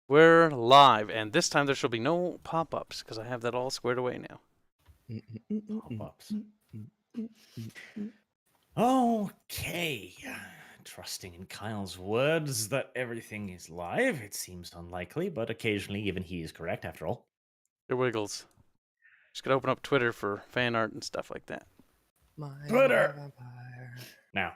We're live, and this time there shall be no pop-ups because I have that all squared away now. Pop-ups. Okay. Trusting in Kyle's words that everything is live, it seems unlikely, but occasionally even he is correct after all. It wiggles. Just gotta open up Twitter for fan art and stuff like that. Twitter! Now,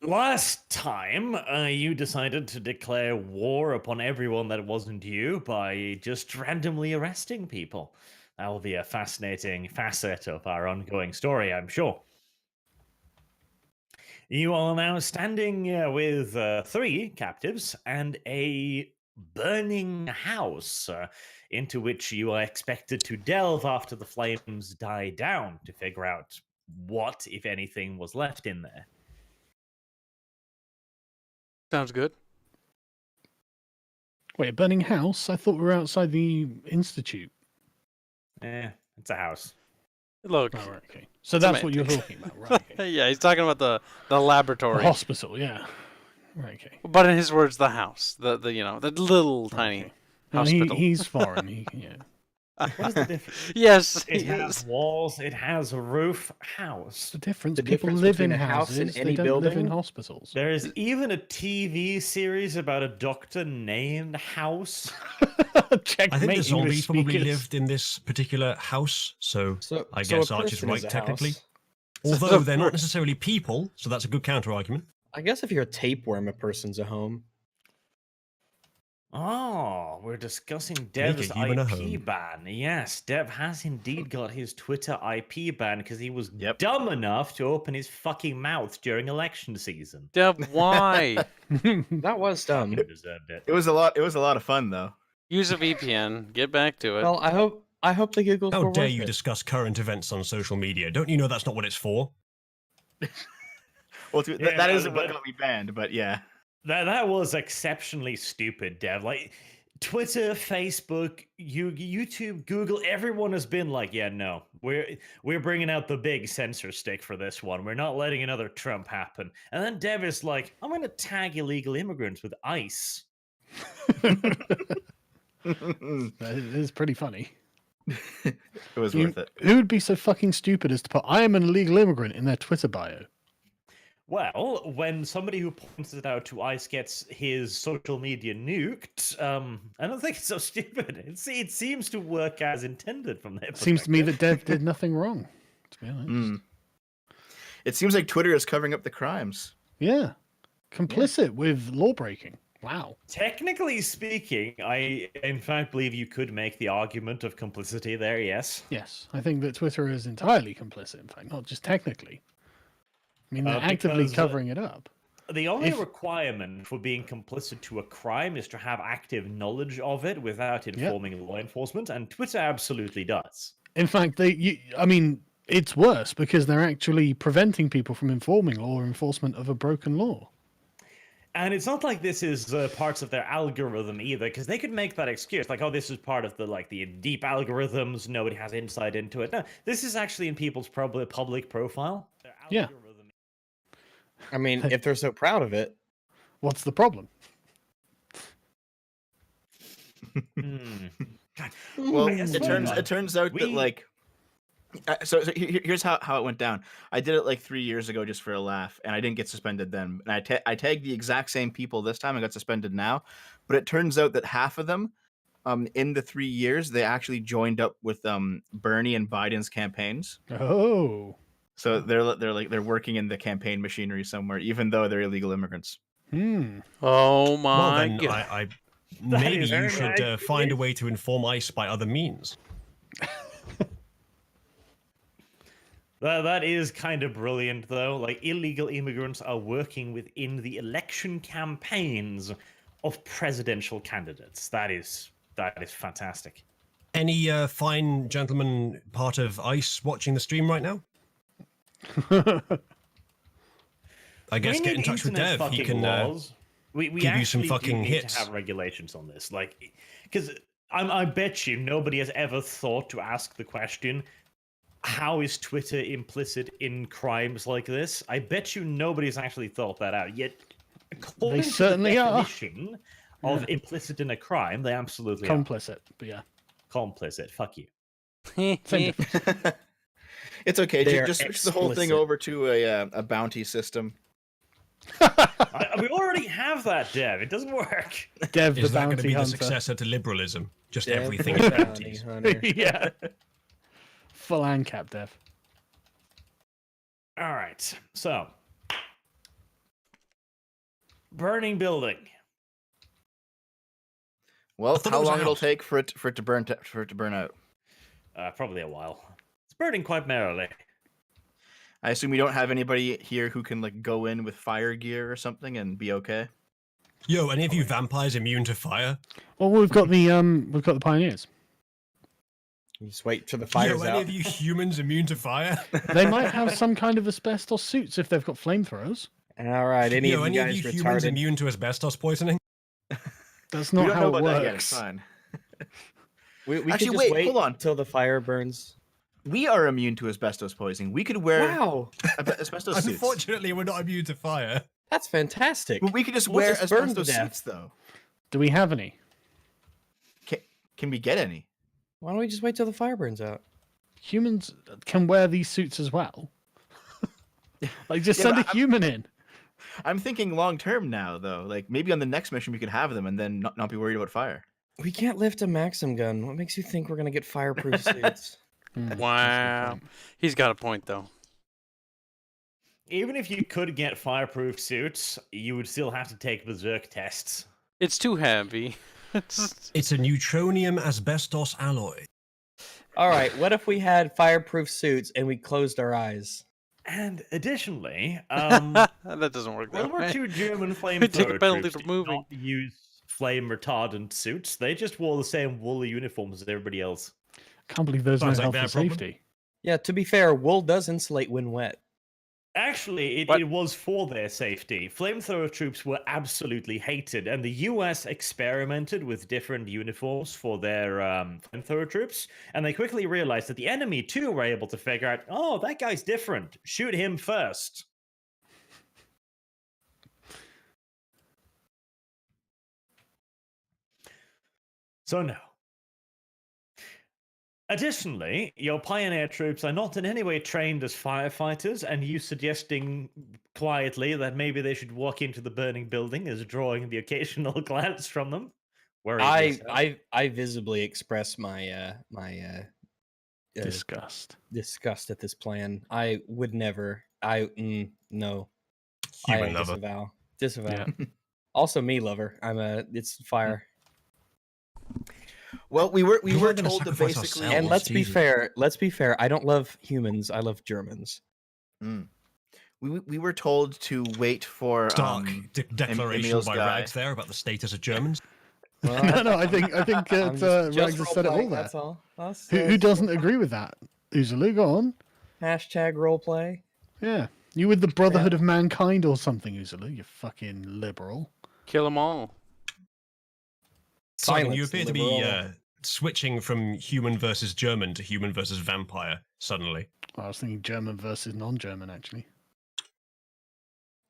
last time you decided to declare war upon everyone that wasn't you by just randomly arresting people. That will be a fascinating facet of our ongoing story, I'm sure. You are now standing with 3 captives and a burning house into which you are expected to delve after the flames die down to figure out what, if anything, was left in there. Sounds good. Wait, a burning house? I thought we were outside the institute. It's a house. Look. Oh, right, okay. So that's what you're talking about, right? Okay. Yeah, he's talking about the laboratory. The hospital, yeah. Right, okay. But in his words, the house. The little tiny hospital. He's foreign. Yeah. What is the difference? Yes. It has walls, it has a roof, house. The difference. The People difference live in between a house houses. and any they don't live in building? hospitals. There is even a TV series about a doctor named House. Checkmate, I think the English zombies probably speakers. lived in this particular house, so I so guess a Arch is person right a technically. house. Although they're not necessarily people, so that's a good counter-argument. I guess if you're a tapeworm, a person's a home. Oh, we're discussing Dev's human a IP home. ban. Yes, Dev has indeed got his Twitter IP ban because he was Yep. dumb enough to open his fucking mouth during election season. Deb, why? That was dumb. He deserved it. It was a lot of fun though. Use a VPN. Get back to it. Well, I hope the giggles How were dare worth you it. discuss current events on social media? Don't you know that's not what it's for? Well, Yeah, that isn't but- what got me banned, but yeah. That was exceptionally stupid, Dev. Like Twitter, Facebook, YouTube, Google, everyone has been like, yeah, no, we're bringing out the big censor stick for this one. We're not letting another Trump happen. And then Dev is like, I'm going to tag illegal immigrants with ICE. That is pretty funny. It was worth it. Who would be so fucking stupid as to put "I am an illegal immigrant" in their Twitter bio? Well, when somebody who points it out to ICE gets his social media nuked, I don't think it's so stupid. It seems to work as intended from their It seems to me that perspective. Dev did nothing wrong. To be honest, Mm. It seems like Twitter is covering up the crimes. yeah, complicit with law breaking. Wow. Technically speaking, I in fact believe you could make the argument of complicity there, yes. Yes, I think that Twitter is entirely complicit. In fact, not just technically. I mean, they're actively because, covering it up. The only If- requirement for being complicit to a crime is to have active knowledge of it without informing law enforcement, and Twitter absolutely does. In fact, I mean, it's worse because they're actually preventing people from informing law enforcement of a broken law. And it's not like this is parts of their algorithm either, because they could make that excuse, like, oh, this is part of the deep algorithms, nobody has insight into it. No, this is actually in people's probably public profile. Their Yeah. algorithm- I mean, if they're so proud of it. What's the problem? Hmm. God. Well, I guess it turns out that we- like. So here's how it went down. I did it like 3 years ago just for a laugh, and I didn't get suspended then. And I tagged the exact same people this time. I got suspended now, but it turns out that half of them, in the 3 years, they actually joined up with Bernie and Biden's campaigns. Oh. So they're working in the campaign machinery somewhere, even though they're illegal immigrants. Oh Well, my then god. maybe is you very should find a way to inform ICE by other means. That is kind of brilliant, though. Like, illegal immigrants are working within the election campaigns of presidential candidates. That is fantastic. Any fine gentleman part of ICE watching the stream right now? I guess We get in need touch with internet Dev. He fucking can laws. We give you some actually do fucking need hits. to have regulations on this, like, because I bet you nobody has ever thought to ask the question, how is Twitter implicit in crimes like this? I bet you nobody's actually thought that out yet. According to the certainly are. definition, of implicit in a crime, they absolutely are. Complicit, but yeah. Complicit. Fuck you. Same difference. It's okay. They are Just switch the whole thing explicit. over to a bounty system. We already have that, Dev. It doesn't work. Dev the Is that going to bounty be the hunter. successor to liberalism? Just Dev everything the is bounty bounties. hunter. Yeah. Full ANCAP, Dev. All right. So, burning building. Well, thought it how was a long it'll house. take for it to burn out? Probably a while. It's burning quite merrily. I assume we don't have anybody here who can like go in with fire gear or something and be okay. Yo, any of you vampires immune to fire? Well, we've got the pioneers. You just wait till the Yo, fire's any out. of you humans immune to fire? They might have some kind of asbestos suits if they've got flamethrowers. All right, any Yo, of any you of guys you humans retarded? immune to asbestos poisoning? That's We not don't how know it about that yet. It's works. fine. We Actually, can just wait, wait hold on. till the fire burns. We are immune to asbestos poisoning. We could wear Wow, asbestos suits. Unfortunately, we're not immune to fire. that's fantastic. Well, we could just We'll wear just burn to asbestos death. suits, though. Do we have any? Can we get any? Why don't we just wait till the fire burns out? Humans can wear these suits as well. Like, just Yeah, send a but I'm- human in. I'm thinking long term now, though. Like maybe on the next mission we could have them and then not be worried about fire. We can't lift a Maxim gun. What makes you think we're gonna get fireproof suits? Wow. He's got a point, though. Even if you could get fireproof suits, you would still have to take berserk tests. It's too heavy. It's... It's a neutronium asbestos alloy. All right, what if we had fireproof suits and we closed our eyes? And additionally, that doesn't work World that War way. II German We take a flamethrower penalty troops for did moving. not use flame retardant suits. They just wore the same woolly uniforms as everybody else. Can't believe there's no Sounds like health their and problem. safety. Yeah, to be fair, wool does insulate when wet. Actually, What? it was for their safety. Flamethrower troops were absolutely hated, and the US experimented with different uniforms for their flamethrower troops, and they quickly realized that the enemy too were able to figure out, oh, that guy's different. Shoot him first. So no. Additionally, your pioneer troops are not in any way trained as firefighters, and you suggesting quietly that maybe they should walk into the burning building is drawing the occasional glance from them. Worry yourself. I visibly express my Disgust. disgust at this plan. I would never. No. Human I lover. disavow. Also, me lover. It's fire. Well, we were You weren't gonna told to sacrifice basically ourselves. And let's be Jesus. fair. Let's be fair. I don't love humans. I love Germans. we were told to wait for Stark declaration Emil's by guy. Rags there about the status of Germans. Well, No, I think I'm Rags just has said it all role-playing, there. That's all. Who doesn't agree with that? Uzulu, go on. Hashtag roleplay. Yeah. You with the Brotherhood of Mankind or something, Uzulu, you fucking liberal. Kill them all. Simon, you Silence, appear to be liberal. switching from human versus German to human versus vampire suddenly. I was thinking German versus non-German, actually.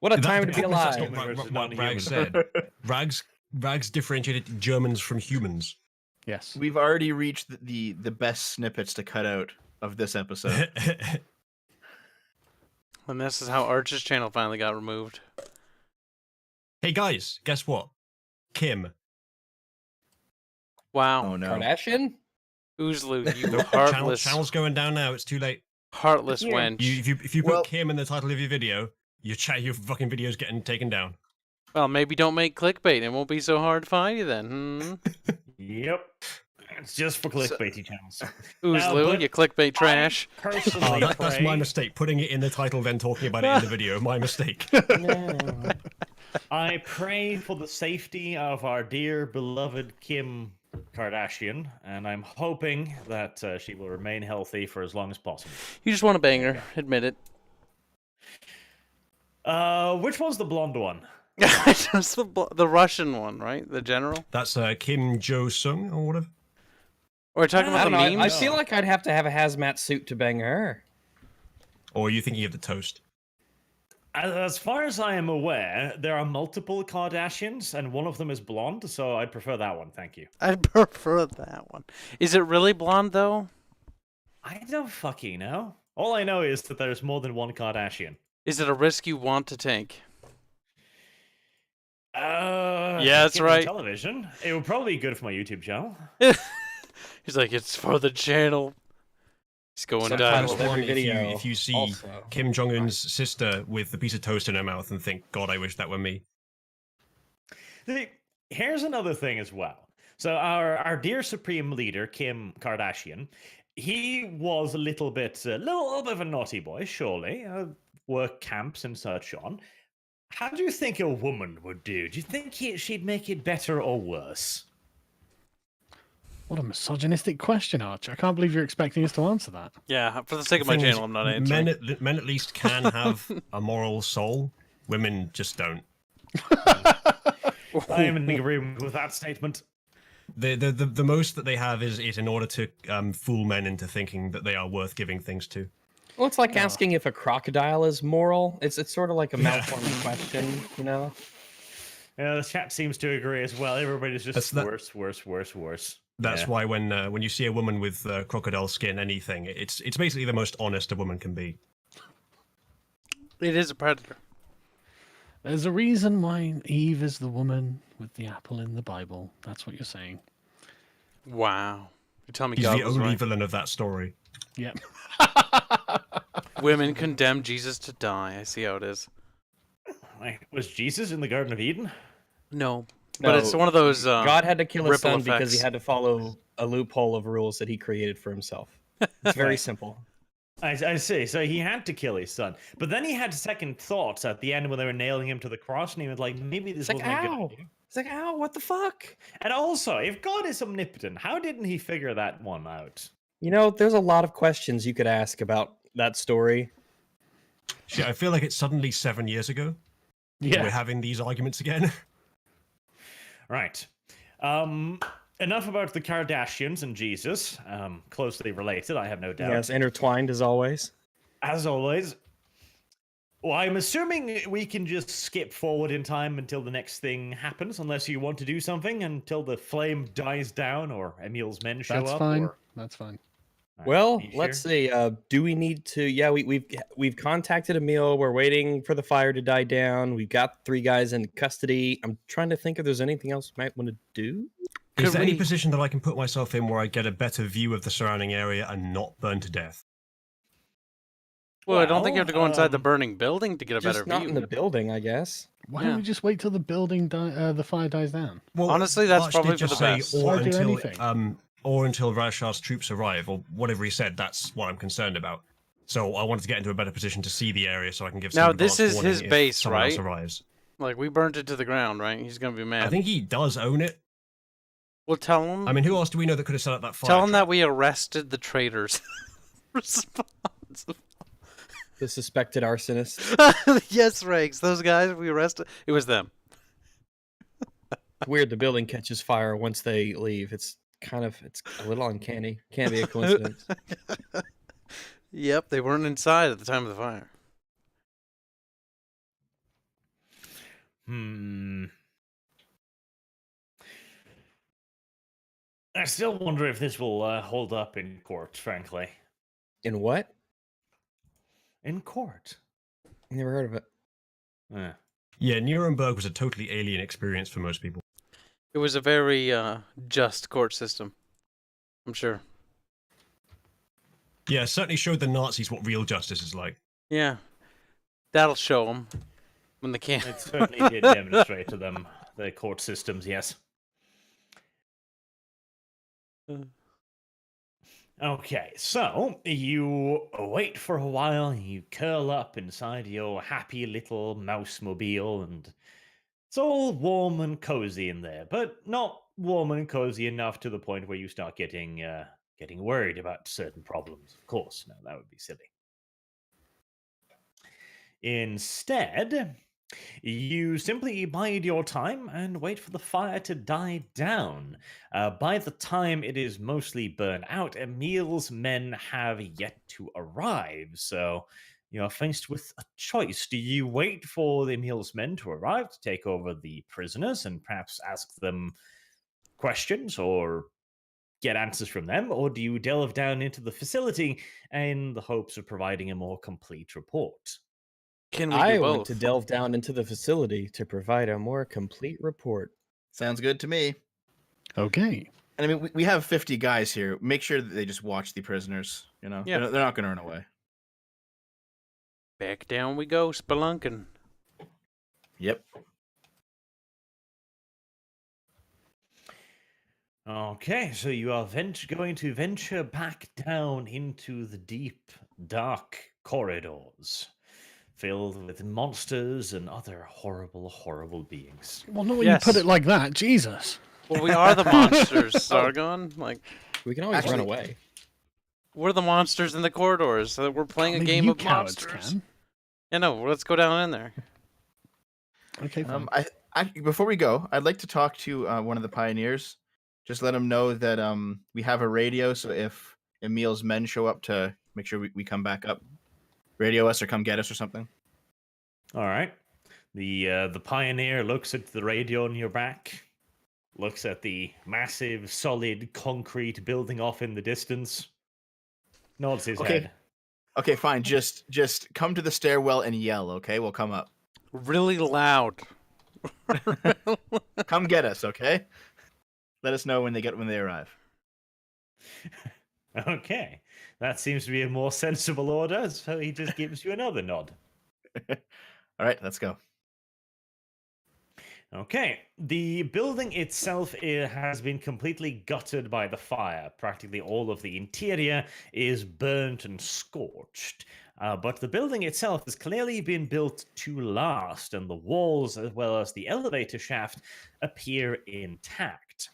What a time to be That's alive. not Versus what Rags non-human. said. Rags differentiated Germans from humans. Yes. We've already reached the best snippets to cut out of this episode. And this is how Arch's channel finally got removed. Hey guys, guess what? Kim. Wow. Oh no. Kardashian? Uzlu, you Channel, heartless, channel's going down now. It's too late. heartless Yeah. wench. If you put Well- Kim in the title of your video, your fucking video's getting taken down. Well, maybe don't make clickbait. It won't be so hard to find you then. Hmm? Yep. It's just for clickbaity channels. Uzlu, but you clickbait trash. I personally Oh, that's my pray- mistake. Putting it in the title, then talking about it in the video. My mistake. No. I pray for the safety of our dear beloved Kim Kardashian, and I'm hoping that she will remain healthy for as long as possible. You just want to bang her. Admit it. Which one's the blonde one? Just the Russian one, right? The general? That's Kim Jo Sung or whatever. We're talking I about I the don't know. I memes? feel like I'd have to have a hazmat suit to bang her. Or are you thinking of the toast? As far as I am aware, there are multiple Kardashians, and one of them is blonde, so I'd prefer that one. Thank you. I prefer that one. Is it really blonde though? I don't fucking know. All I know is that there's more than one Kardashian. Is it a risk you want to take? Yeah, that's right. Television. It would probably be good for my YouTube channel. He's like, it's for the channel. He's going down. Sometimes Plus every one, video if you see also. Kim Jong Un's sister with a piece of toast in her mouth and think, God, I wish that were me. Here's another thing as well. So our dear supreme leader, Kim Kardashian, he was a little bit of a naughty boy, surely. Work camps and such on. How do you think a woman would do? Do you think she'd make it better or worse? What a misogynistic question, Arch. I can't believe you're expecting us to answer that. Yeah, for the sake of my Thing is, channel, I'm not answering. Men at least can have a moral soul. Women just don't. I am in agreement with that statement. The most that they have is in order to fool men into thinking that they are worth giving things to. Well, it's like asking if a crocodile is moral. It's sort of like a malformed question, you know? Yeah, the chat seems to agree as well. Everybody's just worse. That's why when you see a woman with crocodile skin, anything, it's basically the most honest a woman can be. It is a predator. There's a reason why Eve is the woman with the apple in the Bible. That's what you're saying. Wow. You're telling me He's God the was only right. villain of that story. Yep. Women condemn Jesus to die. I see how it is. Was Jesus in the Garden of Eden? No. No, But it's one of those God had to kill his ripple son because he effects. had to follow a loophole of rules that he created for himself. It's very simple. I see. So he had to kill his son. But then he had second thoughts at the end when they were nailing him to the cross, and he was like, maybe this It's like, wasn't a good ow. idea. It's like, ow, what the fuck? And also, if God is omnipotent, how didn't he figure that one out? You know, there's a lot of questions you could ask about that story. Shit, I feel like it's suddenly 7 years ago. Yeah. We're having these arguments again. Right. Enough about the Kardashians and Jesus. Closely related, I have no doubt. Yes, intertwined as always. As always. Well, I'm assuming we can just skip forward in time until the next thing happens, unless you want to do something until the flame dies down or Emil's men show That's up. fine. Or... That's fine. All right, Well, you let's sure? see. Do we need to? Yeah, we've contacted Emil. We're waiting for the fire to die down. We've got 3 guys in custody. I'm trying to think if there's anything else we might want to do. Is Could there any we- position that I can put myself in where I get a better view of the surrounding area and not burn to death? Well, I don't think you have to go inside the um, burning building to get a Just better not view. in the building, I guess. Why Yeah. don't we just wait till the the fire dies down? Well, Honestly, that's Arch probably did just for the say, best. Or Why do until, anything? or until Rashad's troops arrive, or whatever he said. That's what I'm concerned about. So I wanted to get into a better position to see the area, so I can give some Now, this advance is warning his if base, someone else right? arrives. Like, we burnt it to the ground, right? He's going to be mad. I think he does own it. We'll tell him. I mean, who else do we know that could have set up that fire? tell him trap? that we arrested the traitors. Responsible. The suspected arsonist. Yes, Regs. Those guys we arrested. It was them. It's weird the building catches fire once they leave. It's a little uncanny. Can't be a coincidence. Yep, they weren't inside at the time of the fire. I still wonder if this will hold up in court, frankly. In what? In court? Never heard of it. Eh. Yeah, Nuremberg was a totally alien experience for most people. It was a very just court system. I'm sure. Yeah, it certainly showed the Nazis what real justice is like. Yeah. That'll show them when they can't. It certainly did demonstrate to them the court systems, yes. Okay, so you wait for a while, you curl up inside your happy little mouse mobile, and it's all warm and cozy in there, but not warm and cozy enough to the point where you start getting worried about certain problems. Of course, no, that would be silly. Instead, you simply bide your time and wait for the fire to die down. By the time it is mostly burned out, Emil's men have yet to arrive, so You are faced with a choice. Do you wait for the Emil's men to arrive to take over the prisoners and perhaps ask them questions or get answers from them, or do you delve down into the facility in the hopes of providing a more complete report? Can we do I both? want to delve down into the facility to provide a more complete report. Sounds good to me. Okay. And I mean, we have 50 guys here. Make sure that they just watch the prisoners. You know, Yeah. they're not going to run away. Back down we go, spelunking. Yep. Okay, so you are going to venture back down into the deep, dark corridors filled with monsters and other horrible, horrible beings. Well, not when you put Yes. it like that. Jesus. Well, we are the monsters, Sargon. Like, We can always run Actually- away. we're the monsters in the corridors. So we're playing a Maybe game you of cowards monsters. can. Yeah, no, let's go down in there. Okay, fine. I before we go, I'd like to talk to one of the pioneers. Just let him know that we have a radio, so if Emil's men show up, to make sure we come back up, radio us or come get us or something. All right. The pioneer looks at the radio on your back, looks at the massive, solid concrete building off in the distance, nods his Okay. head. Okay, fine. Just come to the stairwell and yell. Okay, we'll come up. Really loud. Come get us. Okay. Let us know when they arrive. Okay, that seems to be a more sensible order, so he just gives you another nod. All right, let's go. Okay, the building itself has been completely gutted by the fire. Practically all of the interior is burnt and scorched. But the building itself has clearly been built to last, and the walls as well as the elevator shaft appear intact.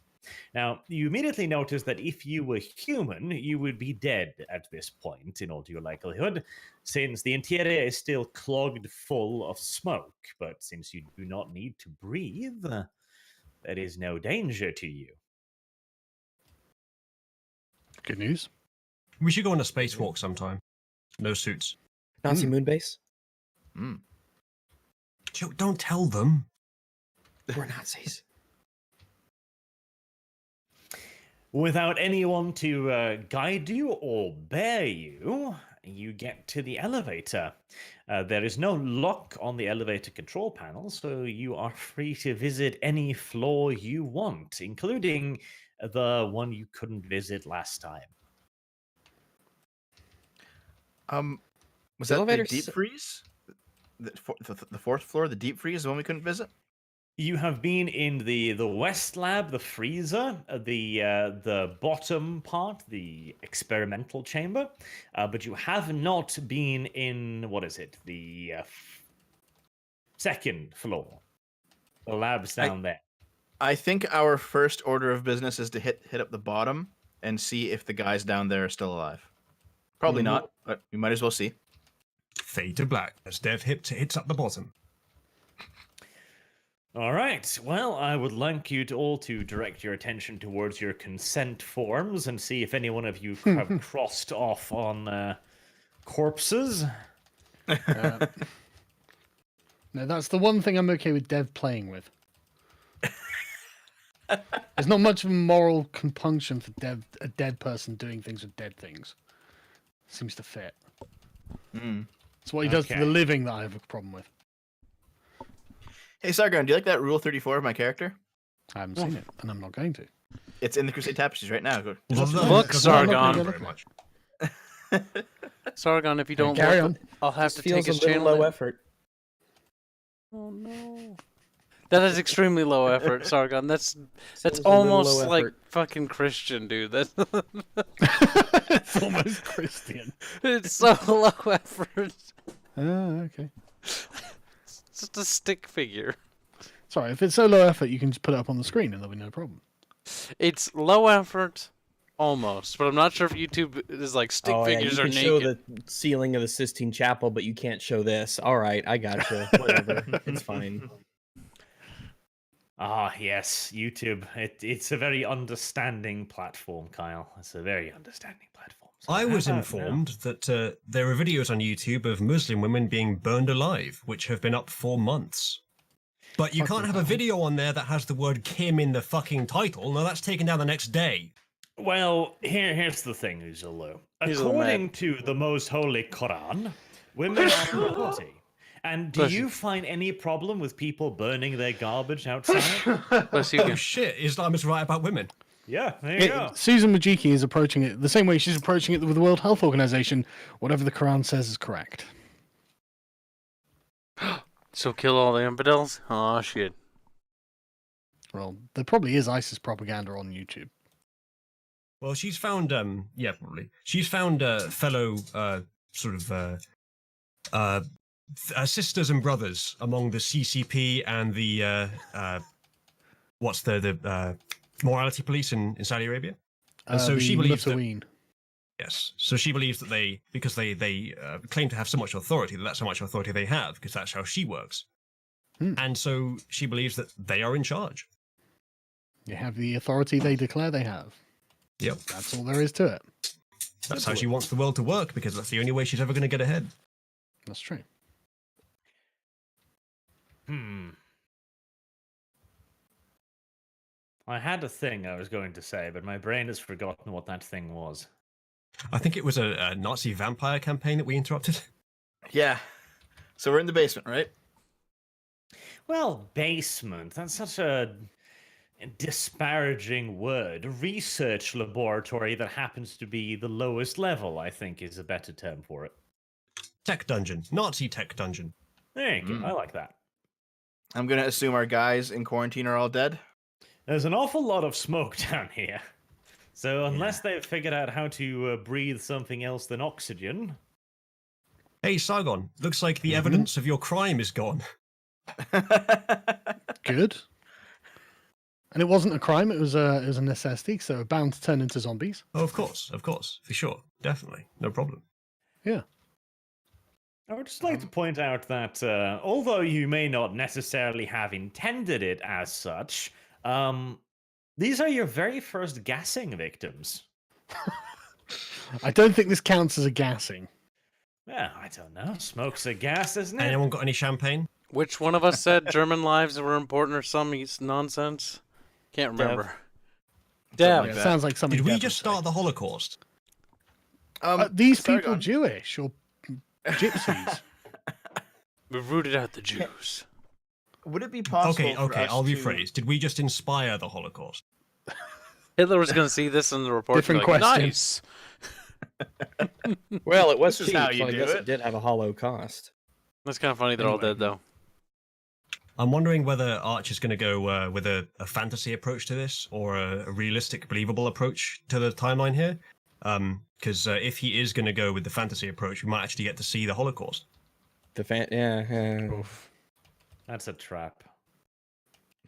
Now, you immediately notice that if you were human, you would be dead at this point, in all due likelihood, since the interior is still clogged full of smoke. But since you do not need to breathe, there is no danger to you. Good news. We should go on a spacewalk sometime. No suits. Nazi moon base? Mm. Joe, don't tell them. We're Nazis. Without anyone to guide you or bear you, you get to the elevator. There is no lock on the elevator control panel, so you are free to visit any floor you want, including the one you couldn't visit last time. Was The that the elevator deep freeze? The fourth floor, the deep freeze, the one we couldn't visit? You have been in the West Lab, the freezer, the bottom part, the experimental chamber, but you have not been in, what is it, the second floor. The lab's down there. I think our first order of business is to hit up the bottom and see if the guys down there are still alive. Probably not, but we might as well see. Fade to black as Dev hits up the bottom. All right. Well, I would like you to all to direct your attention towards your consent forms and see if any one of you have crossed off on corpses. No, that's the one thing I'm okay with Dev playing with. There's not much of a moral compunction for a dead person doing things with dead things. Seems to fit. Mm. It's what he does for Okay. the living that I have a problem with. Hey, Sargon, do you like that Rule 34 of my character? I haven't seen it, and I'm not going to. It's in the Crusade Tapestries right now. Go. Love that. Look, Doesn't matter Sargon. very much. Sargon, if you don't Carry look, on. I'll have This to feels take a his little channel low down. effort. Oh no. That is extremely low effort, Sargon. That's Seems a little almost low like effort. fucking Christian, dude. That's It's almost Christian. it's so low effort. Okay. It's just a stick figure. Sorry, if it's so low effort, you can just put it up on the screen and there'll be no problem. It's low effort, almost, but I'm not sure if YouTube is like stick Oh, yeah, figures you are can show naked. the ceiling of the Sistine Chapel, but you can't show this. All right, I gotcha. Whatever, it's fine. Ah, yes, YouTube. It's a very understanding platform, Kyle. It's a very understanding platform. So I how was about now? informed that there are videos on YouTube of Muslim women being burned alive, which have been up for months. But you can't Fucking have a hell. video on there that has the word Kim in the fucking title. No, that's taken down the next day. Well, here's the thing, Uzulu. He's a little mad. According to the most holy Quran, women are property. And do Bless you you. find any problem with people burning their garbage outside? Bless you Oh again. shit, Islam is right about women. Yeah, there you go. Susan Majiki is approaching it the same way she's approaching it with the World Health Organization. Whatever the Quran says is correct. So kill all the infidels? Oh shit. Well, there probably is ISIS propaganda on YouTube. Well, she's found, yeah, probably. She's found fellow, sisters and brothers among the CCP and the, what's the morality police in Saudi Arabia? And so The she believes that, Mutaween. yes, so she believes that because they claim to have so much authority, that's how much authority they have, because that's how she works. And so she believes that they are in charge. They have the authority they declare they have. Yep. That's all there is to it. That's how she wants the world to work, because that's the only way she's ever going to get ahead. That's true. I had a thing I was going to say, but my brain has forgotten what that thing was. I think it was a Nazi vampire campaign that we interrupted. Yeah. So we're in the basement, right? Well, basement, that's such a disparaging word. A research laboratory that happens to be the lowest level, I think, is a better term for it. Tech dungeon. Nazi tech dungeon. There you go. I like that. I'm gonna assume our guys in quarantine are all dead. There's an awful lot of smoke down here. So unless they've figured out how to breathe something else than oxygen... Hey, Sargon, looks like the evidence of your crime is gone. Good. And it wasn't a crime, it was a necessity, so bound to turn into zombies. Oh, of course, for sure. Definitely. No problem. Yeah. I would just like to point out that although you may not necessarily have intended it as such, these are your very first gassing victims. I don't think this counts as a gassing. Yeah, I don't know. Smoke's a gas, isn't it? Anyone got any champagne? Which one of us said German lives were important or some nonsense? Can't remember. Something like Yeah, that. sounds like something. Did we Dev just would say. start the Holocaust? These people Sargon. Jewish or gypsies? We rooted out the Jews. Would it be possible? for Okay, us I'll to- rephrase. Did we just inspire the Holocaust? Hitler was going to see this in the report. Different and be like, question. Nice. Well, it was This is cheap, how you so I do guess it. it did have a hollow cost. That's kind of funny. They're all Anyway. dead though. I'm wondering whether Arch is going to go with a fantasy approach to this or a realistic, believable approach to the timeline here. Because if he is going to go with the fantasy approach, we might actually get to see the Holocaust. Yeah. That's a trap.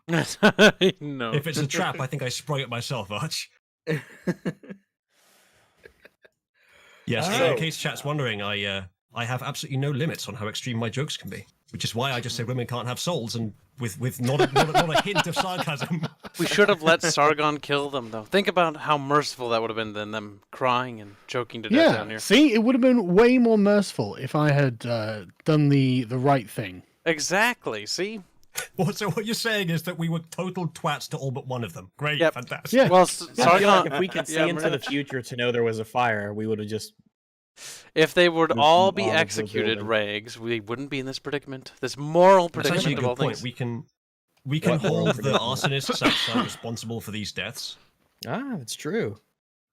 No. If it's a trap, I think I sprung it myself, Arch. Yes, Oh. in case chat's wondering, I have absolutely no limits on how extreme my jokes can be, which is why I just say women can't have souls, and with not a hint of sarcasm. We should have let Sargon kill them, though. Think about how merciful that would have been than them crying and choking to death down Yeah. here. See, it would have been way more merciful if I had done the right thing. Exactly. See? So what you're saying is that we were total twats to all but one of them. Great, Yep. fantastic. Yeah. Well, I feel Sargon. like if we could see Yeah, into the future to know there was a fire, we would have just. If they would Moved all them be out of the executed, building. Rags, we wouldn't be in this predicament. This moral That's actually predicament a of all good point. things. We can What moral hold the predicament? arsonists outside responsible for these deaths. Ah, that's true.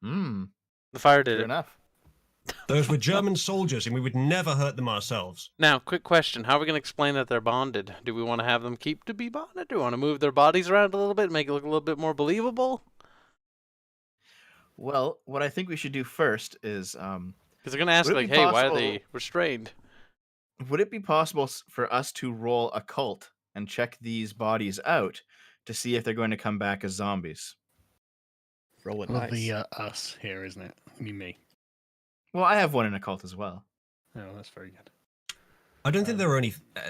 Hmm. The fire did Fair it. enough. Those were German soldiers, and we would never hurt them ourselves. Now, quick question. How are we going to explain that they're bonded? Do we want to have them keep to be bonded? Do we want to move their bodies around a little bit, make it look a little bit more believable? Well, what I think we should do first is, Because they're going to ask, Would it like, be hey, why are possible- they restrained? would it be possible for us to roll a cult and check these bodies out to see if they're going to come back as zombies? Roll it I love nice. the us here, isn't it? I mean, me. Well, I have one in a cult as well. Oh, that's very good. I don't think there are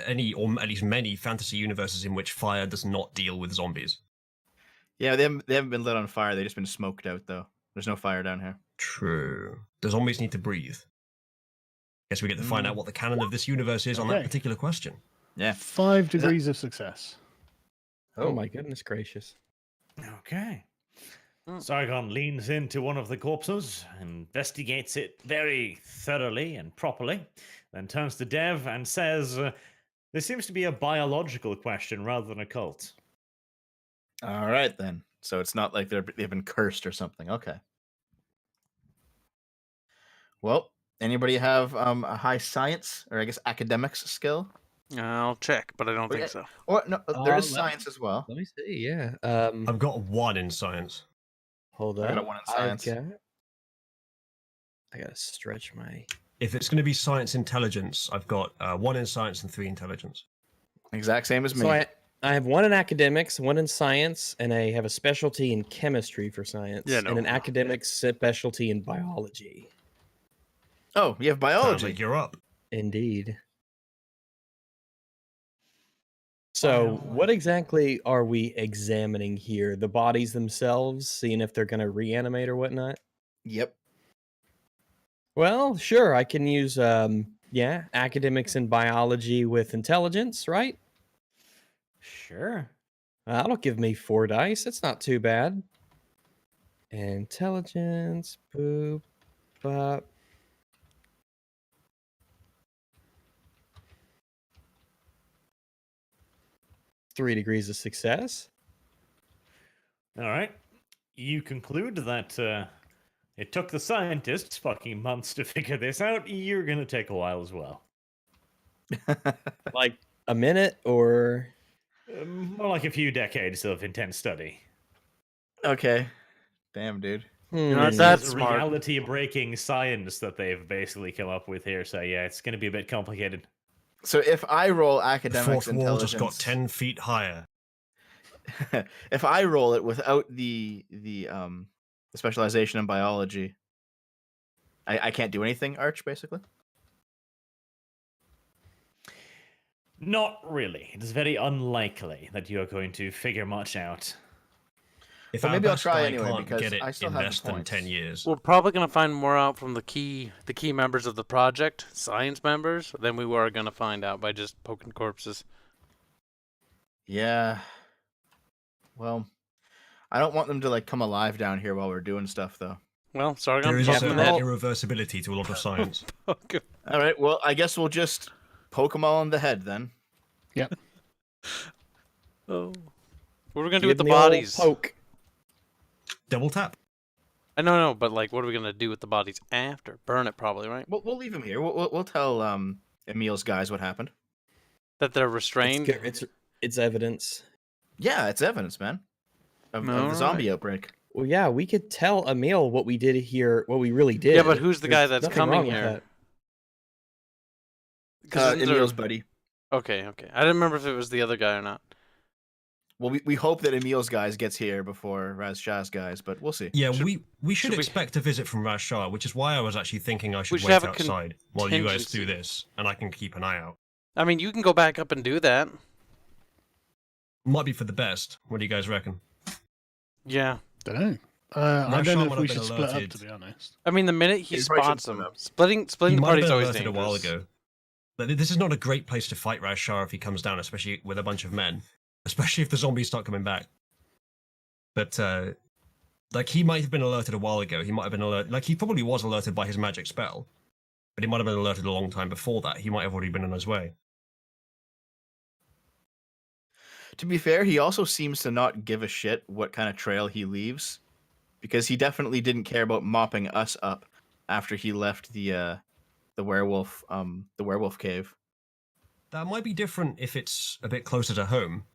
any, or at least many, fantasy universes in which fire does not deal with zombies. Yeah, they haven't been lit on fire. They've just been smoked out, though. There's no fire down here. True. The zombies need to breathe. Guess we get to find out what the canon of this universe is on that Okay. particular question. Yeah. 5 degrees of success. Oh my goodness gracious. Okay. Hmm. Sargon leans into one of the corpses, investigates it very thoroughly and properly, then turns to Dev and says, "This seems to be a biological question rather than a cult." All right then. So it's not like they've been cursed or something. Okay. Well, anybody have a high science or I guess academics skill? I'll check, but I don't think yeah. so. Or no, there is let me- science as well. Let me see, yeah. I've got 1 in science. Hold I on. got a 1 in science. I gotta stretch my. If it's going to be science intelligence, I've got 1 in science and 3 intelligence. Exact same as me. So I have 1 in academics, 1 in science, and I have a specialty in chemistry for science, Yeah, no. and an academic specialty in biology. Oh, you have Sounds biology. like you're up. Indeed. So, what exactly are we examining here? The bodies themselves, seeing if they're going to reanimate or whatnot? Yep. Well, sure, I can use, academics in biology with intelligence, right? Sure. That'll give me 4 dice. That's not too bad. Intelligence, boop, bop. Three degrees of success. All right. You conclude that it took the scientists fucking months to figure this out. You're going to take a while as well. Like a minute or. More like a few decades of intense study. Okay. Damn, dude. Not Hmm. that It's smart. reality-breaking science that they've basically come up with here. So yeah, it's going to be a bit complicated. So if I roll The academics 4th wall just intelligence, got 10 feet higher. if I roll it without the specialization in biology, I can't do anything. Arch, basically. Not really. It is very unlikely that you are going to figure much out. If Well, our maybe I'll best try guy anyway, can't because get it I still in have the less than points. 10 years. We're probably gonna find more out from the key members of the project, science members, than we were gonna find out by just poking corpses. Yeah. Well, I don't want them to like come alive down here while we're doing stuff, though. Well, Sargon, There is a poke 'em in certain the head. irreversibility to a lot of science. Poke 'em. All right. Well, I guess we'll just poke them all in the head then. Oh. What are we gonna do with Give the me old bodies? Poke. Double tap. I know, but like, what are we gonna do with the bodies after? Burn it, probably, right? We'll leave them here. We'll tell Emil's guys what happened. That they're It's, restrained. good- it's evidence. Yeah, it's evidence, man, of the Alright. zombie outbreak. Well, yeah, we could tell Emil what we did here, what we really did. Yeah, but who's the guy There's that's nothing coming wrong with here? that. 'Cause isn't there- Emil's buddy. Okay. I didn't remember if it was the other guy or not. Well, we hope that Emil's guys gets here before Raz Shah's guys, but we'll see. Yeah, Should- we should should we- expect a visit from Raj Shah, which is why I was actually thinking I should should wait have a outside while you guys do contingency. this, and I can keep an eye out. I mean, you can go back up and do that. Might be for the best. What do you guys reckon? Yeah. Don't know. I Rashad don't know might if we have should been split up, alerted. to be honest. I mean, the minute he You probably should spots split them, up. splitting He the might have party's been always alerted a dangerous. while ago. But this is not a great place to fight Raj Shah if he comes down, especially with a bunch of men. Especially if the zombies start coming back. But, like, he might have been alerted a while ago. He might have been alerted. Like, he probably was alerted by his magic spell. But he might have been alerted a long time before that. He might have already been on his way. To be fair, he also seems to not give a shit what kind of trail he leaves, because he definitely didn't care about mopping us up after he left the werewolf cave. That might be different if it's a bit closer to home.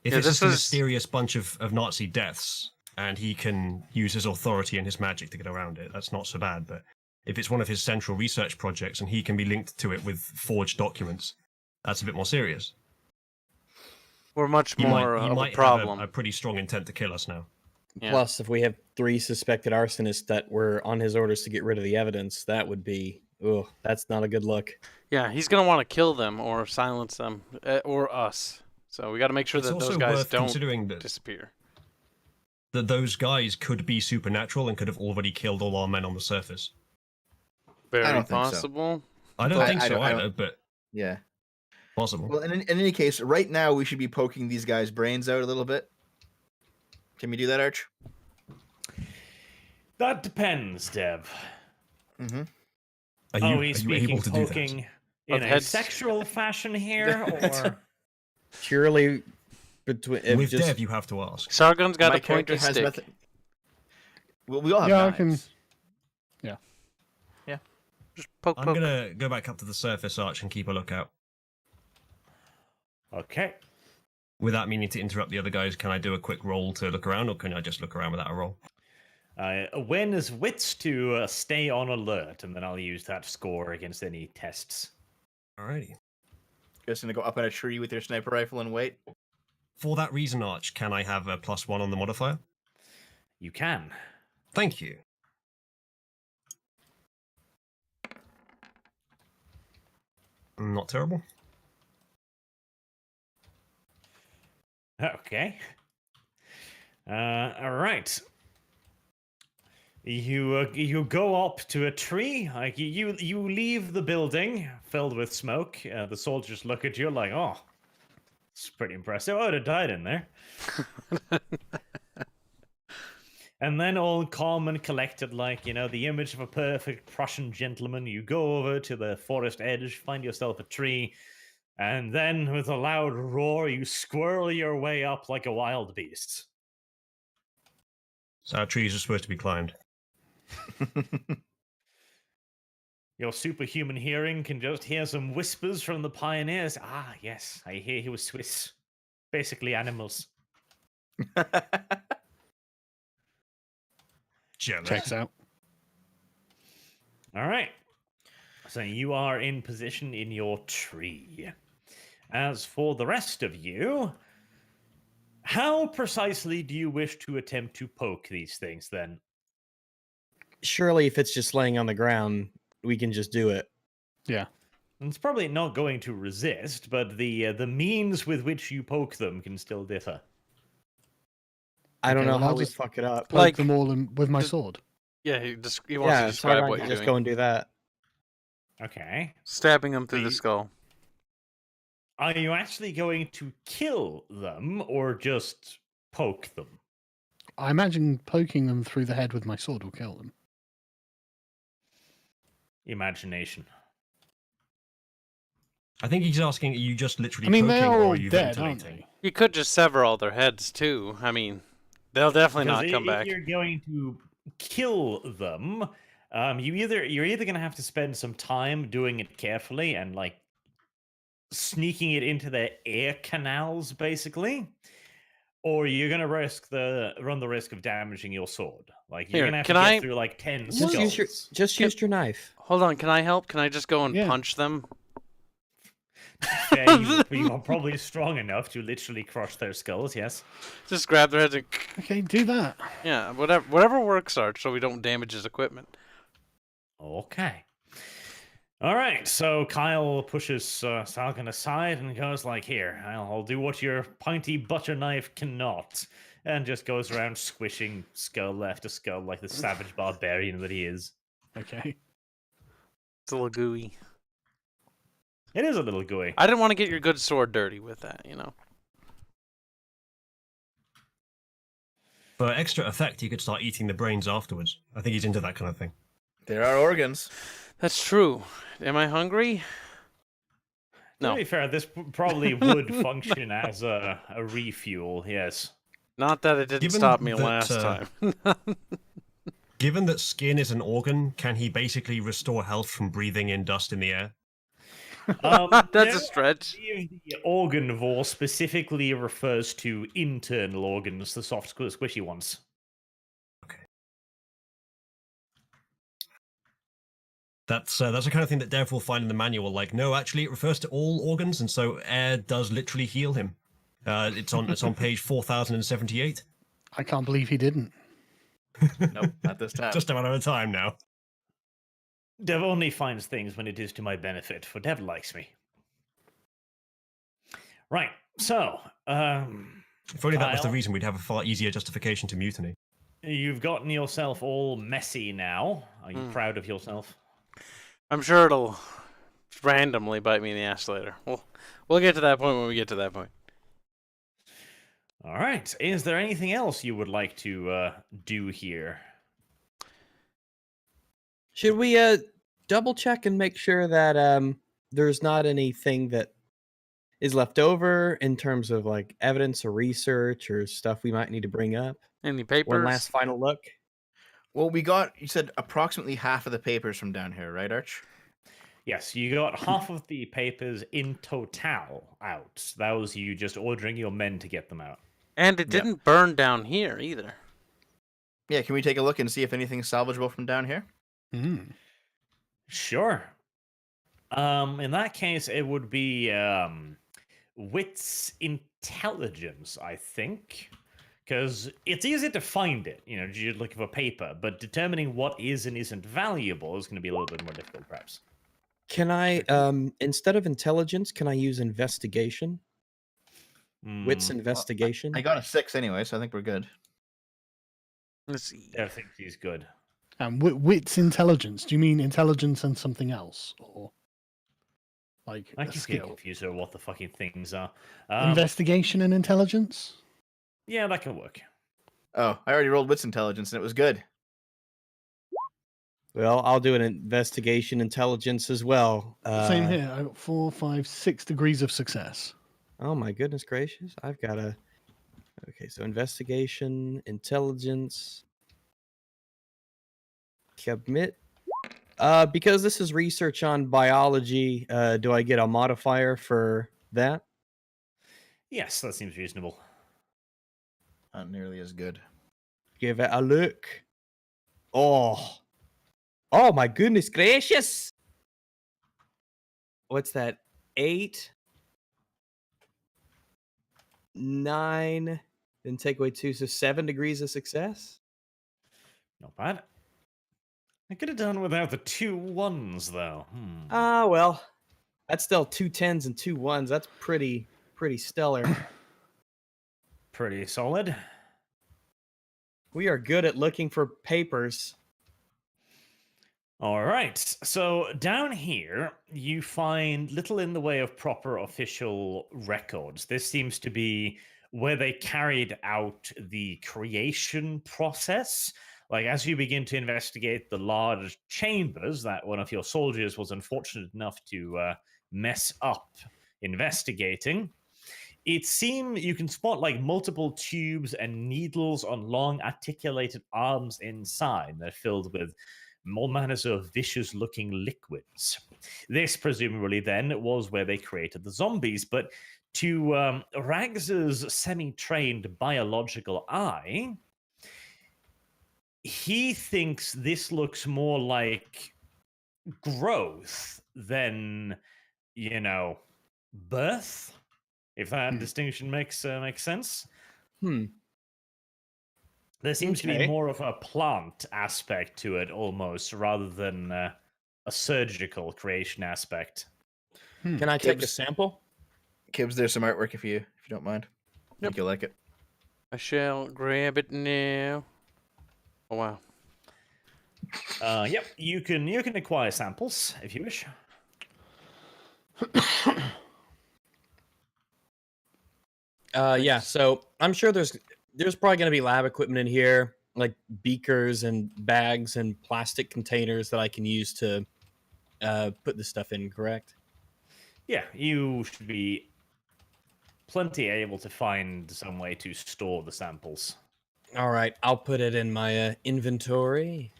If Yeah, it's just this a is- mysterious bunch of Nazi deaths, and he can use his authority and his magic to get around it, that's not so bad. But if it's one of his central research projects and he can be linked to it with forged documents, that's a bit more serious. We're much He more might, he of might a problem. have a pretty strong intent to kill us now. Yeah. Plus, if we have 3 suspected arsonists that were on his orders to get rid of the evidence, that would be, that's not a good look. Yeah, he's gonna want to kill them or silence them or us. So we got to make sure It's that also those guys worth don't considering that disappear. that those guys could be supernatural and could have already killed all our men on the surface. Very don't think so. possible. I don't I- think I so don't- I either, don't- but Yeah. possible. Well, in any case, right now we should be poking these guys' brains out a little bit. Can we do that, Arch? That depends, Dev. Mm-hmm. Are Are you, we are you speaking able to do poking that? in Of a heads? sexual fashion here, or Purely between With just Dev, you have to ask. Sargon's got My a pointer character has stick. method. Well, we all have Yeah, I knives. can- Just poke, I'm poke. gonna go back up to the surface, Arch, and keep a lookout. okay? Without meaning to interrupt the other guys, can I do a quick roll to look around, or can I just look around without a roll? Awareness wits to stay on alert, and then I'll use that score against any tests. Alrighty. Just gonna go up in a tree with your sniper rifle and wait. For that reason, Arch, can I have a +1 on the modifier? You can. Thank you. Not terrible. Okay. All right. You go up to a tree. Like you leave the building filled with smoke. The soldiers look at you like, oh, it's pretty impressive. I would have died in there. And then all calm and collected, like, the image of a perfect Prussian gentleman, you go over to the forest edge, find yourself a tree, and then with a loud roar, you squirrel your way up like a wild beast. So our trees are supposed to be climbed. Your superhuman hearing can just hear some whispers from the pioneers. Ah, yes, I hear he was Swiss. Basically animals. Jealous. Checks out. All right. So you are in position in your tree. As for the rest of you, how precisely do you wish to attempt to poke these things then? surely if it's just laying on the ground, we can just do it. Yeah. It's probably not going to resist, but the means with which you poke them can still differ. I don't Okay, know well, how I'll we just fuck it up. Poke Like- them all with my just- sword. Yeah, he wants to Yeah, describe Sargon what can you're just doing. go and do that. Okay. Stabbing him through the The- skull. Are you actually going to kill them or just poke them? I imagine poking them through the head with my sword will kill them. Imagination. I think he's asking, are you just literally I mean, poking they are or all are you dead, aren't ventilating? they? You could just sever all their heads too. I mean, they'll definitely Because not come if back. you're going to kill them, you're either going to have to spend some time doing it carefully and like sneaking it into their air canals, basically, or you're going to run the risk of damaging your sword. Like you're Here, going to have can to I- get through like 10 Just use skulls. use your knife. Hold on, can I help? Can I just go and Yeah. punch them? Yeah, you are probably strong enough to literally crush their skulls. Yes. Just grab their heads and Okay, do that. yeah, whatever works, Arch, so we don't damage his equipment. Okay. All right. So Kyle pushes Sargon aside and goes like, "Here, I'll do what your pointy butter knife cannot," and just goes around squishing skull after skull like the savage barbarian that he is. Okay. It's a little gooey. It is a little gooey. I didn't want to get your good sword dirty with that, you know. For extra effect, you could start eating the brains afterwards. I think he's into that kind of thing. There are organs. That's true. Am I hungry? To No, be fair, this probably would function as a refuel. Yes. not that it didn't Given stop me that, last time. Given that skin is an organ, can he basically restore health from breathing in dust in the air? That's no, a stretch. I believe the organvore specifically refers to internal organs, the soft, squishy ones. That's the kind of thing that Dev will find in the manual. Like, no, actually, it refers to all organs, and so air does literally heal him. It's on page 4078. I can't believe he didn't. Nope, not this time. Just about out of time now. Dev only finds things when it is to my benefit, for Dev likes me. Right, so, If only that was the Kyle? reason, we'd have a far easier justification to mutiny. You've gotten yourself all messy now. Are you proud of yourself? I'm sure it'll randomly bite me in the ass later. We'll get to that point when we get to that point. All right. Is there anything else you would like to do here? Should we double check and make sure that there's not anything that is left over in terms of like evidence or research or stuff we might need to bring up? Any papers? One last final look. Well, you said approximately half of the papers from down here, right, Arch? Yes, you got half of the papers in total out. That was you just ordering your men to get them out. And it didn't burn down here either. Yeah, can we take a look and see if anything's salvageable from down here? Sure. In that case, it would be wits intelligence, I think. Because it's easy to find it, you're looking for paper, but determining what is and isn't valuable is going to be a little bit more difficult, perhaps. Can I, instead of intelligence, can I use investigation? Wits investigation? I got a 6 anyway, so I think we're good. Let's see. I think he's good. And wits intelligence. Do you mean intelligence and something else, or like I a keep getting skill? confused over what the fucking things are. Investigation and intelligence. Yeah, that can work. Oh, I already rolled wits intelligence and it was good. Well, I'll do an investigation intelligence as well. Same here. I got 4, 5, 6 degrees of success. Oh my goodness gracious. I've got a... Okay, so investigation, intelligence. Commit. Because this is research on biology, do I get a modifier for that? Yes, that seems reasonable. Not nearly as good. Give it a look. Oh. Oh my goodness gracious. What's that? 8, 9, then take away 2, so 7 degrees of success? Not bad. I could have done without the 2 1s, though. Well, that's still 2 10s and 2 1s. That's pretty stellar. Pretty solid. We are good at looking for papers. All right. So down here, you find little in the way of proper official records. This seems to be where they carried out the creation process. Like, as you begin to investigate the large chambers that one of your soldiers was unfortunate enough to mess up investigating, it seems you can spot like multiple tubes and needles on long articulated arms inside. They're filled with all manners of vicious looking liquids. This presumably then was where they created the zombies, but to Rags's semi-trained biological eye, he thinks this looks more like growth than, birth, if that distinction makes sense. There seems to be more of a plant aspect to it almost, rather than a surgical creation aspect. Can I take a Kibbs. sample? Kibbs, there's some artwork if you don't mind. I think you'll like it. I shall grab it now. Oh wow. Yep, you can acquire samples if you wish. Yeah, so I'm sure there's probably going to be lab equipment in here, like beakers and bags and plastic containers that I can use to put this stuff in, correct? Yeah, you should be plenty able to find some way to store the samples. All right, I'll put it in my inventory.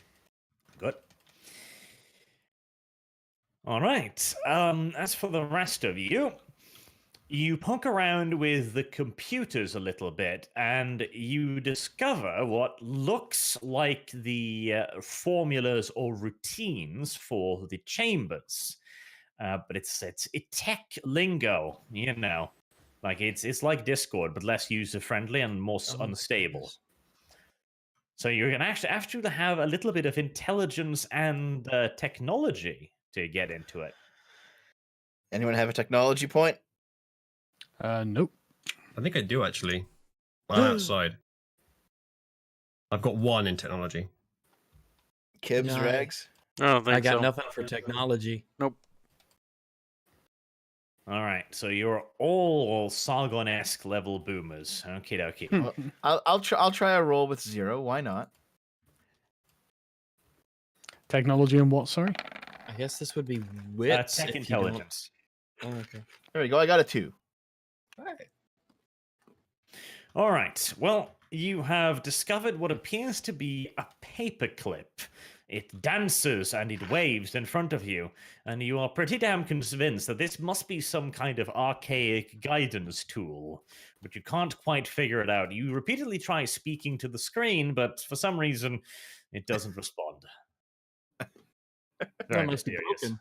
Good. All right. As for the rest of you, you poke around with the computers a little bit, and you discover what looks like the formulas or routines for the chambers. But it's tech lingo, like it's like Discord, but less user friendly and more unstable. So you're gonna actually have to have a little bit of intelligence and technology to get into it. Anyone have a technology point? Nope. I think I do actually. I'm outside. I've got 1 in technology. Kibs, Yeah, Rags. I don't think I got so. nothing for technology. Nope. All right, so you're all Sargon-esque level boomers. Okie dokie. Hmm. Well, I'll try a roll with 0. Why not? Technology and what? Sorry. I guess this would be wits. Tech if you don't- intelligence. Oh, okay. There we go. I got a 2. Alright. All right. Well, you have discovered what appears to be a paperclip. It dances and it waves in front of you, and you are pretty damn convinced that this must be some kind of archaic guidance tool, but you can't quite figure it out. You repeatedly try speaking to the screen, but for some reason, it doesn't respond. Very That must be mysterious. broken.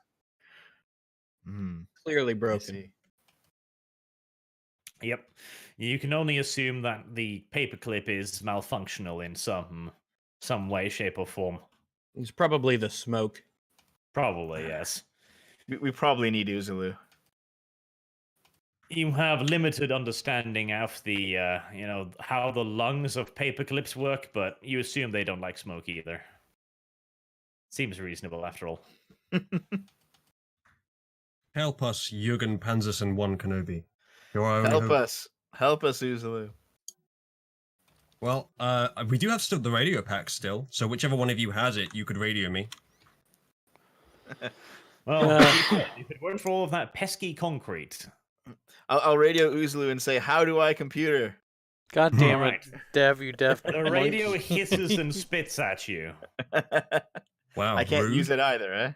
Hmm. Clearly I broken. see. Yep. You can only assume that the paperclip is malfunctional in some way, shape, or form. It's probably the smoke. Probably, yes. We probably need Uzulu. You have limited understanding of the, how the lungs of paperclips work, but you assume they don't like smoke either. Seems reasonable, after all. Help us, Jürgen Panzers and 1 Kenobi. You're our only Help hope. us. Help us, Uzulu. Well, we do have still the radio pack still, so whichever one of you has it, you could radio me. Well, if it weren't for all of that pesky concrete. I'll radio Uzulu and say, "How do I computer?" God damn it, Alright. Dev, you deaf. The radio monkey. hisses and spits at you. Wow, I can't rude. use it either, eh?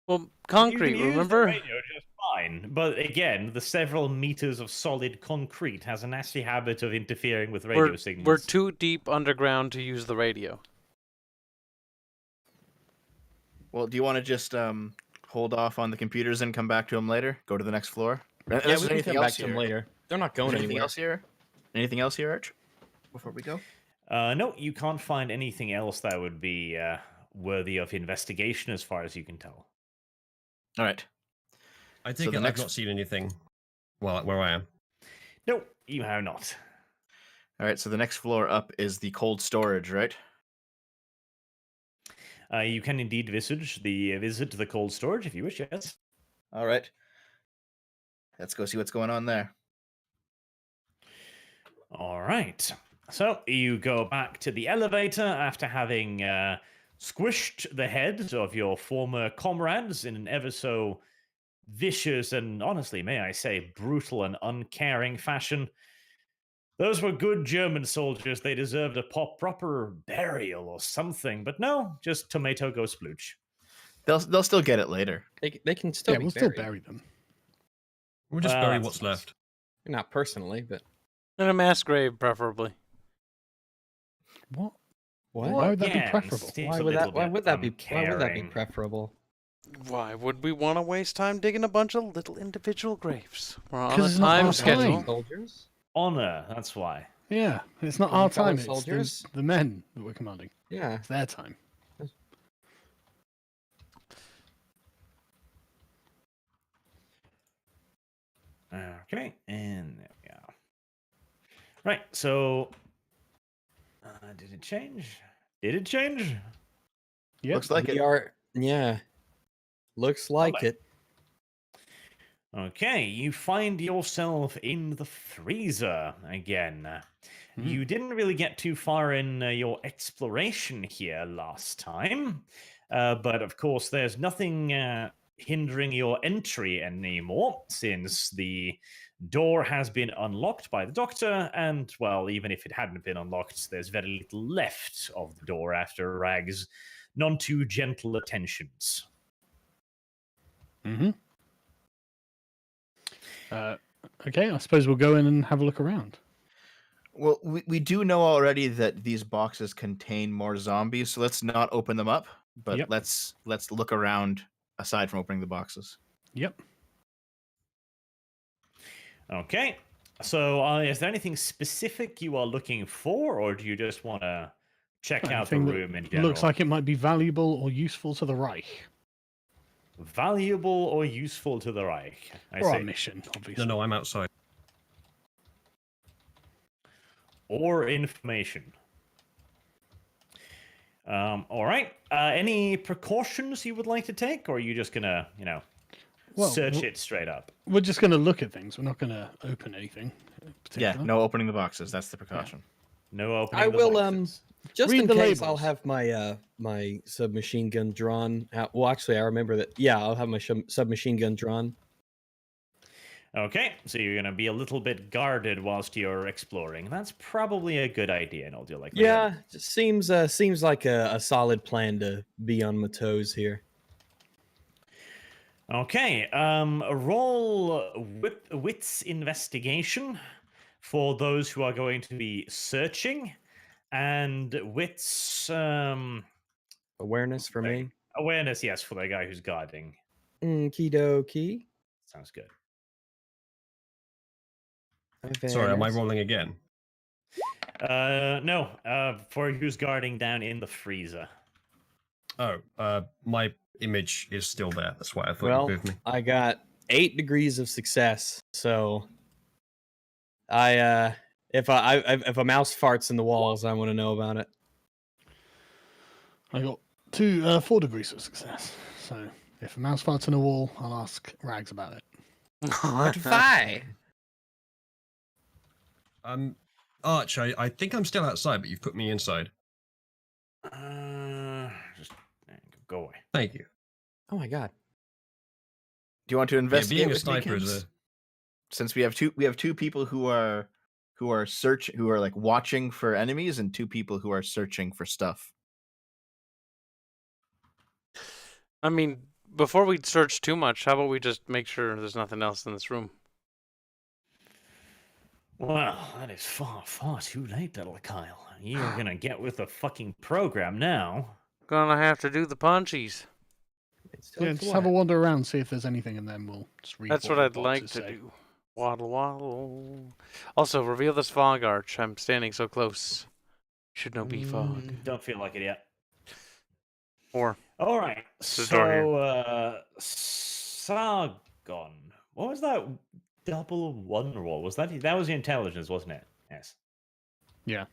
Well, You concrete, can use the remember? radio just fine, but again, the several meters of solid concrete has a nasty habit of interfering with radio signals. We're too deep underground to use the radio. Well, do you want to just hold off on the computers and come back to them later? Go to the next floor. Yeah, Unless we there's can come back to them later. They're not going Anything anywhere. else here? Anything else here, Arch? Before we go. No, you can't find anything else that would be worthy of investigation as far as you can tell. All right. I So think the I've next- not seen anything. Well, where I am. No, you have not. All right. So the next floor up is the cold storage, right? You can indeed visit the cold storage if you wish, yes. All right. Let's go see what's going on there. All right. So you go back to the elevator after having squished the heads of your former comrades in an ever so vicious and, honestly, may I say, brutal and uncaring fashion. Those were good German soldiers. They deserved a proper burial or something. But no, just tomato go splooch. They'll still get it later. They can still Yeah, be we'll still buried. bury them. We'll just Well, bury that's what's nice. left. Not personally, but In a mass grave, preferably. What? what? Why would that be Again, preferable? seems Why a would little that? Why bit would that be? Why would that be uncaring. preferable? Why would we want to waste time digging a bunch of little individual graves? We're on 'Cause a it's not time our schedule. time. Soldiers. Honor, that's why. Yeah, it's not From our fellow time. It's soldiers? the men that we're commanding. Yeah. It's their time. Okay, and there we go. Right, so did it change? Did it change? Yep. Looks like we it. are. Yeah. Looks like Okay. it. Okay, you find yourself in the freezer again. You didn't really get too far in your exploration here last time, but of course, there's nothing hindering your entry anymore since the door has been unlocked by the doctor, and, well, even if it hadn't been unlocked, there's very little left of the door after Rag's none too gentle attentions. Mm-hmm. Okay, I suppose we'll go in and have a look around. Well, we do know already that these boxes contain more zombies, so let's not open them up. But Yep. let's look around aside from opening the boxes. Yep. Okay. So, is there anything specific you are looking for, or do you just want to check out the Anything that room in general? looks like it might be valuable or useful to the Reich. Valuable or useful to the Reich? I Or our see. mission, obviously. No, I'm outside. or information. All right. Any precautions you would like to take, or are you just gonna, Well, search it straight up? We're just going to look at things. We're not going to open anything. in Yeah, particular. no opening the boxes. That's the precaution. No opening. I the will boxes. just Read in the case I'll labels. have my my submachine gun drawn. Well, actually, I remember that. Yeah, I'll have my submachine gun drawn. Okay, so you're gonna be a little bit guarded whilst you're exploring. That's probably a good idea, and I'll do like that. Yeah, just seems like a solid plan to be on my toes here. Okay, roll wits investigation for those who are going to be searching, and wits Awareness for me. awareness, yes, for the guy who's guarding. Okie dokie. Sounds good. Sorry, am I Awareness. rolling again? No, for who's guarding down in the freezer. Oh, my image is still there. That's why I thought Well, you moved me. I got 8 degrees of success, so if a mouse farts in the walls, I want to know about it. I got 4 degrees of success. So if a mouse farts in a wall, I'll ask Rags about it. Fine. Arch, I think I'm still outside, but you've put me inside. Just go away. Thank you. Oh my god. Do you want to Yeah, investigate being a with me, sniper is kids? a Since we have two people who are like watching for enemies, and 2 people who are searching for stuff. I mean, before we search too much, how about we just make sure there's nothing else in this room? Well, that is far, far too late, little Kyle. You're gonna get with the fucking program now. Gonna have to do the punchies. Yeah, just have a wander around, see if there's anything, and then we'll just read. That's what the I'd like boxes to say. do. Waddle, waddle. Also, reveal this fog arch. I'm standing so close. Should no be fog. Don't feel like it yet. 4. All right. There's a door here. Sargon. What was that double 1 roll? Was that was the intelligence, wasn't it? Yes. Yeah.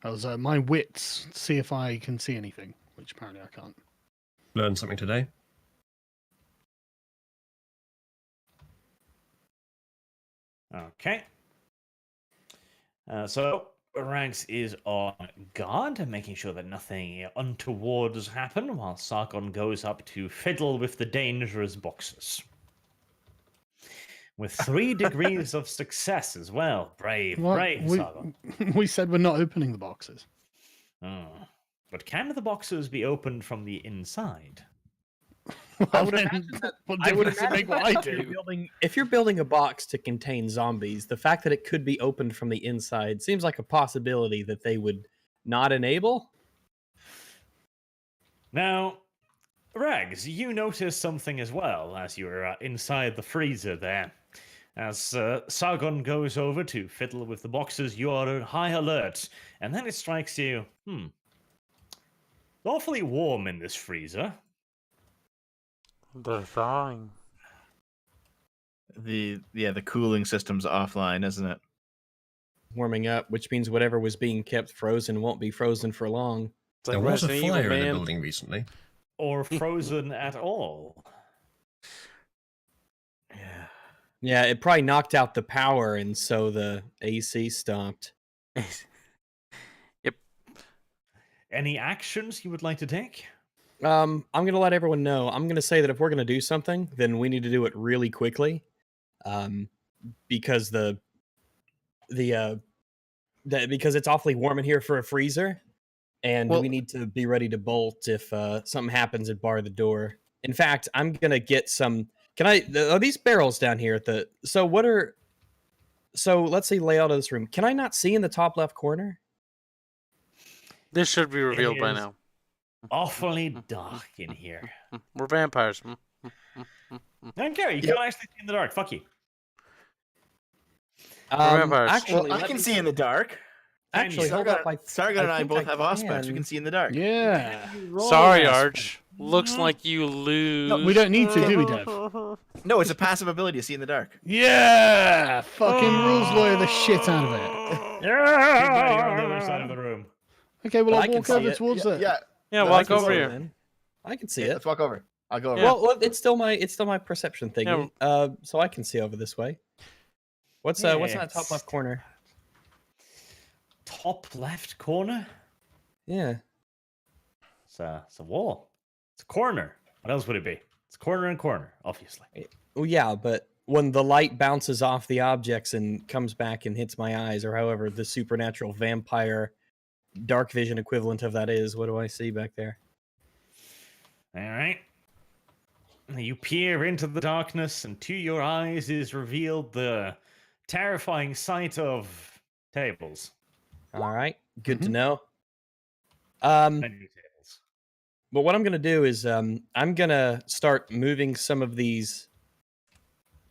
That was my wits. See if I can see anything, which apparently I can't. learn something today. Okay. So Rags is on guard, making sure that nothing untoward has happened, while Sargon goes up to fiddle with the dangerous boxes. With 3 degrees of success as well. Brave, What? brave, Sargon. We said we're not opening the boxes. Oh. But can the boxes be opened from the inside? I would Then imagine that. what I would difference does it make what I do? If you're building a box to contain zombies, the fact that it could be opened from the inside seems like a possibility that they would not enable. Now, Rags, you notice something as well as you're inside the freezer there. As Sargon goes over to fiddle with the boxes, you are on high alert, and then it strikes you, awfully warm in this freezer. They're thawing. The cooling system's offline, isn't it? Warming up, which means whatever was being kept frozen won't be frozen for long. It's like There was a Resident Evil, fire in the man. building recently. Or frozen at all. Yeah. Yeah, it probably knocked out the power, and so the AC stopped. Yep. Any actions you would like to take? I'm gonna let everyone know. I'm gonna say that if we're gonna do something, then we need to do it really quickly, because because it's awfully warm in here for a freezer, and Well- we need to be ready to bolt if something happens and bar the door. In fact, I'm gonna get some. Are these barrels down here at the? So let's see layout of this room. Can I not see in the top left corner? This should be revealed by is- now. Awfully dark in here. We're vampires. Okay, you can actually see in the dark. Fuck you. vampires. Actually, Well, I let can me- see in the dark. Actually, hold up. Sargon and I think both have aspects. We can. can see in the dark. Yeah. Sorry, Arch. Looks like you lose. We don't need to, do we, Dev? No, it's a passive ability to see in the dark. Yeah! Fucking rules lawyer the shit out of it. You're on the other side of the room. Okay, well, But I I'll can walk see over it. towards it. Yeah. Yeah, No, I walk can over see it, here. Man. I can see Yeah, it. let's walk over. I'll go over. Yeah. Well, it's still my perception thing. Yeah. So I can see over this way. What's in that top Yes. left corner? Top left corner? Yeah. It's a wall. It's a corner. What else would it be? It's corner and corner, obviously. Well, yeah, but when the light bounces off the objects and comes back and hits my eyes, or however the supernatural vampire dark vision equivalent of that is, what do I see back there? All right. You peer into the darkness, and to your eyes is revealed the terrifying sight of tables. All right, good to Mhm. know. Many tables. But what I'm gonna do is I'm gonna start moving some of these.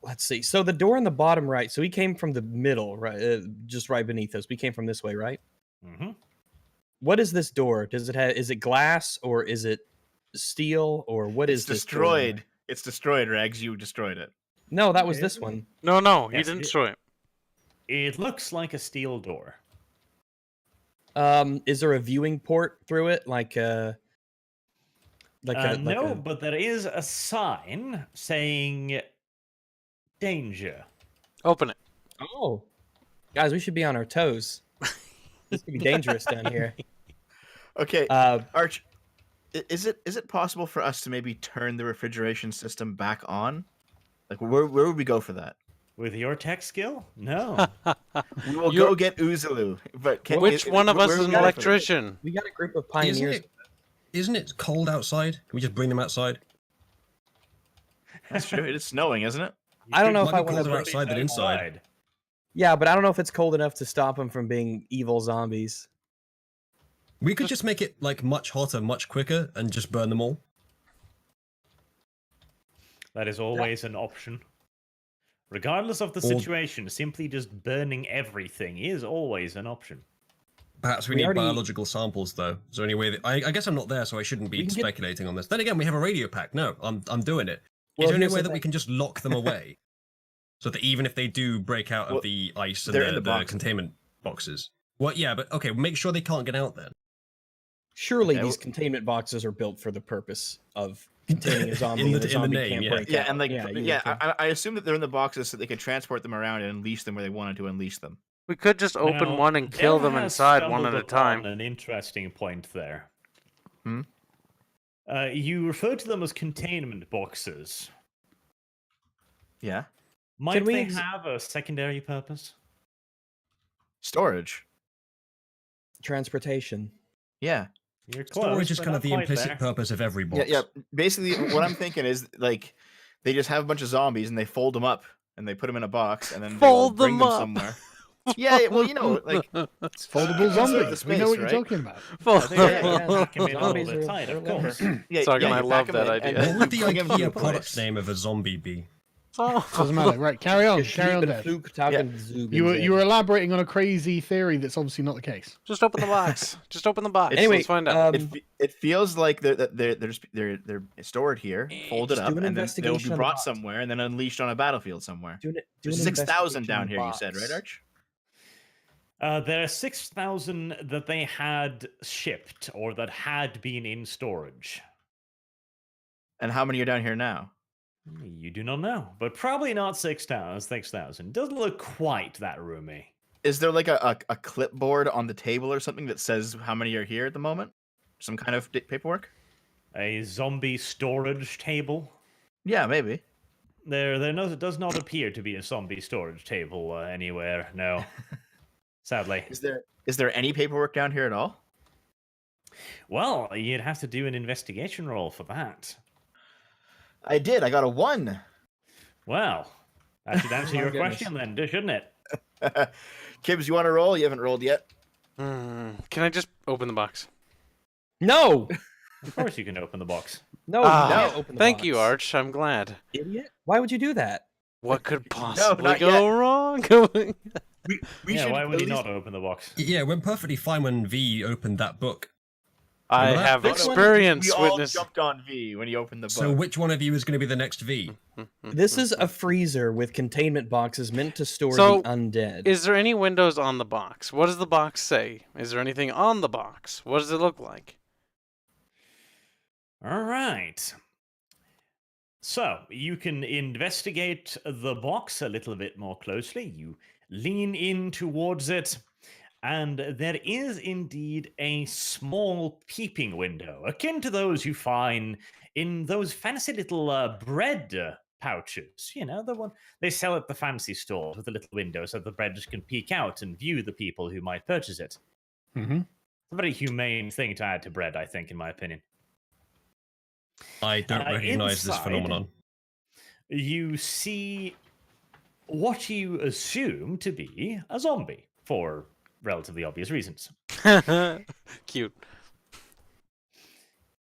Let's see. So the door in the bottom right. So we came from the middle, right? Just right beneath us. We came from this way, right? Mm-hmm. What is this door? Does it have? Is it glass or is it steel or what It's is this door? destroyed. It's destroyed, Rags. You destroyed it. No, that was this one. No, he Yes, didn't it- destroy it. It looks like a steel door. Is there a viewing port through it, like No, but there is a sign saying danger. Open it. Oh, guys, we should be on our toes. This could be dangerous down here. Okay, Uh, Arch, is it possible for us to maybe turn the refrigeration system back on? Like, where would we go for that? With your tech skill? No. We will You're- go get Uzulu. But Which one of us where is would an we go for that? electrician? we got a group of Isn't pioneers. isn't it cold outside? Can we just bring them outside? That's true. It is snowing, isn't it? I don't know if Might I be want colder to. outside than inside. Yeah, but I don't know if it's cold enough to stop them from being evil zombies. We could just make it like much hotter, much quicker, and just burn them all. That is always an option. Regardless of the Or- situation, simply just burning everything is always an option. Perhaps we We need already- biological samples, though. Is there any way that I guess I'm not there, so I shouldn't We be can get- speculating on this. Then again, we have a radio pack. No, I'm doing it. Well, Is there any here's way the that we thing. can just lock them away, so that even if they do break out Well, of the ice and they're in the the box. containment boxes? Well, yeah, but okay, make sure they can't get out then. Surely Okay, these well- containment boxes are built for the purpose of containing a zombie. In the- and the in the zombie name, can't yeah. break Yeah, out. and like, you would think. I assume that they're in the boxes so they could transport them around and unleash them where they wanted to unleash them. We could just open Now, one and kill Dev them has inside one at stumbled a time. upon An interesting point there. Hmm? You refer to them as containment boxes. Yeah. Might we they ex- have a secondary purpose? Storage. Transportation. Yeah. You're close. Storage is but kind not of the quite implicit there. purpose of every box. Yeah, yeah. Basically, what I'm thinking is like they just have a bunch of zombies and they fold them up and they put them in a box and then they'll Fold bring them them up. somewhere. Yeah, well, you know, like It's foldable Conserve the zombies. We know space, what right? you're talking about. Full- They pack 'em in a Zombies little bit are- tight, of they're course. yeah, Sorry, yeah, I you love pack 'em that in and idea. then What would the you bring 'em to IKEA the product place. name of a zombie be? Doesn't matter. Right, carry on. Carry on, Dev. You were elaborating on a crazy theory that's obviously not the case. Just open the box. Just open the box. Anyway, Let's find out. It feels like they're stored here, folded Just up, do an and then they'll investigation be of the brought box. somewhere and then unleashed on a battlefield somewhere. Do an There's 6,000 investigation down of the here, you said, box. right, Arch? There are 6,000 that they had shipped or that had been in storage. And how many are down here now? You do not know, but probably not 6,000. 6,000 doesn't look quite that roomy. Is there like a clipboard on the table or something that says how many are here at the moment? Some kind of paperwork? A zombie storage table. Yeah, maybe. Does not appear to be a zombie storage table anywhere. No, sadly. Is there any paperwork down here at all? Well, you'd have to do an investigation roll for that. I did. I got a 1. Well, that should answer My your goodness. question then, shouldn't it? Kibbs, you want to roll? You haven't rolled yet. Can I just open the box? No, Of course you can open the box. no, Ah, you can't open the Thank box. you, Arch. I'm glad. Idiot! Why would you do that? What could possibly not go yet. wrong? We Yeah, should why would at you least- not open the box? Yeah, we're perfectly fine when V opened that book. I Remember that? have This one- experience We all witness. jumped on V when you opened the book. So which one of you is going to be the next V? This is a freezer with containment boxes meant to store So, the undead. Is there any windows on the box? What does the box say? Is there anything on the box? What does it look like? All right. So you can investigate the box a little bit more closely. You lean in towards it, and there is indeed a small peeping window, akin to those you find in those fancy little bread pouches. You know, the one they sell at the fancy stores with a little window so the bread can peek out and view the people who might purchase it. Mm-hmm. It's a very humane thing to add to bread, I think, in my opinion. I don't recognize this Inside, phenomenon. You see what you assume to be a zombie for relatively obvious reasons. Cute.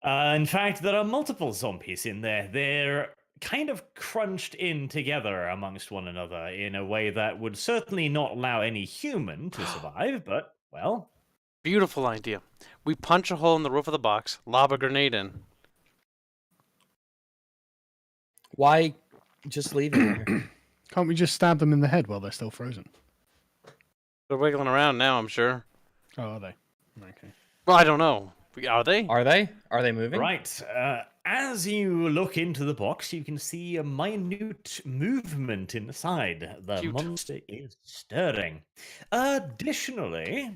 In fact, there are multiple zombies in there. They're kind of crunched in together amongst one another in a way that would certainly not allow any human to survive, but, well, Beautiful idea. We punch a hole in the roof of the box, lob a grenade in. Why just leave it there? Can't we just stab them in the head while they're still frozen? They're wiggling around now, I'm sure. Oh, are they? Okay. Well, I don't know. Are they? Are they? Are they moving? right. As you look into the box, you can see a minute movement inside. The Cute. monster is stirring. Additionally,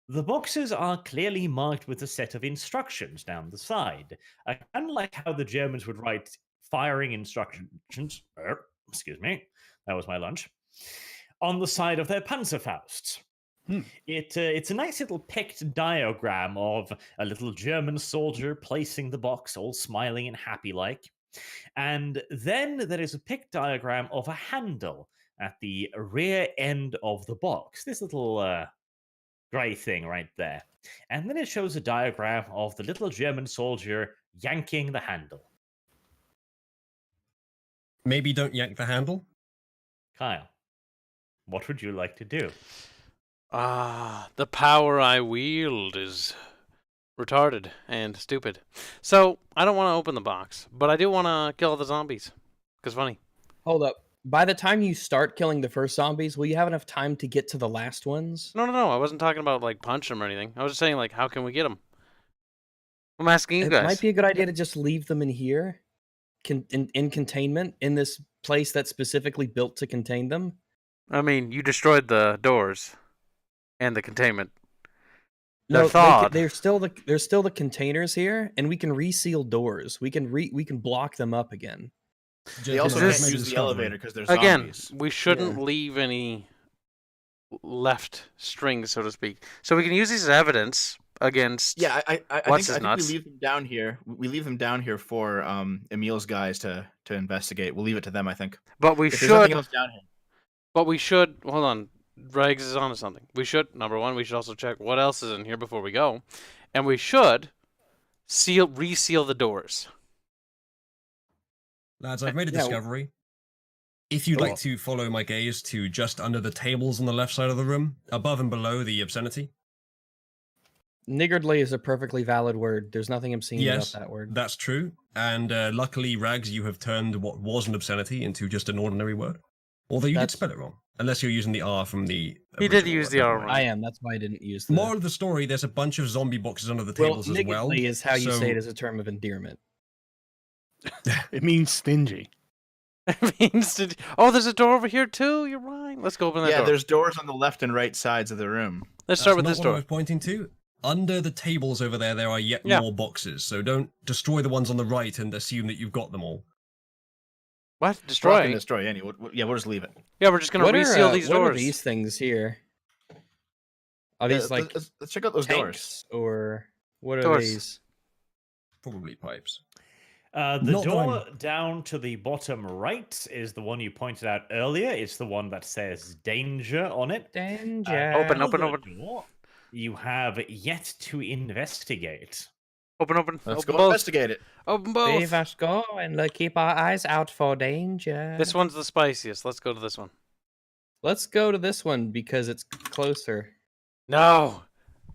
the boxes are clearly marked with a set of instructions down the side. Unlike how the Germans would write firing instructions, excuse me, that was my lunch, on the side of their Panzerfausts. It's a nice little picked diagram of a little German soldier placing the box, all smiling and happy like. And then there is a picked diagram of a handle at the rear end of the box. This little grey thing right there. And then it shows a diagram of the little German soldier yanking the handle. Maybe don't yank the handle. Kyle, what would you like to do? The power I wield is retarded and stupid. So, I don't want to open the box, but I do want to kill the zombies. Because funny. Hold up. By the time you start killing the first zombies, will you have enough time to get to the last ones? No. I wasn't talking about, like, punch them or anything. I was just saying, like, how can we get them? I'm asking you It guys. might be a good idea to just leave them in here, in containment, in this place that's specifically built to contain them. I mean, you destroyed the doors and the containment. No, They're thawed. there's still the containers here, and we can reseal doors. We can block them up again. They also Is can't this- use the elevator because there's Again, zombies. we shouldn't leave any left strings, so to speak. So we can use these as evidence against... Yeah, I What's his think nuts? we leave them down here. We leave them down here for Emil's guys to investigate. We'll leave it to them, I think. But we If there's nothing should... else down here. But we should... Hold on. Regs is onto something. We should... Number one, we should also check what else is in here before we go. And we should reseal the doors. Lads, I've made a Yeah, discovery. If you'd like to follow my gaze to just under the tables on the left side of the room, above and below the obscenity. Niggardly is a perfectly valid word. There's nothing obscene Yes, about that word. that's true. And luckily, Rags, you have turned what was an obscenity into just an ordinary word. Although you That's- did spell it wrong. Unless you're using the R from the... He did original use word, the R never mind. wrong. I am. That's why I didn't use the... Moral of the story, there's a bunch of zombie boxes under the well, tables as well. niggardly is how you so- say it as a term of endearment. It means stingy. Oh, there's a door over here too. You're right. Let's go open that Yeah, door. there's doors on the left and right sides of the room. Let's start with That's this not what I door. was pointing to. Under the tables over there are yet Yeah. more boxes. So don't destroy the ones on the right and assume that you've got them all. What? We're not Destroy? gonna destroy any. Yeah, we'll just leave it. Yeah, we're just gonna What reseal are, these what are doors. these things here? Are these like let's check out those doors. tanks, or what are Doors. these? Probably pipes. The Not that door down to the bottom right is the one you pointed out earlier. It's the one that says danger on it. Danger. Open, Other open. door you have yet to investigate. Open. Let's Open go both. investigate it. Open We both. must go and keep our eyes out for danger. This one's the spiciest. Let's go to this one. Let's go to this one because it's closer. No.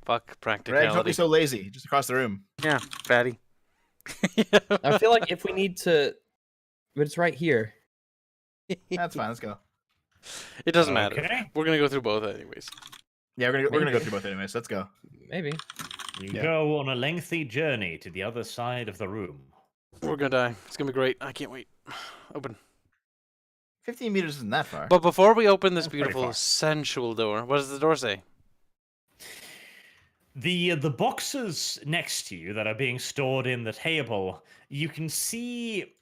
Fuck Reg, don't practicality. be so lazy. Just across the room. Yeah, fatty. I feel like if we need to, but it's right here. That's fine. Let's go. It doesn't matter. Okay. We're gonna go through both anyways. Yeah, we're gonna go Maybe. through both anyways. Let's go. Maybe. You Yeah. go on a lengthy journey to the other side of the room. We're gonna die. It's gonna be great. I can't wait. Open. 15 meters isn't that far. But before we open this That's pretty beautiful, far. sensual door, what does the door say? The boxes next to you that are being stored in the table, you can see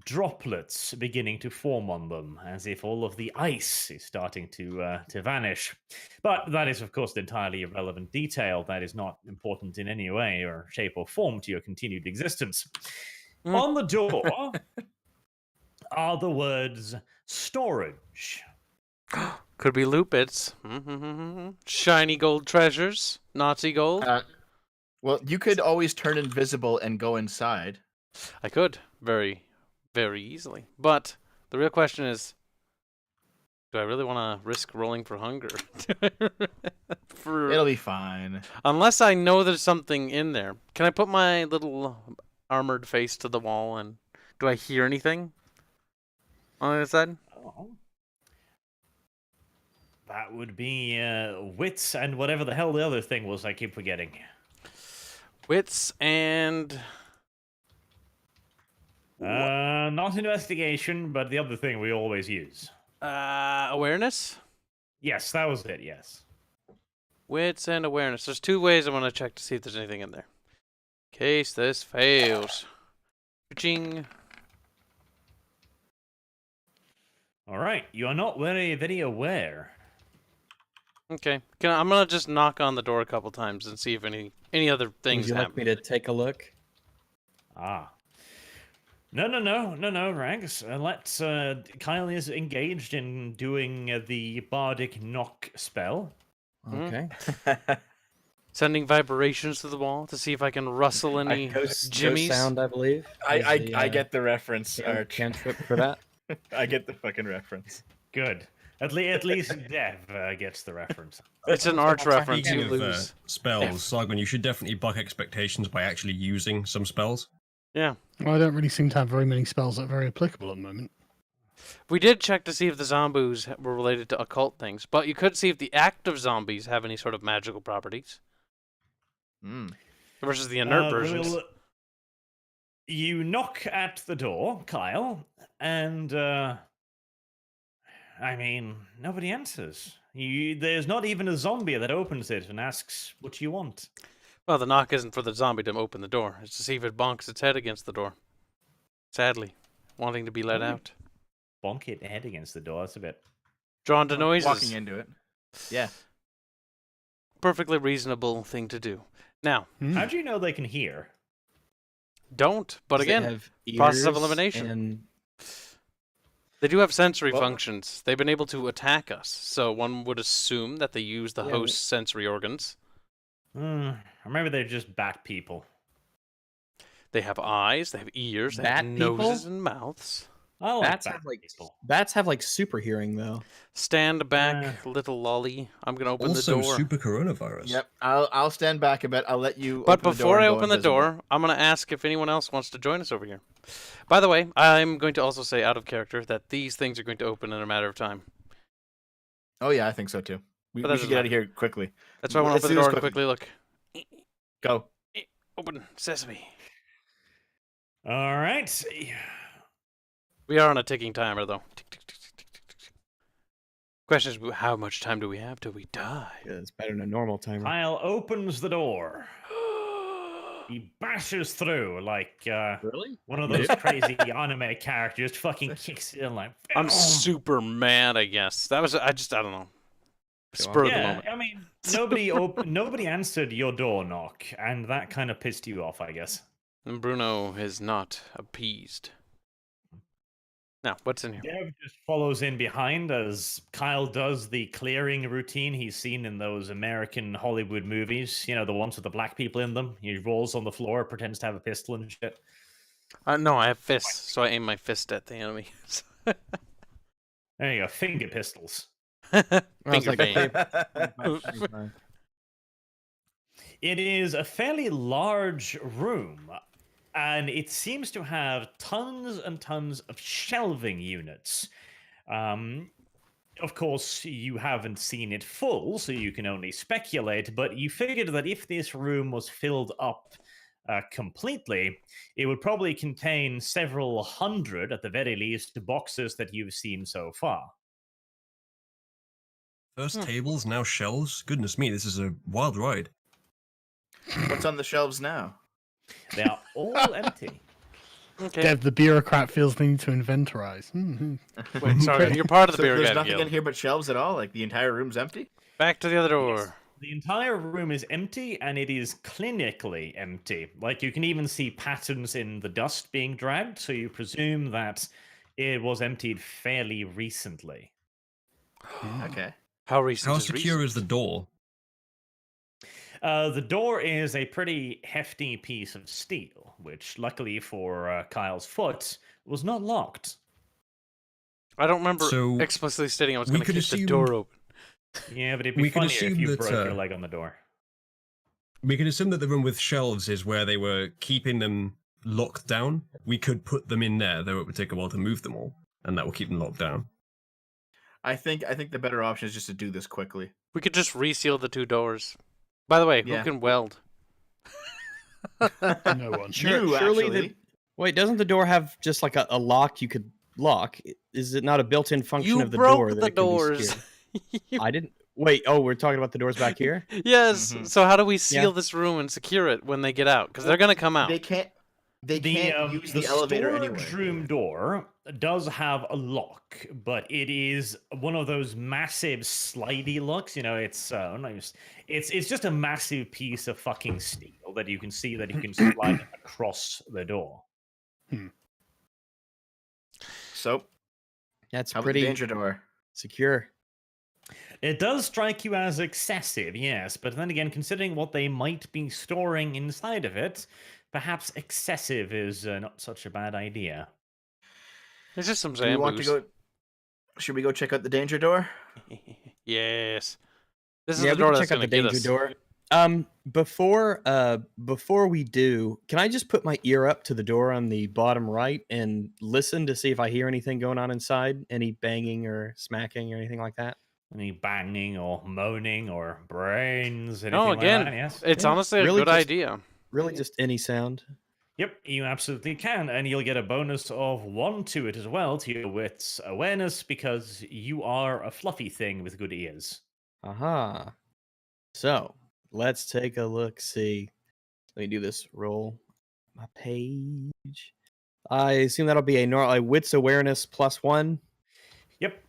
droplets beginning to form on them, as if all of the ice is starting to vanish. But that is, of course, an entirely irrelevant detail. That is not important in any way or shape or form to your continued existence. Mm. On the door are the words storage. Could be loot bits. Shiny gold treasures. Nazi gold. Well, you could always turn invisible and go inside. I could. Very, very easily. But the real question is, do I really want to risk rolling for hunger? It'll be fine. Unless I know there's something in there. Can I put my little armored face to the wall and do I hear anything on the other side? Oh. That would be wits and whatever the hell the other thing was I keep forgetting. Wits and... Not investigation, but the other thing we always use. awareness? Yes, that was it, yes. Wits and awareness. There's two ways I want to check to see if there's anything in there. In case this fails. Ching. Alright, you are not very aware. Okay. I'm gonna just knock on the door a couple times and see if any other Would things you like happen. me to take a look? Ah. No, Rags. Kyle is engaged in doing the bardic knock spell. Okay. Sending vibrations to the wall to see if I can rustle any Ghost jimmies. sound, I believe. is I the, get the reference, the Arch. cantrip for that. I get the fucking reference. Good. At least Dev gets the reference. It's an arch reference. Speaking You of lose. spells, Sargon, you should definitely buck expectations by actually using some spells. Yeah. Well, I don't really seem to have very many spells that are very applicable at the moment. We did check to see if the zombies were related to occult things, but you could see if the active zombies have any sort of magical properties versus the inert versions. Well, you knock at the door, Kyle, and I mean, nobody answers. There's not even a zombie that opens it and asks what you want. Well, the knock isn't for the zombie to open the door. It's to see if it bonks its head against the door. Sadly, wanting to be let out. Bonk it head against the door. That's a bit. Drawn to noises. Walking into it. Yeah. Perfectly reasonable thing to do. Now, How do you know they can hear? don't. But Does it again, have process of ears elimination. and they do have sensory Well- functions. They've been able to attack us, so one would assume that they use the Yeah, host's sensory organs. Or maybe they're just bat people. They have eyes, they have ears, they Bat have people? noses and mouths. I like Bats bat have, like, people. bats have like super hearing though. Stand back, little lolly. I'm gonna open Also, the door. super coronavirus. Yep. I'll stand back a bit. I'll let you. But open the door before and I go open the invisible. door, I'm going to ask if anyone else wants to join us over here. By the way, I'm going to also say out of character that these things are going to open in a matter of time. Oh yeah, I think so too. But We that should doesn't get out matter. of here quickly. That's why I want Let's to open do the this door and quickly look. Go. Open sesame. All right. We are on a ticking timer, though. Tick, tick, tick, tick, tick, tick, tick. Question is, how much time do we have till we die? Yeah, it's better than a normal timer. Kyle opens the door. He bashes through like Really? one of those crazy anime characters. Fucking kicks it in like. I'm "Boom." super mad, I guess. That was, I don't know. Spur of the Yeah, moment. I mean, nobody answered your door knock, and that kind of pissed you off, I guess. And Bruno is not appeased. Now, what's in here? Dev just follows in behind as Kyle does the clearing routine he's seen in those American Hollywood movies. You know, the ones with the black people in them. He rolls on the floor, pretends to have a pistol and shit. No, I have fists, so I aim my fist at the enemy. There you go, finger pistols. I was Finger like, game. okay. It is a fairly large room, and it seems to have tons and tons of shelving units. Um, of course, you haven't seen it full, so you can only speculate, but you figured that if this room was filled up completely, it would probably contain several hundred, at the very least, boxes that you've seen so far. First tables, now shelves. Goodness me, this is a wild ride. What's on the shelves now? They are all empty. Okay. Dev, the bureaucrat, feels the need to inventorize. Wait, sorry. You're part of the So beer there's guide nothing guild. in here but shelves at all? Like the entire room's empty? Back to the other door. The entire room is empty, and it is clinically empty. Like, you can even see patterns in the dust being dragged, so you presume that it was emptied fairly recently. Okay. How recent How is secure recent? is the door? The door is a pretty hefty piece of steel, which, luckily for Kyle's foot, was not locked. I don't remember So, explicitly stating I was we going to could kick the assume- door open. Yeah, but it'd be We can funnier if assume you that, broke your uh, leg on the door. We can assume that the room with shelves is where they were keeping them locked down. We could put them in there, though it would take a while to move them all, and that will keep them locked down. I think the better option is just to do this quickly. We could just reseal the 2 doors. By the way, Yeah. who can weld? No one. Sure, You, surely actually. Wait, doesn't the door have just like a lock you could lock? Is it not a built-in function You of the broke door that the it can be doors. secured? I didn't. Wait. Oh, we're talking about the doors back here. Yes. Mhm. So how do we seal Yeah. this room and secure it when they get out? Because they're going to come out. They can't use the elevator anyway. storage room door does have a lock, but it is one of those massive slidey locks. You know, it's it's just a massive piece of fucking steel that you can see that you can slide across the door. So, That's how about the pretty danger door? secure. It does strike you as excessive, yes, but then again, considering what they might be storing inside of it, perhaps excessive is not such a bad idea. There's just some Do we want to Zambus. go? Should we go check out the danger door? Yes. This is Yeah, the we door can that's check out going the to get danger us. door. Before we do, can I just put my ear up to the door on the bottom right and listen to see if I hear anything going on inside? Any banging or smacking or anything like that? Any banging or moaning or brains, anything No, like again, that, yes? it's Yeah, honestly a really good just- idea. Really, just any sound. Yep, you absolutely can, and you'll get a bonus of 1 to it as well, to your wits awareness, because you are a fluffy thing with good ears. Aha. So let's take a look. See, let me do this. Roll my page. I assume that'll be a wits awareness +1. Yep.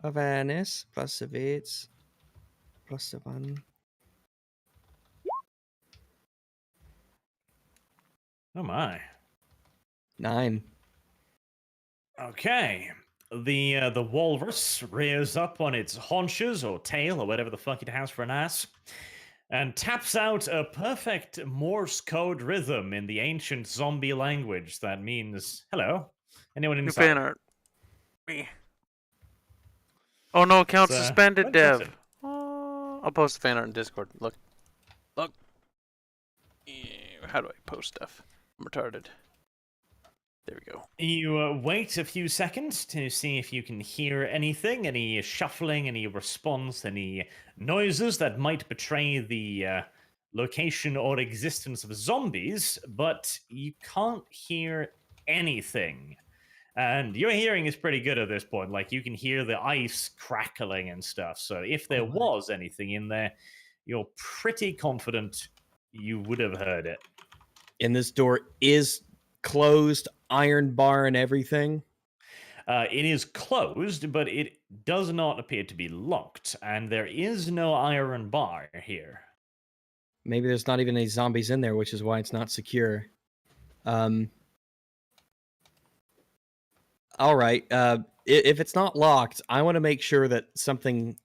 Awareness plus wits +1. Oh my. 9. Okay. The walrus rears up on its haunches or tail or whatever the fuck it has for an ass, and taps out a perfect Morse code rhythm in the ancient zombie language that means hello. Anyone New inside? fan art. Me. Oh no, account It's, suspended, what is Dev. it? I'll post the fan art in Discord. Look. Look. How do I post stuff? I'm retarded. There we go. You wait a few seconds to see if you can hear anything, any shuffling, any response, any noises that might betray the location or existence of zombies, but you can't hear anything. And your hearing is pretty good at this point. Like, you can hear the ice crackling and stuff. So if there was anything in there, you're pretty confident you would have heard it. And this door is closed, iron bar and everything. It is closed, but it does not appear to be locked, and there is no iron bar here. Maybe there's not even any zombies in there, which is why it's not secure. All right. If it's not locked, I want to make sure that something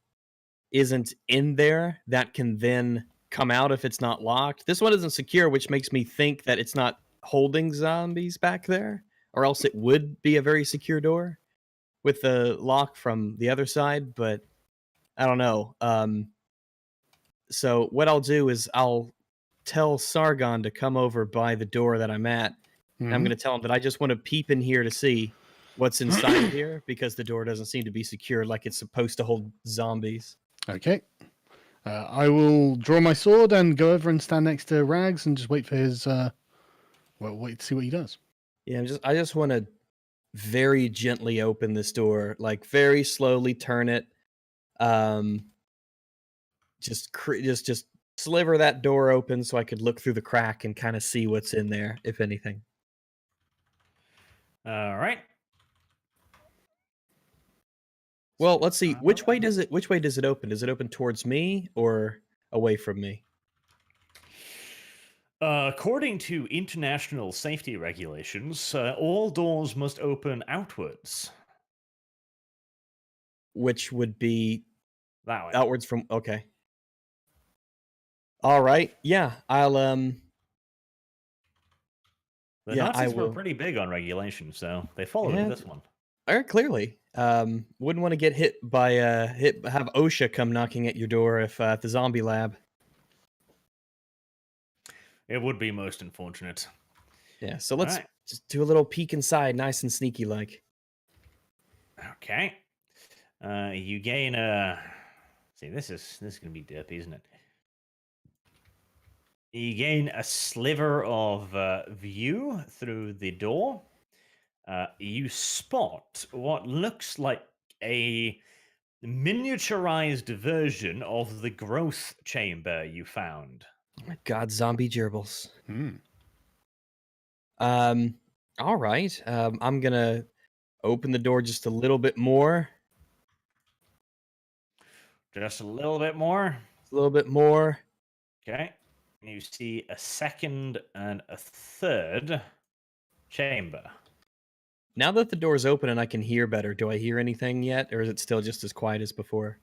isn't in there that can then come out if it's not locked. This one isn't secure, which makes me think that it's not holding zombies back there, or else it would be a very secure door with the lock from the other side, but I don't know. So what I'll do is I'll tell Sargon to come over by the door that I'm at. And I'm Mhm. going to tell him that I just want to peep in here to see what's inside here because the door doesn't seem to be secured like it's supposed to hold zombies. Okay. I will draw my sword and go over and stand next to Rags and just wait for his. Wait to see what he does. Yeah, I just want to very gently open this door, like very slowly turn it. Just sliver that door open so I could look through the crack and kind of see what's in there, if anything. All right. Well, let's see. Which way does it open? Does it open towards me or away from me? According to international safety regulations, all doors must open outwards. Which would be That way. outwards from okay. All right. Yeah, I'll The yeah, I Nazis were will. pretty big on regulation, so they followed Yeah, this one. clearly. Wouldn't want to get hit by have OSHA come knocking at your door if at the zombie lab. It would be most unfortunate. Yeah, so let's Alright. just do a little peek inside, nice and sneaky like. Okay. You gain a. See, this is gonna be derpy, isn't it? You gain a sliver of view through the door. You spot what looks like a miniaturized version of the growth chamber you found. Oh my god, zombie gerbils. Hmm. All right. I'm gonna open the door just a little bit more. Just a little bit more. A little bit more. Okay. You see a second and a third chamber. Now that the door's open and I can hear better, do I hear anything yet, or is it still just as quiet as before?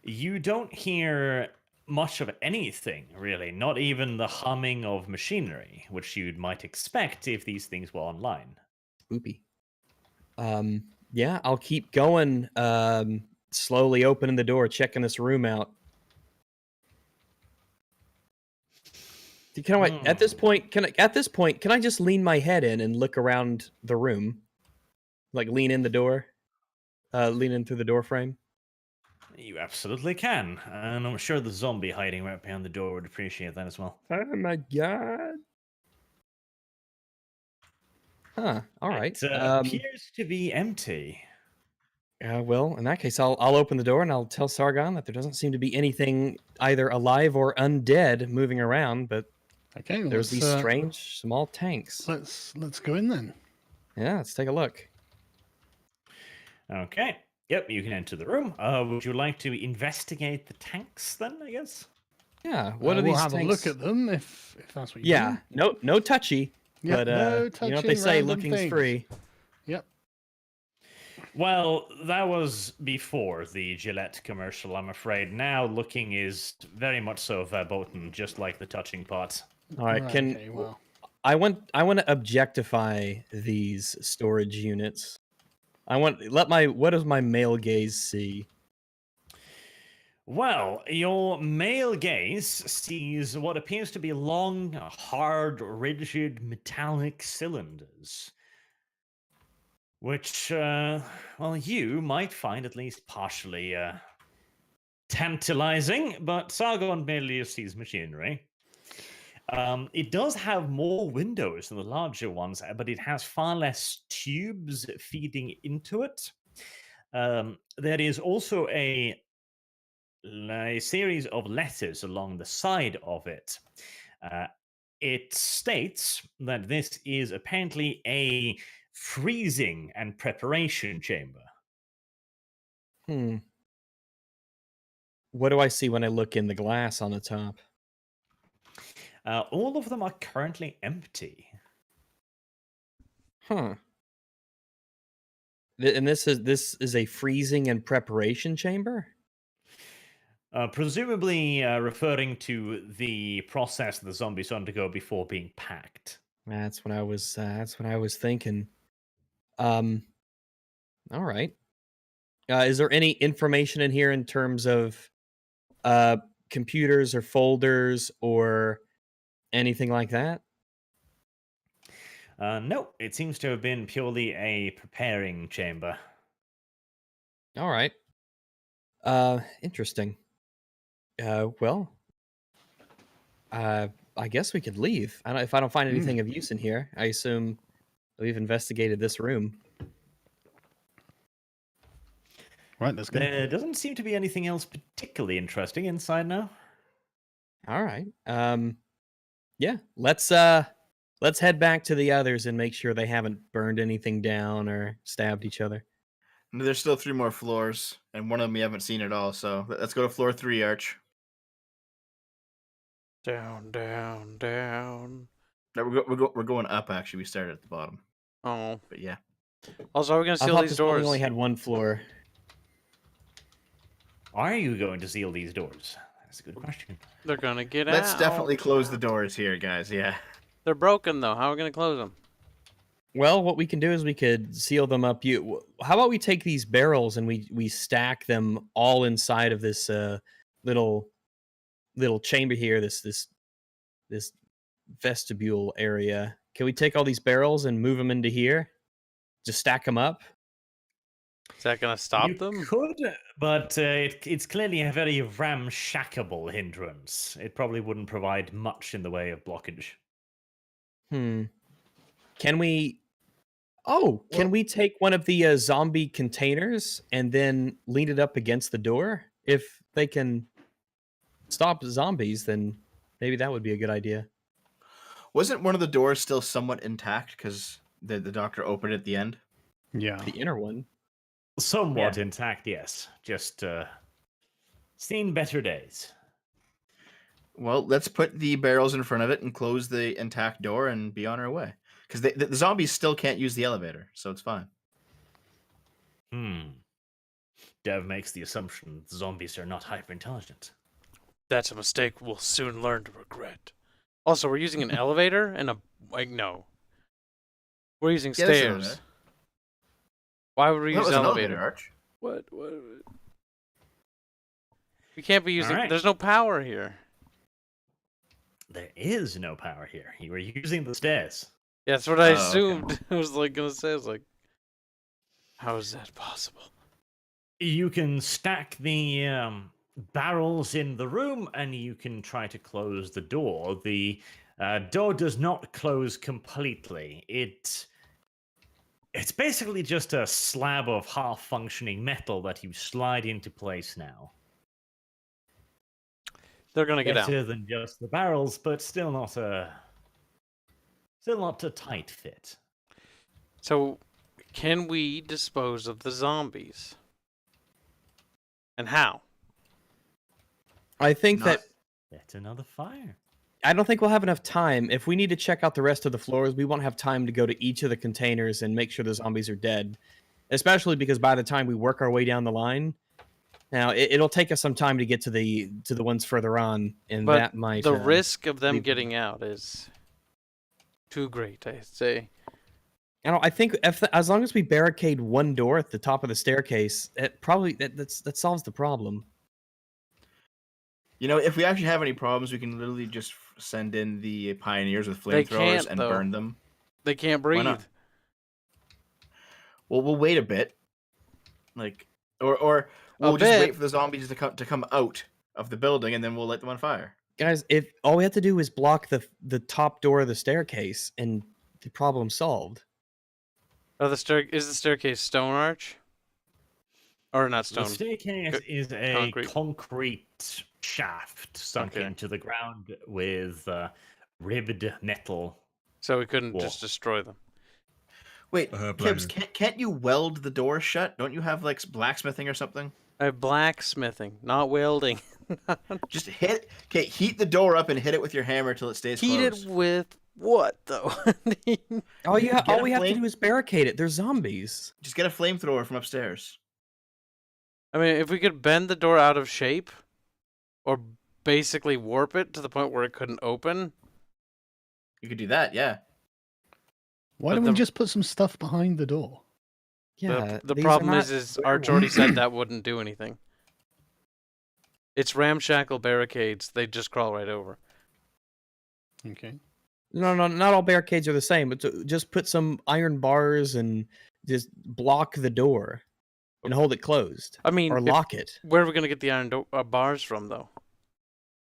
You don't hear much of anything, really. Not even the humming of machinery, which you might expect if these things were online. Spoopy. Yeah, I'll keep going. Slowly opening the door, checking this room out. At this point, can I just lean my head in and look around the room, like lean in the door, lean in through the door frame? You absolutely can, and I'm sure the zombie hiding right behind the door would appreciate that as well. Oh my god! Huh. All right. It appears to be empty. Well, in that case, I'll open the door and I'll tell Sargon that there doesn't seem to be anything either alive or undead moving around, but Okay. Well, there's these strange small tanks. Let's go in then. Yeah, let's take a look. Okay. Yep, you can enter the room. Would you like to investigate the tanks then, I guess? Yeah. What are we'll these have tanks? a look at them if that's what you Yeah. mean. No touchy. Yeah, But no you know what they touching say, random looking's things. free. Yep. Well, that was before the Gillette commercial, I'm afraid. Now looking is very much so verboten, just like the touching part. All right. Okay, well. I want to objectify these storage units. What does my male gaze see? Well, your male gaze sees what appears to be long, hard, rigid, metallic cylinders. Which, well, you might find at least partially tantalizing, but Sargon merely sees machinery. It does have more windows than the larger ones, but it has far less tubes feeding into it. There is also a series of letters along the side of it. It states that this is apparently a freezing and preparation chamber. What do I see when I look in the glass on the top? All of them are currently empty. Huh. And this is a freezing and preparation chamber? Presumably referring to the process the zombies undergo before being packed. That's what I was thinking. All right. Is there any information in here in terms of computers or folders or anything like that? No, it seems to have been purely a preparing chamber. All right. Interesting. Well, I guess we could leave. If I don't find anything of use in here, I assume we've investigated this room. Right, let's go. There doesn't seem to be anything else particularly interesting inside now. All right. Yeah. Let's head back to the others and make sure they haven't burned anything down or stabbed each other. And there's still 3 more floors, and one of them we haven't seen at all. So let's go to floor 3, Arch. Down, down, down. No, we're going up. Actually, we started at the bottom. Oh. But yeah. Also, are we gonna I seal thought these this building doors? only had one floor. Are you going to seal these doors? That's a good question. They're gonna get out. Let's definitely close the doors here, guys. Yeah. They're broken though. How are we gonna close them? Well, what we can do is we could seal them up. How about we take these barrels and we stack them all inside of this little chamber here, this vestibule area. Can we take all these barrels and move them into here? Just stack them up? Is that gonna stop You them? could, but it's clearly a very ramshackable hindrance. It probably wouldn't provide much in the way of blockage. Can we... Oh, can we take one of the zombie containers and then lean it up against the door? If they can stop zombies, then maybe that would be a good idea. Wasn't one of the doors still somewhat intact because the doctor opened it at the end? Yeah. The inner one. Somewhat intact, yes. Just seen better days. Well, let's put the barrels in front of it and close the intact door and be on our way. Because the zombies still can't use the elevator, so it's fine. Dev makes the assumption that zombies are not hyper intelligent. That's a mistake we'll soon learn to regret. Also, we're using an elevator and no. We're using Yeah, that's an stairs. elevator. Why would we That use was an an elevator? Arch. What? We can't be using. Alright. There's no power here. There is no power here. You were using the stairs. Yeah, that's what I Oh, okay. assumed. I was like gonna say. I was like, how is that possible? You can stack the barrels in the room and you can try to close the door. The door does not close completely. It's basically just a slab of half-functioning metal that you slide into place now. They're gonna get out. Better than just the barrels, but still not a tight fit. So, can we dispose of the zombies? And how? I think Not- That's another fire. I don't think we'll have enough time. If we need to check out the rest of the floors, we won't have time to go to each of the containers and make sure the zombies are dead. Especially because by the time we work our way down the line, now it'll take us some time to get to the ones further on, and But that might the risk of them leave them. getting out is too great, I say. I think as long as we barricade one door at the top of the staircase, it probably that solves the problem. You know, if we actually have any problems, we can literally just send in the pioneers with They flamethrowers can't, and though. burn them. They can't Why breathe. not? Well, we'll wait a bit, like, or we'll just bit? wait for the zombies to come out of the building, and then we'll light them on fire. Guys, if all we have to do is block the top door of the staircase, and the problem solved. Oh, is the staircase stone arch? Or not The stone? staircase Good. is a Concrete. concrete shaft sunk Okay. into the ground with ribbed metal. So we couldn't Wall. just destroy them. Wait, Kibbs, Blender. can't you weld the door shut? Don't you have like blacksmithing or something? I have blacksmithing, not welding. Just heat the door up and hit it with your hammer till it stays Heat it closed. with what though? All Get all a we have to flame- do is barricade it. They're zombies. Just get a flamethrower from upstairs. I mean, if we could bend the door out of shape, or basically warp it to the point where it couldn't open. You could do that, yeah. Why But don't we the- just put some stuff behind the door? Yeah. The these are problem not is Arch already said that wouldn't do anything. It's ramshackle barricades. They just crawl right over. Okay. No, not all barricades are the same. But just put some iron bars and just block the door and hold it closed. I mean, or lock it. Where are we gonna get the iron bars from, though?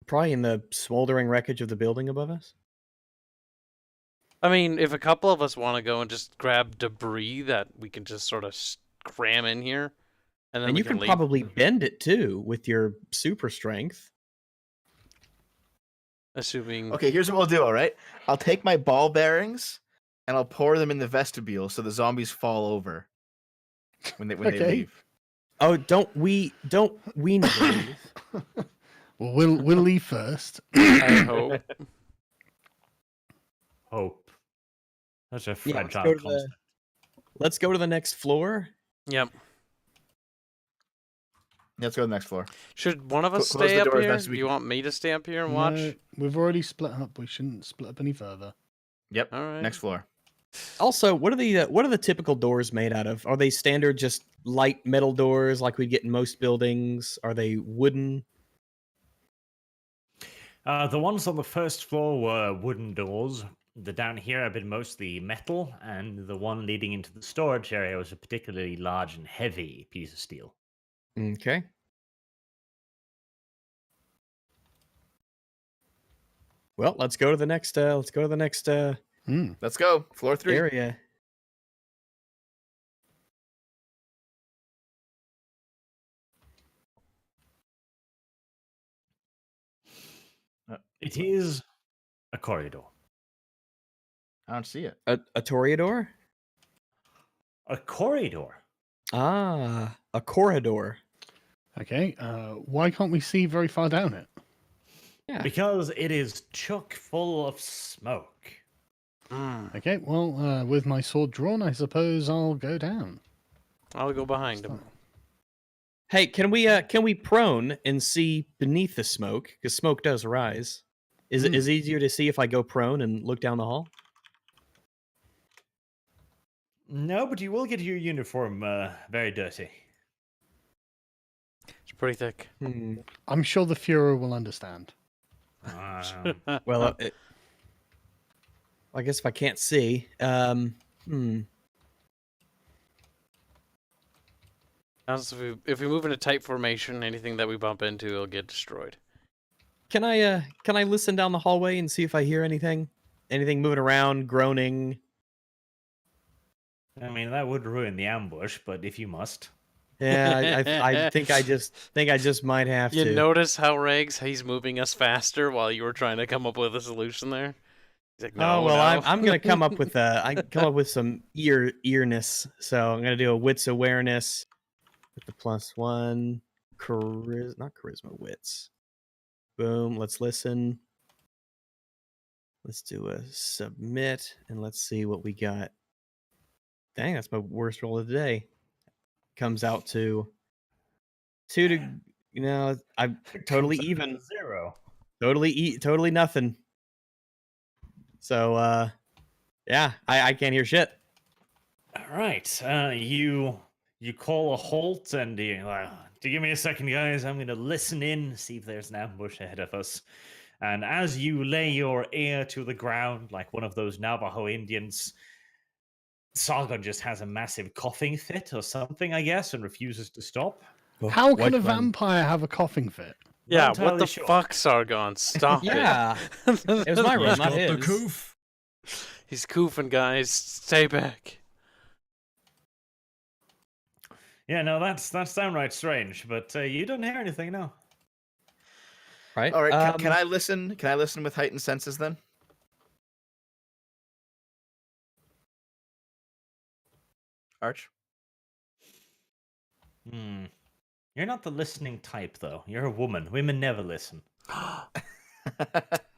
Probably in the smoldering wreckage of the building above us. I mean, if a couple of us want to go and just grab debris that we can just sort of cram in here, and then And we you can leave. probably bend it too with your super strength. Assuming. Okay, here's what we'll do. All right, I'll take my ball bearings and I'll pour them in the vestibule so the zombies fall over when they Okay. leave. Oh, don't we never leave. Well, we'll leave first. I hope. Hope. That's a Yeah, let's fragile go to concept. Let's go to the next floor. Yep. Let's go to the next floor. Should one of us Close stay the up doors here? next Do week. you want me to stay up here and watch? No, we've already split up. We shouldn't split up any further. Yep. All right. Next floor. Also, what are the typical doors made out of? Are they standard just light metal doors like we'd get in most buildings? Are they wooden? The ones on the first floor were wooden doors. The down here have been mostly metal, and the one leading into the storage area was a particularly large and heavy piece of steel. Okay. Well, let's go to the next. Let's go to the next Let's go. Floor 3. area. It is a corridor. I don't see it. A toreador? A corridor. Ah, a corridor. Okay. Why can't we see very far down it? Yeah. Because it is chock full of smoke. Okay. Well, with my sword drawn, I suppose I'll go down. I'll go behind him. Hey, can we prone and see beneath the smoke? Because smoke does rise. Is it easier to see if I go prone and look down the hall? No, but you will get your uniform very dirty. It's pretty thick. I'm sure the Führer will understand. Well, I guess if I can't see, Honestly, if we move in a tight formation, anything that we bump into will get destroyed. can I listen down the hallway and see if I hear anything? Anything moving around, groaning? I mean, that would ruin the ambush, but if you must. Yeah, I think I just might have You to. notice how he's moving us faster while you were trying to come up with a solution there? He's like, no, Oh well, no. I'm gonna come up with some earness. So I'm gonna do a wits awareness with the +1 not charisma, wits. Boom. Let's listen. Let's do a submit and let's see what we got. Dang, that's my worst roll of the day. Comes out to 2 to I'm totally Comes out even. to 0. Totally nothing. So yeah, I can't hear shit. All right. You call a halt and you give me a second, guys. I'm gonna listen in, see if there's an ambush ahead of us. And as you lay your ear to the ground like one of those Navajo Indians, Sargon just has a massive coughing fit or something, I guess, and refuses to stop. How can a vampire have a coughing fit? Yeah, Not what entirely the sure. fuck, Sargon? Stop Yeah, it. it was my run, He's not got the his. coof. He's koofing, guys. Stay back. Yeah, no, that's downright strange, but you don't hear anything, no. Right. All right. Can I listen? Can I listen with heightened senses then? Arch. You're not the listening type, though. You're a woman. Women never listen. I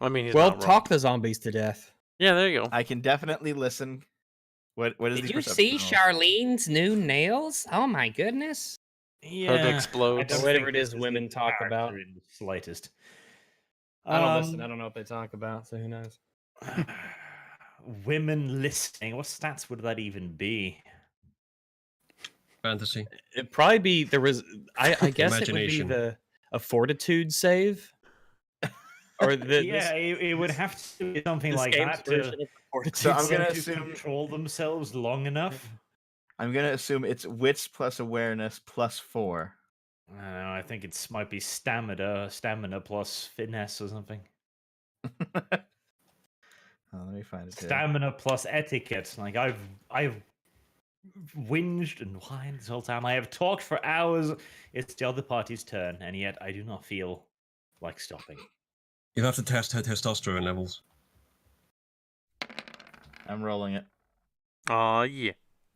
mean, he's Well, not wrong. talk the zombies to death. Yeah, there you go. I can definitely listen. What is Did the you see perception roll? Charlene's new nails? Oh my goodness. Yeah, explodes. I don't Whatever think it is this women in talk character about. in the slightest. I don't listen. I don't know what they talk about, so who knows? Women listening. What stats would that even be? Fantasy. It'd probably be I guess it would be Imagination. a fortitude save? Or Yeah, it would have to be something this like game's that version to, of the fortitude So I'm save? gonna to assume control themselves long enough. I'm gonna assume it's wits plus awareness plus 4. I don't know. I think it might be stamina plus finesse or something. Let me find it. Here. Stamina plus etiquette. Like I've whinged and whined this whole time. I have talked for hours. It's the other party's turn, and yet I do not feel like stopping. You have to test her testosterone levels. I'm rolling it. Aw, yeah.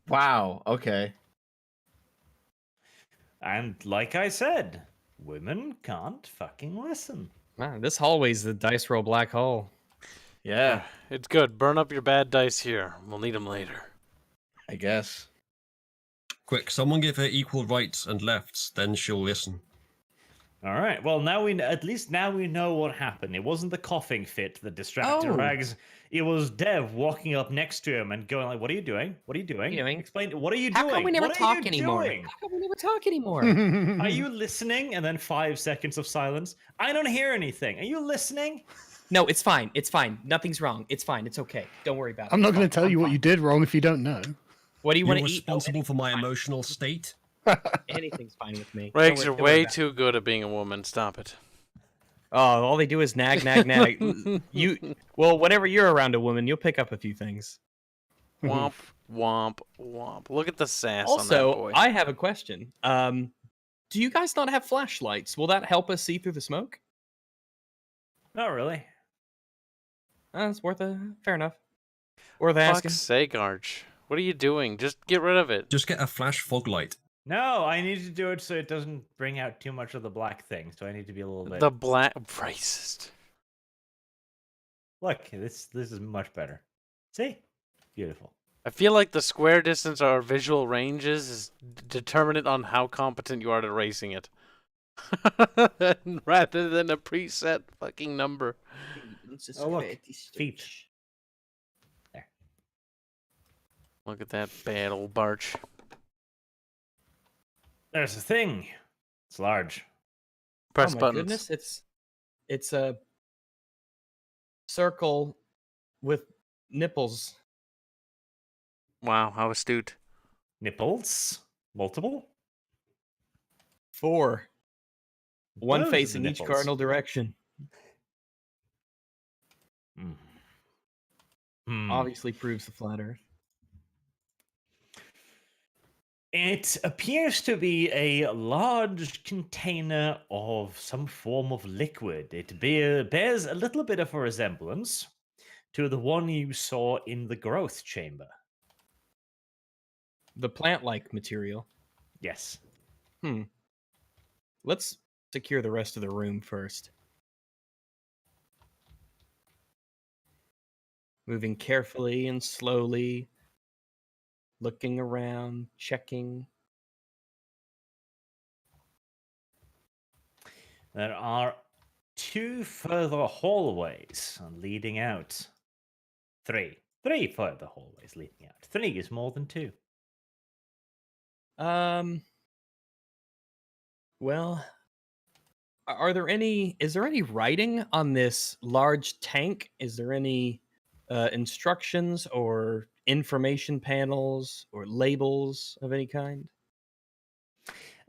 Wow. Okay. And like I said, women can't fucking listen. Man, this hallway's the dice roll black hole. Yeah. It's good. Burn up your bad dice here. We'll need them later. I guess. Quick, someone give her equal rights and lefts, then she'll listen. All right. Well, at least now we know what happened. It wasn't the coughing fit that distracted Oh. Rags. It was Dev walking up next to him and going like, "What are you doing? What are you doing? doing? Explain. What are you How doing? come we never What are talk you anymore? doing? How come we never talk anymore? Are you listening?" And then 5 seconds of silence. I don't hear anything. Are you listening? No, it's fine. It's fine. Nothing's wrong. It's fine. It's okay. Don't worry about it. I'm not It's going to fine. tell you I'm what you did wrong if you don't know. What do you You're want to eat? Oh, responsible for my fine. emotional state. Anything's fine with me. Rags, Don't you're worry- don't worry way about it. too good at being a woman. Stop it. Oh, all they do is nag, nag, nag. Well, whenever you're around a woman, you'll pick up a few things. Womp, womp, womp. Look at the sass on that Also, boy. I have a question. Do you guys not have flashlights? Will that help us see through the smoke? Not really. It's worth a fair enough. Worth asking. Fuck's sake, Arch. What are you doing? Just get rid of it. Just get a flash fog light. No, I need to do it so it doesn't bring out too much of the black thing. So I need to be a little bit. The black racist. Look, this is much better. See, beautiful. I feel like the square distance our visual ranges is determinant on how competent you are at erasing it. Rather than a preset fucking number. Oh look, feet. Look at that bad old Barch. There's a thing. It's large. Press oh my buttons. goodness, it's a circle with nipples. Wow, how astute. Nipples? Multiple? 4. One Those are the facing each nipples. cardinal direction. Obviously proves the flat Earth. It appears to be a large container of some form of liquid. It bears a little bit of a resemblance to the one you saw in the growth chamber. The plant-like material. Yes. Let's secure the rest of the room first. Moving carefully and slowly, looking around, checking. There are 2 further hallways leading out. 3. 3 further hallways leading out. 3 is more than 2. Well, is there any writing on this large tank? Is there any instructions or information panels or labels of any kind?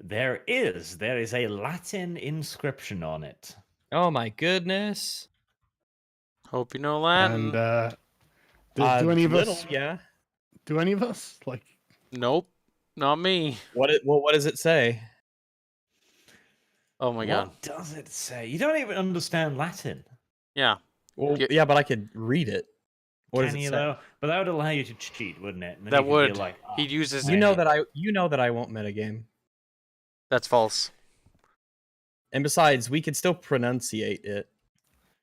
There is a Latin inscription on it. Oh my goodness. Hope you know Latin. And do any of little, us? yeah. Do any of us like? Nope, not me. What does it say? Oh my god. What does it say? You don't even understand Latin. Yeah. Well, Yeah. yeah, but I could read it. What does Can it you say? though? But that would allow you to cheat, wouldn't it? And then That you could be would. like, He'd use his. You know that I won't metagame. That's false. And besides, we could still pronunciate it.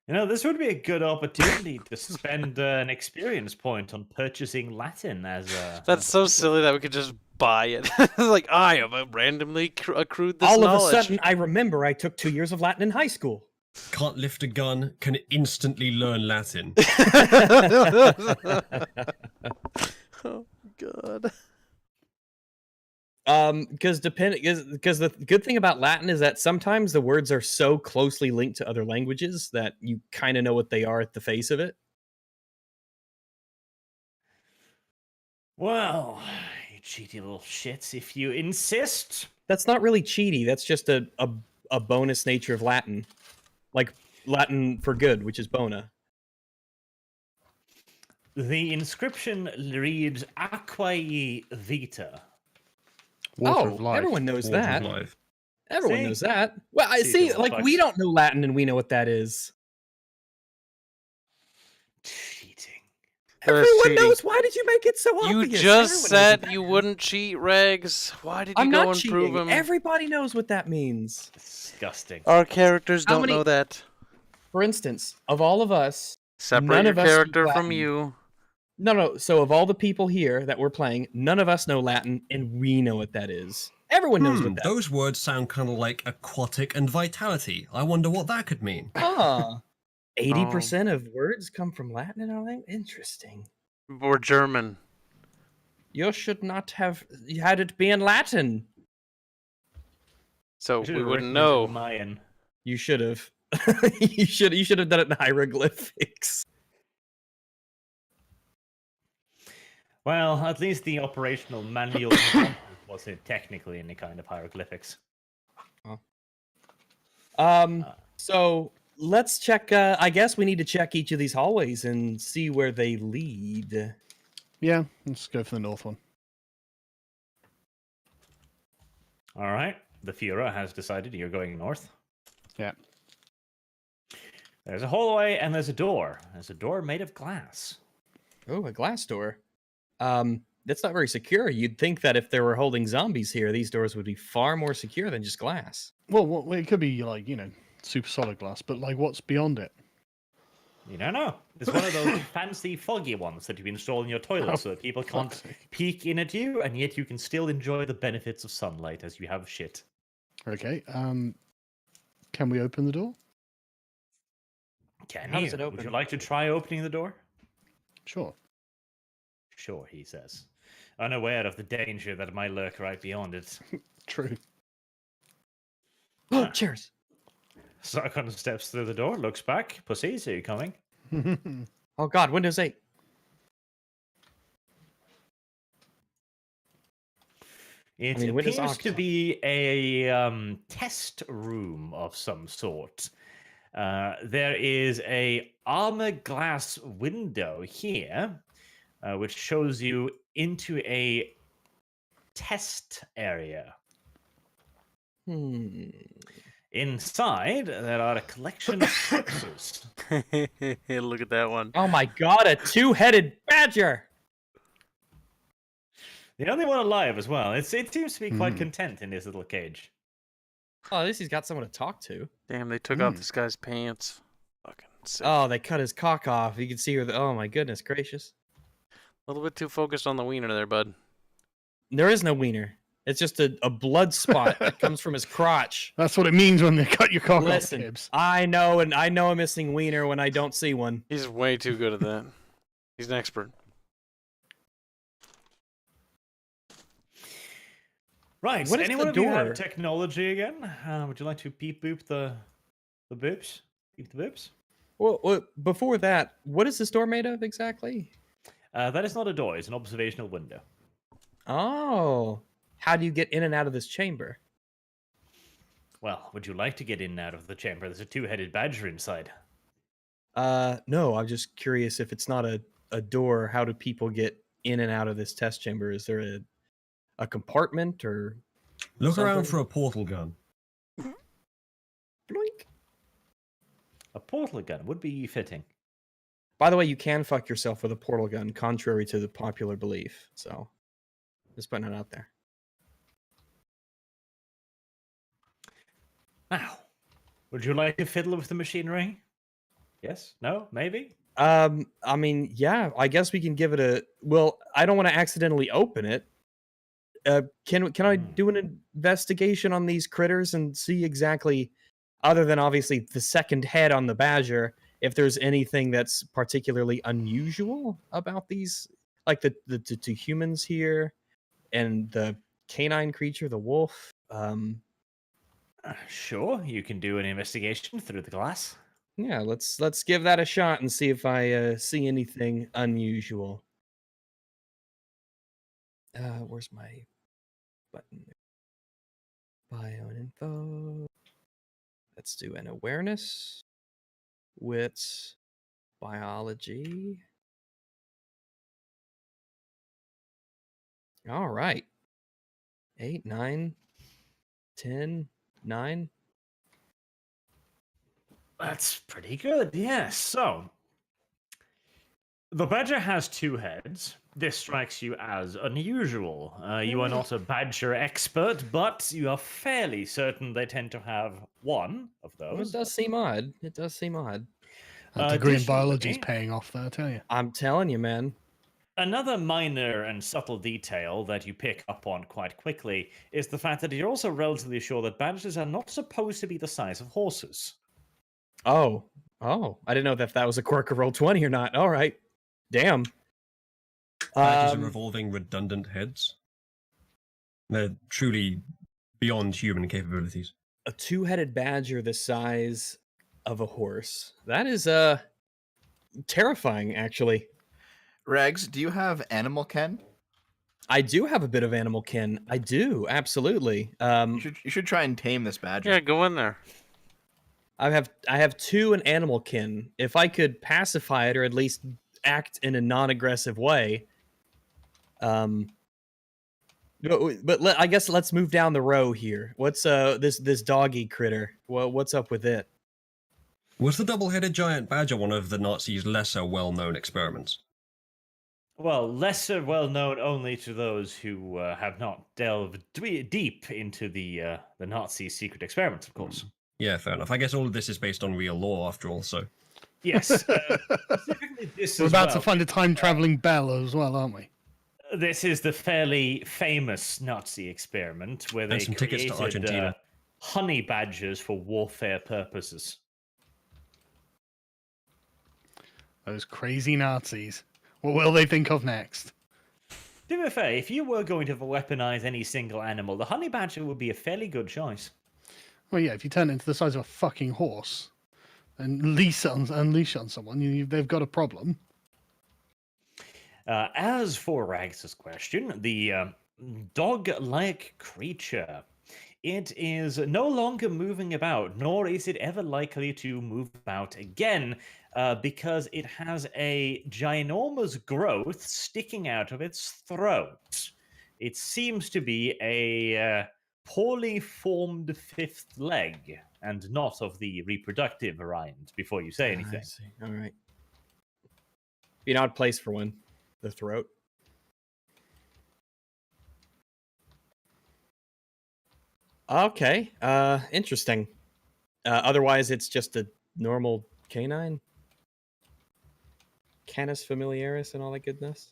you know, this would be a good opportunity to spend an experience point on purchasing Latin as a. That's so silly that we could just buy it. Like I have randomly accrued this All knowledge. of a sudden, I remember I took 2 years of Latin in high school. Can't lift a gun, can instantly learn Latin. Oh god. Because the good thing about Latin is that sometimes the words are so closely linked to other languages that you kind of know what they are at the face of it. Well, you cheeky little shits, if you insist. That's not really cheaty. That's just a bonus nature of Latin, like Latin for good, which is bona. The inscription reads Aquae Vita. Water of life. Everyone knows Water of that. life. Everyone See? knows that. Well, I See, see. little Like we fucks. don't know Latin, and we know what that is. Cheating. That's Everyone cheating. knows. Why did you make it so You obvious? just Everyone knows said what you that wouldn't cheat, Regs. Why did you I'm go not and cheating. prove him? Everybody knows what that means. Disgusting. Our characters How don't many- know that. For instance, of all of us, Separate none your of us speak character from Latin. you. No. So of all the people here that we're playing, none of us know Latin, and we know what that is. Everyone knows what that is. Those words sound kind of like aquatic and vitality. I wonder what that could mean. Ah, 80% of words come from Latin in our language. Interesting. Or German. You should not have had it be in Latin. So Should've we written wouldn't it in know. Mayan. You should have. you should have done it in hieroglyphics. Well, at least the operational manual wasn't technically any kind of hieroglyphics. So let's check. I guess we need to check each of these hallways and see where they lead. Yeah, let's go for the north one. All right. The Führer has decided you're going north. Yeah. There's a hallway and there's a door. There's a door made of glass. Oh, a glass door. That's not very secure. You'd think that if they were holding zombies here, these doors would be far more secure than just glass. Well, it could be like, super solid glass, but like what's beyond it? You don't know. It's one of those fancy foggy ones that you install in your toilet Oh, so that people can't fuck's sake. peek in at you, and yet you can still enjoy the benefits of sunlight as you have shit. Okay. Can we open the door? Can How you? does it Would open? you like to try opening the door? Sure. Sure, he says, unaware of the danger that might lurk right beyond it. True. Oh, cheers. Sarkon steps through the door, looks back. Pussies, are you coming? Oh God, Windows 8. It Windows appears to Octa. be a test room of some sort. There is a armor glass window here, which shows you into a test area. Inside, there are a collection of boxes. Look at that one. Oh my God, a two-headed badger. The only one alive as well. It seems to be quite content in his little cage. Oh, at least he's got someone to talk to. Damn, they took off this guy's pants. Fucking sick. Oh, they cut his cock off. You can see her. Oh my goodness gracious. A little bit too focused on the wiener there, bud. There is no wiener. It's just a blood spot that comes from his crotch. That's what it means when they cut your cock off, Listen, Gibbs. I know a missing wiener when I don't see one. He's way too good at that. He's an expert. Right. What is Anyone the of you door? have technology again? Would you like to peep boop the boops? Peep the boops? Well, before that, what is this door made of exactly? That is not a door. It's an observational window. Oh, how do you get in and out of this chamber? Well, would you like to get in and out of the chamber? There's a two-headed badger inside. No, I'm just curious if it's not a door, how do people get in and out of this test chamber? Is there a compartment or Look around something? for a portal gun. Bloink. A portal gun would be fitting. By the way, you can fuck yourself with a portal gun, contrary to the popular belief. So, just putting it out there. Now, would you like to fiddle with the machinery? Yes? No? Maybe? I mean, yeah, I guess we can give it a. Well, I don't want to accidentally open it. Can I do an investigation on these critters and see exactly, other than obviously the second head on the badger, if there's anything that's particularly unusual about these, like the two humans here, and the canine creature, the wolf. Sure, you can do an investigation through the glass. Yeah, let's give that a shot and see if I see anything unusual. Where's my button? Bio and info. Let's do an awareness, wits, biology. All right. 8, 9, 10, 9. That's pretty good, yes. So, the badger has 2 heads. This strikes you as unusual. You are not a badger expert, but you are fairly certain they tend to have one of It those. does seem odd. It does seem odd. That degree in biology is Additionally- paying off there, I tell you. I'm telling you, man. Another minor and subtle detail that you pick up on quite quickly is the fact that you're also relatively sure that badgers are not supposed to be the size of horses. Oh, I didn't know if that was a quirk of Roll20 or not. All right, damn. Badges are revolving, redundant heads. They're truly beyond human capabilities. A 2-headed badger the size of a horse. That is terrifying, actually. Regs, do you have animal ken? I do have a bit of animal kin. I do, absolutely. You should try and tame this badger. Yeah, go in there. I have 2 in animal kin. If I could pacify it or at least act in a non-aggressive way. I guess let's move down the row here. What's this doggy critter? What's up with it? Was the double-headed giant badger one of the Nazis' lesser well-known experiments? Well, lesser well known only to those who have not delved deep into the Nazi secret experiments, of course. Yeah, fair enough. I guess all of this is based on real law, after all, so... Yes, specifically this We're as about well. to find a time traveling bell as well, aren't we? This is the fairly famous Nazi experiment where they And some tickets to created Argentina. honey badgers for warfare purposes. Those crazy Nazis. What will they think of next? To be fair, if you were going to weaponize any single animal, the honey badger would be a fairly good choice. Well, yeah, if you turn it into the size of a fucking horse and unleash it on someone, they've got a problem. As for Rags' question, the dog-like creature, it is no longer moving about, nor is it ever likely to move about again, because it has a ginormous growth sticking out of its throat. It seems to be a poorly formed 5th leg, and not of the reproductive variant, before you say I anything. see. All right. Be an odd place for one. The throat. Okay. Interesting. Otherwise, it's just a normal canine. Canis familiaris and all that goodness.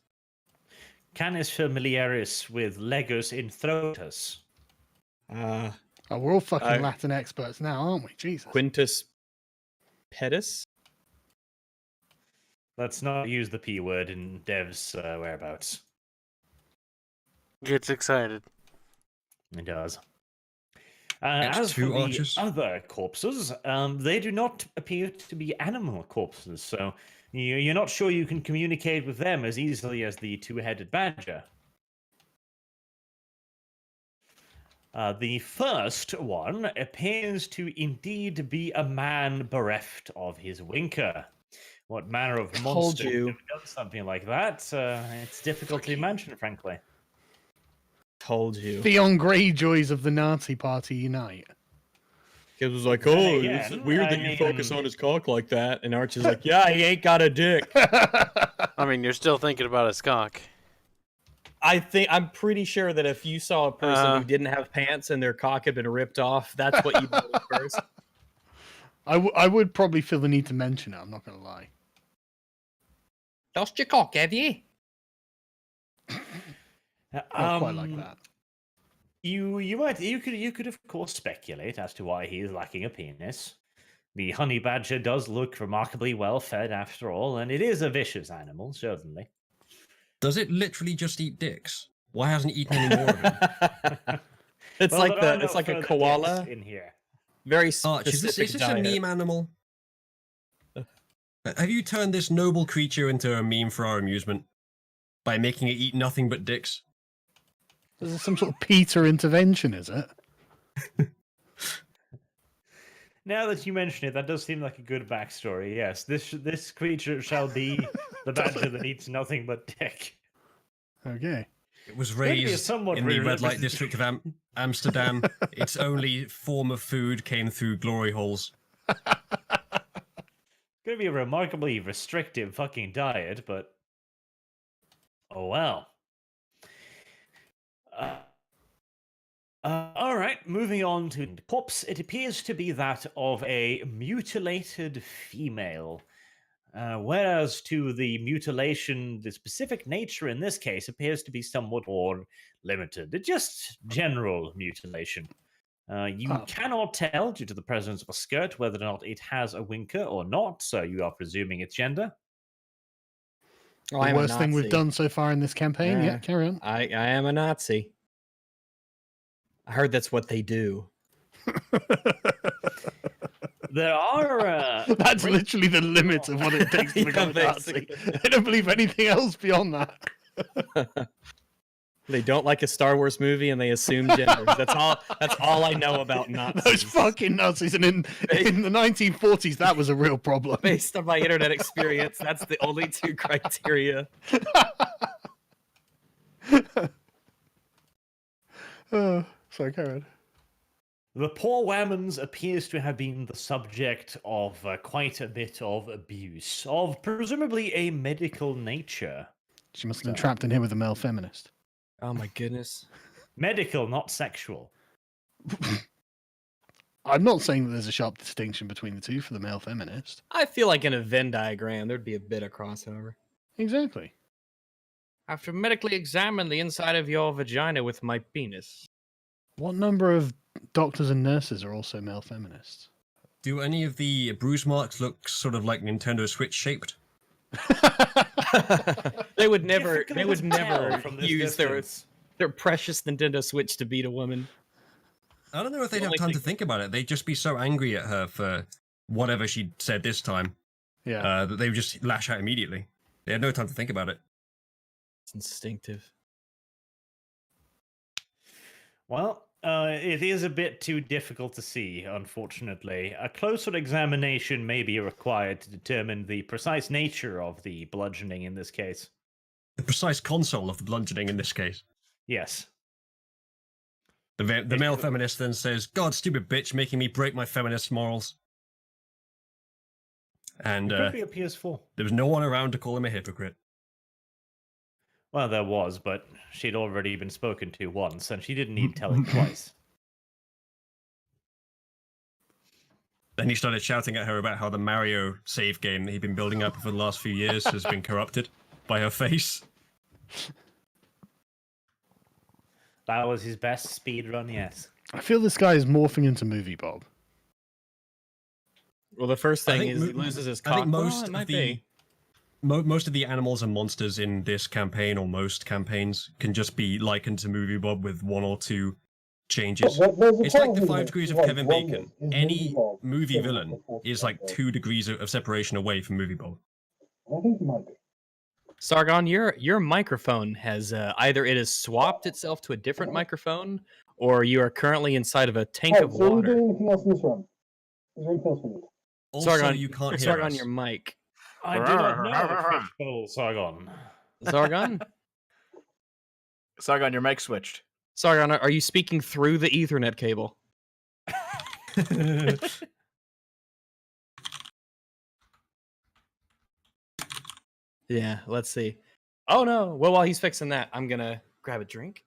Canis familiaris with legos in throatus. Oh, we're all fucking I- Latin experts now, aren't we? Jesus. Quintus pedis. Let's not use the P word in Dev's whereabouts. Gets excited. It does. It's As for 2 the archers. other corpses, they do not appear to be animal corpses, so you're not sure you can communicate with them as easily as the 2-headed badger. The first one appears to indeed be a man bereft of his winker. What manner of Told monster you. would have done something like that? It's difficult to imagine, frankly. Told you. Theon Greyjoys of the Nazi Party unite. It was like, Then oh, again, it's weird I that you focus mean- on his cock like that. And Archie's like, yeah, he ain't got a dick. I mean, you're still thinking about his cock. I'm pretty sure that if you saw a person who didn't have pants and their cock had been ripped off, that's what you did first. I would probably feel the need to mention it, I'm not going to lie. Lost your cock, have you? Not quite like that. You could of course speculate as to why he is lacking a penis. The honey badger does look remarkably well fed after all, and it is a vicious animal, certainly. Does it literally just eat dicks? Why hasn't he eaten any more of him? It's Well, like there are the it's no like a further koala. dicks in here. Very Arch, specific is this diet. a meme animal? Have you turned this noble creature into a meme for our amusement by making it eat nothing but dicks? This is some sort of Peter intervention, is it? Now that you mention it, that does seem like a good backstory. Yes, this creature shall be the badger that eats nothing but dick. Okay. It was Maybe a raised somewhat in the red light represent- district of Amsterdam. Its only form of food came through glory holes. It's gonna be a remarkably restrictive fucking diet, but oh well. All right, moving on to the corpse. It appears to be that of a mutilated female. Whereas to the mutilation, the specific nature in this case appears to be somewhat more limited. It's just general mutilation. You cannot tell, due to the presence of a skirt, whether or not it has a winker or not, so you are presuming its gender. Oh, The I'm a worst thing we've Nazi. done so far in this campaign. Yeah, carry on. I am a Nazi. I heard that's what they do. There are... That's literally the limit of what it takes to Yeah, become a Nazi. basically. I don't believe anything else beyond that. They don't like a Star Wars movie and they assume genders. That's all I know about Nazis. Those fucking Nazis. And in the 1940s, that was a real problem. Based on my internet experience, that's the only two criteria. Sorry, carry on. The poor Whammons appears to have been the subject of quite a bit of abuse, of presumably a medical nature. She must have been trapped in here with a male feminist. Oh my goodness. Medical, not sexual. I'm not saying that there's a sharp distinction between the two for the male feminist. I feel like in a Venn diagram, there'd be a bit of crossover. Exactly. I have to medically examine the inside of your vagina with my penis. What number of doctors and nurses are also male feminists? Do any of the bruise marks look sort of like Nintendo Switch shaped? They would never Difficult to tell from this use distance. their precious Nintendo Switch to beat a woman. I don't know if they'd The have only time to thing- think about it. They'd just be so angry at her for whatever she said this time Yeah. that they would just lash out immediately. They had no time to think about it. It's instinctive. Well, it is a bit too difficult to see, unfortunately. A closer examination may be required to determine the precise nature of the bludgeoning in this case. The precise console of the bludgeoning in this case. Yes. The male feminist then says, "God, stupid bitch, making me break my feminist morals." And It could be a PS4. there was no one around to call him a hypocrite. Well, there was, but she'd already been spoken to once, and she didn't need telling twice. Then he started shouting at her about how the Mario save game that he'd been building up for the last few years has been corrupted by her face. That was his best speed run, yes. I feel this guy is morphing into Movie Bob. Well, the first I thing think is he mo- loses his I cock. think most Well, it of might the be. most of the animals and monsters in this campaign, or most campaigns, can just be likened to Movie Bob with one or two changes. It's like the 5 degrees of Kevin Bacon. Any movie villain is like 2 degrees of separation away from Movie Bob. Sargon, your microphone has either it has swapped itself to a different microphone, or you are currently inside of a tank of water. Also, Sargon, you can't hear Sargon, us. your mic. I do not know, Fishbowl Sargon. Sargon, Sargon, your mic switched. Sargon, are you speaking through the Ethernet cable? Yeah, let's see. Oh no! Well, while he's fixing that, I'm gonna grab a drink.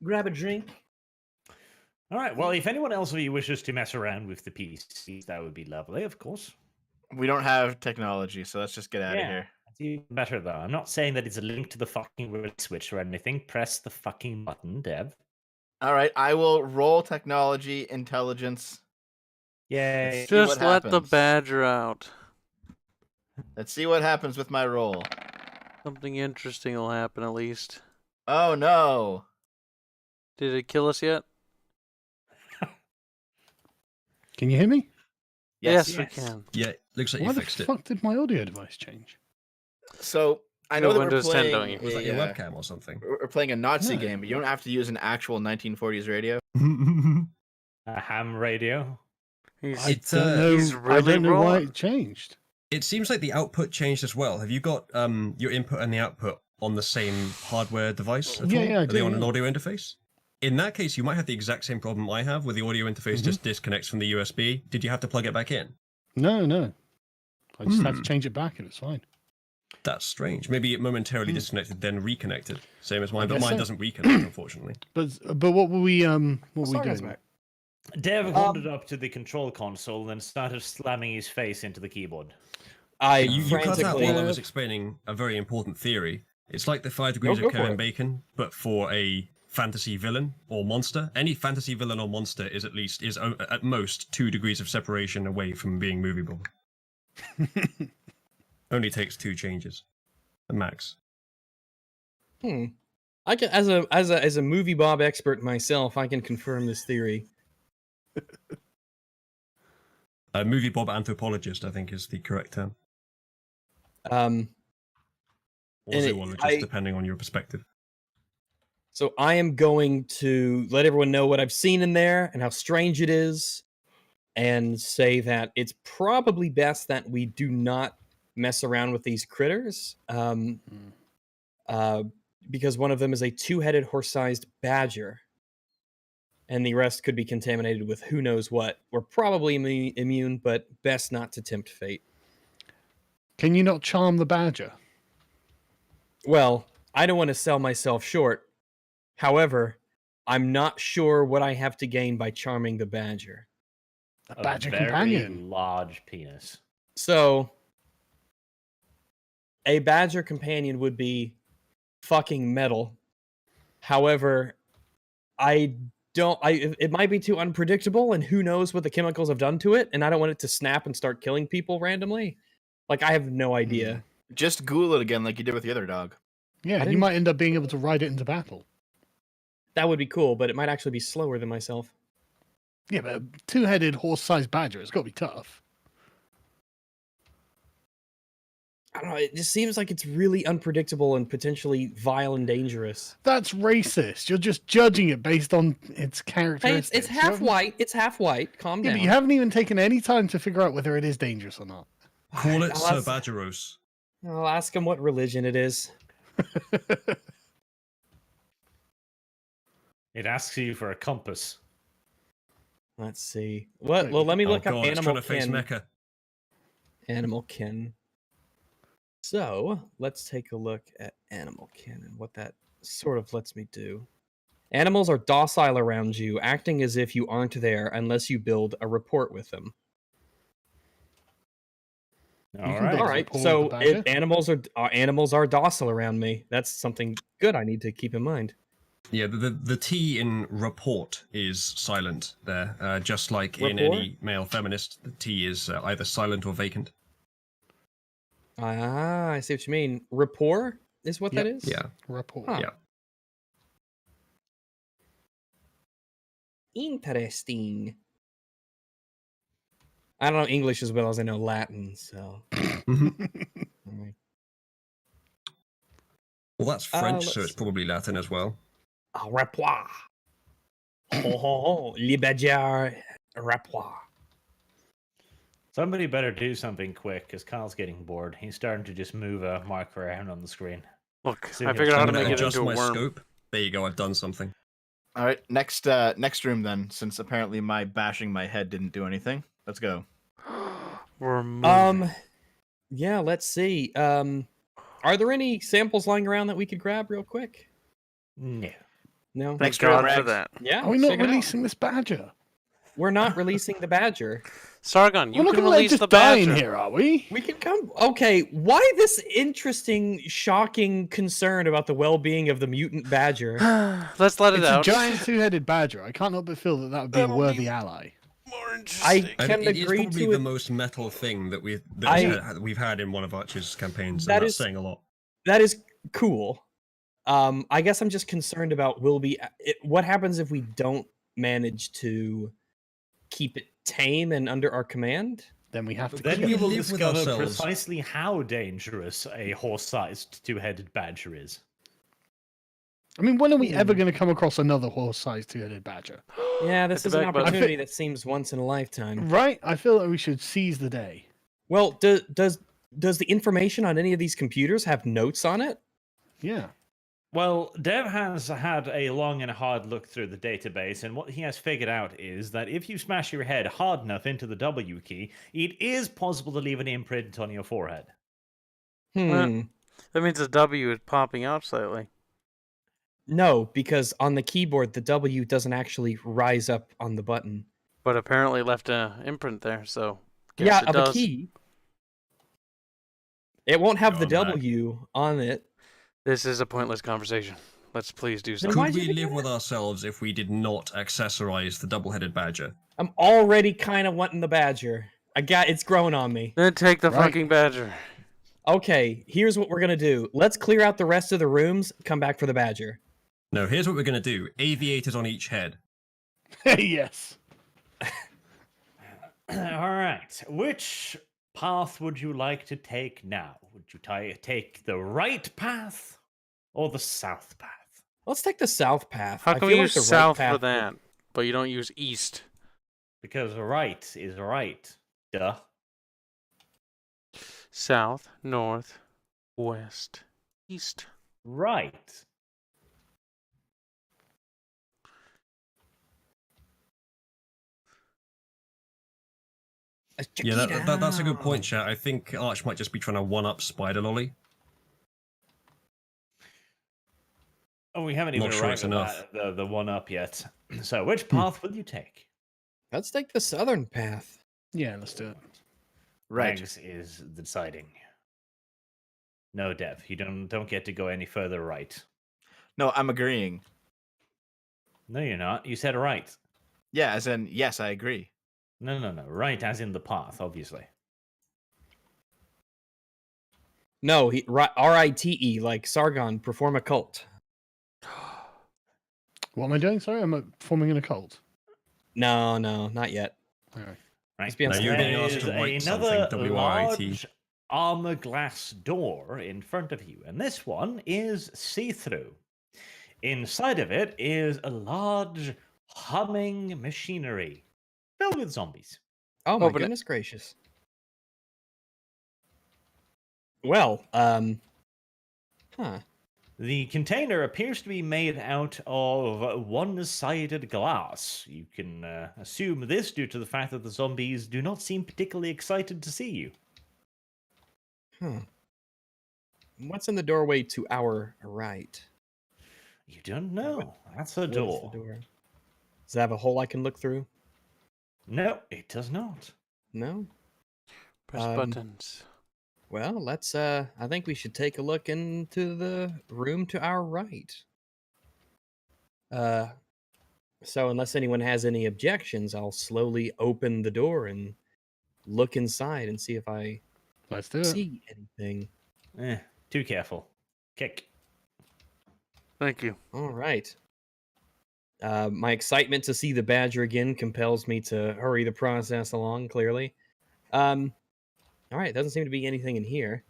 Grab a drink. All right, well, if anyone else of you wishes to mess around with the PCs, that would be lovely, of course. We don't have technology, so let's just get out of here. That's even better, though. I'm not saying that it's a link to the fucking remote switch or anything. Press the fucking button, Dev. All right, I will roll technology intelligence. Yay. See what Just let the happens. badger out. Let's see what happens with my roll. Something interesting will happen at least. Oh no. Did it kill us yet? Can you hear me? Yes, we can. Yeah, looks like Why you the fixed it. fuck did my audio device change? So I You know got that we're Windows 10, playing. don't you? Was that your a, webcam or something? we're playing a Nazi No. game, but you don't have to use an actual 1940s radio. A ham radio. He's, I don't know. he's I really don't know why wrong. it changed. It seems like the output changed as well. Have you got your input and the output on the same hardware device at Yeah, all? yeah, I Are they do, on an yeah. audio interface? In that case, you might have the exact same problem I have, where the audio interface just disconnects from the USB. Did you have to plug it back in? No. I just had to change it back and it's fine. That's strange. Maybe it momentarily disconnected, then reconnected. Same as mine, but guess mine so. doesn't reconnect, unfortunately. But what were we doing? Dev wandered up to the control console and started slamming his face into the keyboard. You cut out frantically. while I was explaining a very important theory. It's like the 5 degrees go of for Kevin it. Bacon, but for a fantasy villain or monster. Any fantasy villain or monster is at most 2 degrees of separation away from being movieable. Only takes 2 changes, the max. I can, as a movie Bob expert myself, I can confirm this theory. Movie Bob anthropologist, I think, is the correct term. Um, Or And zoologist, depending on your perspective. So I am going to let everyone know what I've seen in there and how strange it is, and say that it's probably best that we do not mess around with these critters, because one of them is a 2-headed horse-sized badger, and the rest could be contaminated with who knows what. We're probably immune, but best not to tempt fate. Can you not charm the badger? Well, I don't want to sell myself short. However, I'm not sure what I have to gain by charming the badger. A badger very companion. large penis. So, a badger companion would be fucking metal. However, it might be too unpredictable, and who knows what the chemicals have done to it, and I don't want it to snap and start killing people randomly. Like, I have no idea. Just Google it again, like you did with the other dog. Yeah, you didn't- might end up being able to ride it into battle. That would be cool, but it might actually be slower than myself. Yeah, but a 2-headed horse-sized badger, it's got to be tough. I don't know, it just seems like it's really unpredictable and potentially vile and dangerous. That's racist. You're just judging it based on its Hey, characteristics. it's You half haven't- white. It's half white. Calm Yeah, down. but you haven't even taken any time to figure out whether it is dangerous or not. Call it I'll Sir ask- Badgeros. I'll ask him what religion it is. It asks you for a compass. Let's see. What? Wait, Well, let me Oh look up god, it's trying animal to face kin. Mecca. Animal kin. So let's take a look at animal kin and what that sort of lets me do. Animals are docile around you, acting as if you aren't there unless you build a rapport with them. All can right. build All a right. rapport So with the badger. animals are docile around me. That's something good I need to keep in mind. Yeah, the T in report is silent there, just like in Rapport? any male feminist, the T is either silent or vacant. Ah, I see what you mean. Rapport is what that Yep. is? Yeah, Rapport. Huh. yeah. Interesting. I don't know English as well as I know Latin, so. Alright. Well, that's French, so let's it's probably Latin as well. Ah, rapport. Ho ho ho, le badger rapport. Somebody better do something quick, because Kyle's getting bored. He's starting to just move a mark around on the screen. Look, See I if figured out how I'm to going make to it adjust into a my worm. scope. There you go, I've done something. All right, next next room then, since apparently my bashing my head didn't do anything. Let's go. We're moving. Yeah, let's see. Are there any samples lying around that we could grab real quick? No. No? Thank next room, God for Rags. that. Yeah. Are we let's not check it out. releasing this badger? We're not releasing the badger. Sargon, you We're not can going to let it release just the die badger. in here, are we? We can come. Okay, why this interesting, shocking concern about the well-being of the mutant badger? Let's let it It's a out. giant 2-headed badger. I can't help but feel that would be a That'll worthy be- ally. More I interesting. And can it is agree probably to the it. most metal thing that I- we've had in one of Archer's campaigns, That and that's is- saying a lot. That is cool. I guess I'm just concerned about what happens if we don't manage to keep it tame and under our command? Then we have to Then kill you it. will live with discover ourselves. precisely how dangerous a horse-sized two-headed badger is. I mean, when are we ever going to come across another horse-sized two-headed badger? Yeah, this Hit is the an back button. opportunity that seems once in a lifetime. Right? I feel like we should seize the day. Well, does the information on any of these computers have notes on it? Yeah. Well, Dev has had a long and hard look through the database, and what he has figured out is that if you smash your head hard enough into the W key, it is possible to leave an imprint on your forehead. Hmm. That means the W is popping out slightly. No, because on the keyboard, the W doesn't actually rise up on the button. But apparently left an imprint there, so guess Yeah, it of does. a key. It won't have the God, man. W on it. This is a pointless conversation. Let's please do Then something. why- Could why'd you we think live of with ourselves if we did not accessorize the double-headed badger? I'm already kind of wanting the badger. It's growing on me. Then take the Right. fucking badger. Okay, here's what we're gonna do. Let's clear out the rest of the rooms. Come back for the badger. No, here's what we're going to do. Aviators on each head. Yes. All right. Which path would you like to take now? Would you take the right path or the south path? Let's take the south path. How I come feel you like use the right south path for that, but you don't use east? Because right is right. Duh. South, north, west, east. Right. Yeah, that's a good point, chat. I think Arch might just be trying to one-up Spider Lolly. Oh, we haven't Not even sure arrived it's at enough. the one up yet. So, which path will you take? Let's take the southern path. Yeah, let's do it. Right. Rags is deciding. No, Dev, you don't get to go any further right. No, I'm agreeing. No, you're not. You said right. Yeah, as in, yes, I agree. No. Right as in the path, obviously. No, R-I-T-E, like Sargon, perform a cult. What am I doing? Sorry, I'm forming an occult. No, not yet. All right. Right. be on No, you're There being asked to write another something. W-R-I-T. large armor glass door in front of you, and this one is see-through. Inside of it is a large humming machinery filled with zombies. Oh my Open it. goodness gracious. Well, huh. The container appears to be made out of one-sided glass. You can assume this due to the fact that the zombies do not seem particularly excited to see you. Huh. What's in the doorway to our right? You don't know. That's a What is door. the door? Does it have a hole I can look through? No, it does not. No? Press Um, buttons. Well, let's I think we should take a look into the room to our right. So unless anyone has any objections, I'll slowly open the door and look inside and see if I Let's do it. see anything. Too careful. Kick. Thank you. All right. My excitement to see the badger again compels me to hurry the process along, clearly. All right, doesn't seem to be anything in here.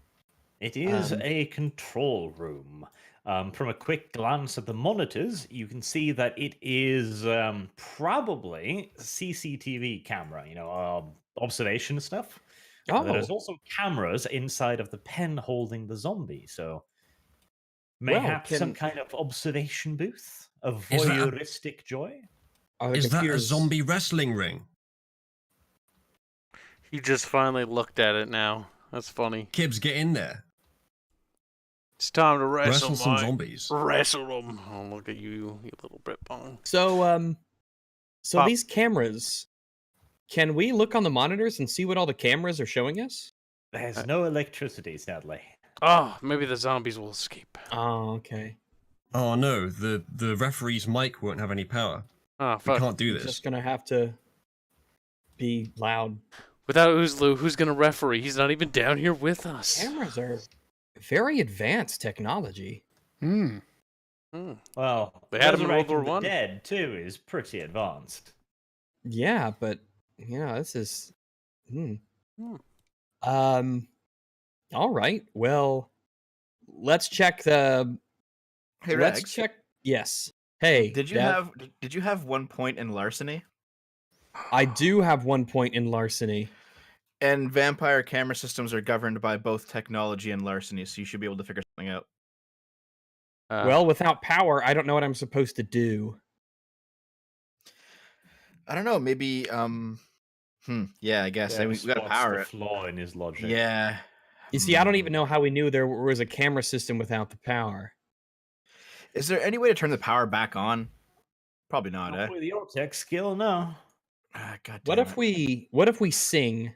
It is a control room. From a quick glance at the monitors, you can see that it is probably CCTV camera, observation stuff. Oh, There's also cameras inside of the pen holding the zombie, so Well, mayhaps some kind of observation booth of Is that a- voyeuristic joy. are the Is that a computers- zombie wrestling ring? He just finally looked at it now. That's funny. Kibbs, get in there. It's time to wrestle, Wrestle some mate. zombies. Wrestle them. Oh, look at you, you little Britbone. So Pop. these cameras, can we look on the monitors and see what all the cameras are showing us? There's no electricity, sadly. Oh, maybe the zombies will escape. Oh, okay. Oh no, the referee's mic won't have any power. Oh, We fuck. can't do Just this. gonna have to be loud. Without Uzlu, who's gonna referee? He's not even down here with us. Cameras are very advanced technology. Hmm. Hmm. Well, They had 'em in World resurrecting War the One. dead too is pretty advanced. Yeah, but this is. Hmm. Hmm. All right. Well, let's check the. Hey, Let's Rags, check. Yes. Hey, did you Dev, have did you have 1 point in larceny? I do have 1 point in larceny. And vampire camera systems are governed by both technology and larceny, so you should be able to figure something out. Well, without power, I don't know what I'm supposed to do. I don't know. Maybe. Yeah, I guess. I mean, we gotta Spots power the it. flaw in his logic. Yeah. You see, I don't even know how we knew there was a camera system without the power. Is there any way to turn the power back on? Probably not. Not with your tech skill, no. God What damn if it. what if we sing?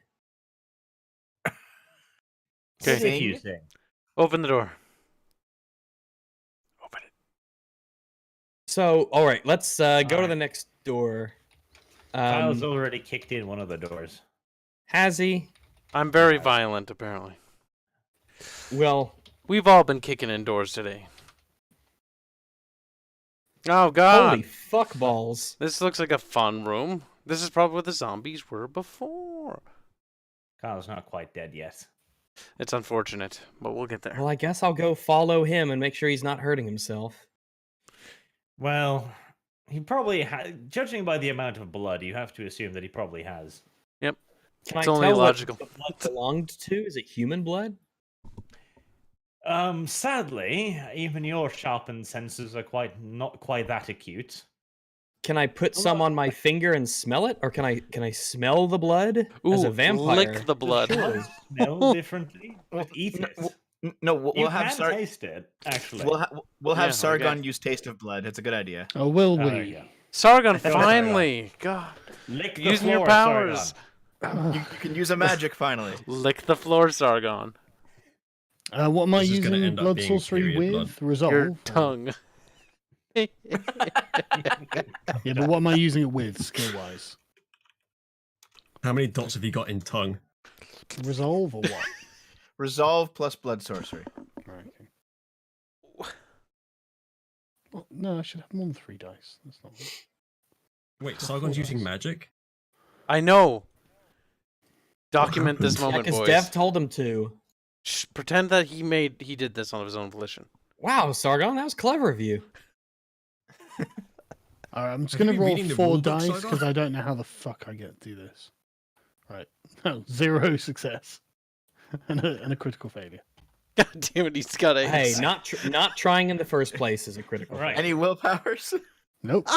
Okay. What if you Sing? sing? Open the door. Open it. So, all right, let's go to Alright. the next door. Kyle's already kicked in one of the doors. Has he? I'm very violent, apparently. Well, We've all been kicking in doors today. Oh, God. holy fuck balls. This looks like a fun room. This is probably where the zombies were before. Kyle's not quite dead yet. It's unfortunate, but we'll get there. Well, I guess I'll go follow him and make sure he's not hurting himself. Well, he probably judging by the amount of blood, you have to assume that he probably has. Can It's I only tell logical. what the blood belonged to? Is it human blood? Sadly, even your sharpened senses are not quite that acute. Can I put some on my finger and smell it, or can I smell the blood as a Ooh, vampire? lick the blood. Does blood smell differently? But eat it. No, we'll You have can taste it, actually. we'll have Yeah, Sargon okay. use taste of blood. It's a good idea. Oh, will There we? you go. Sargon, Sorry, finally! God. Lick the Using your floor, powers. Sargon. You can use a magic finally. Lick the floor, Sargon. What am I This is gonna using end up blood being sorcery period with? blood. Resolve? Your or- tongue. Yeah, but what am I using it with, skill-wise? How many dots have you got in tongue? Resolve or what? Resolve plus blood sorcery. Right, okay. Well, no, I should have more than 3 dice. That's not right. Wait, Sargon's using magic? I know. Document this happened? moment, Because boys. Dev told him to. Shh, pretend that he did this on his own volition. Wow, Sargon, that was clever of you. Alright, I'm just Have you going to been roll reading the 4 rule book, dice Sargon? because I don't know how the fuck I get to do this. Right. No, 0 success. and a critical failure. God damn it, he's got a. Hey, not trying in the first place is a critical. Right. failure. Any willpowers? Nope.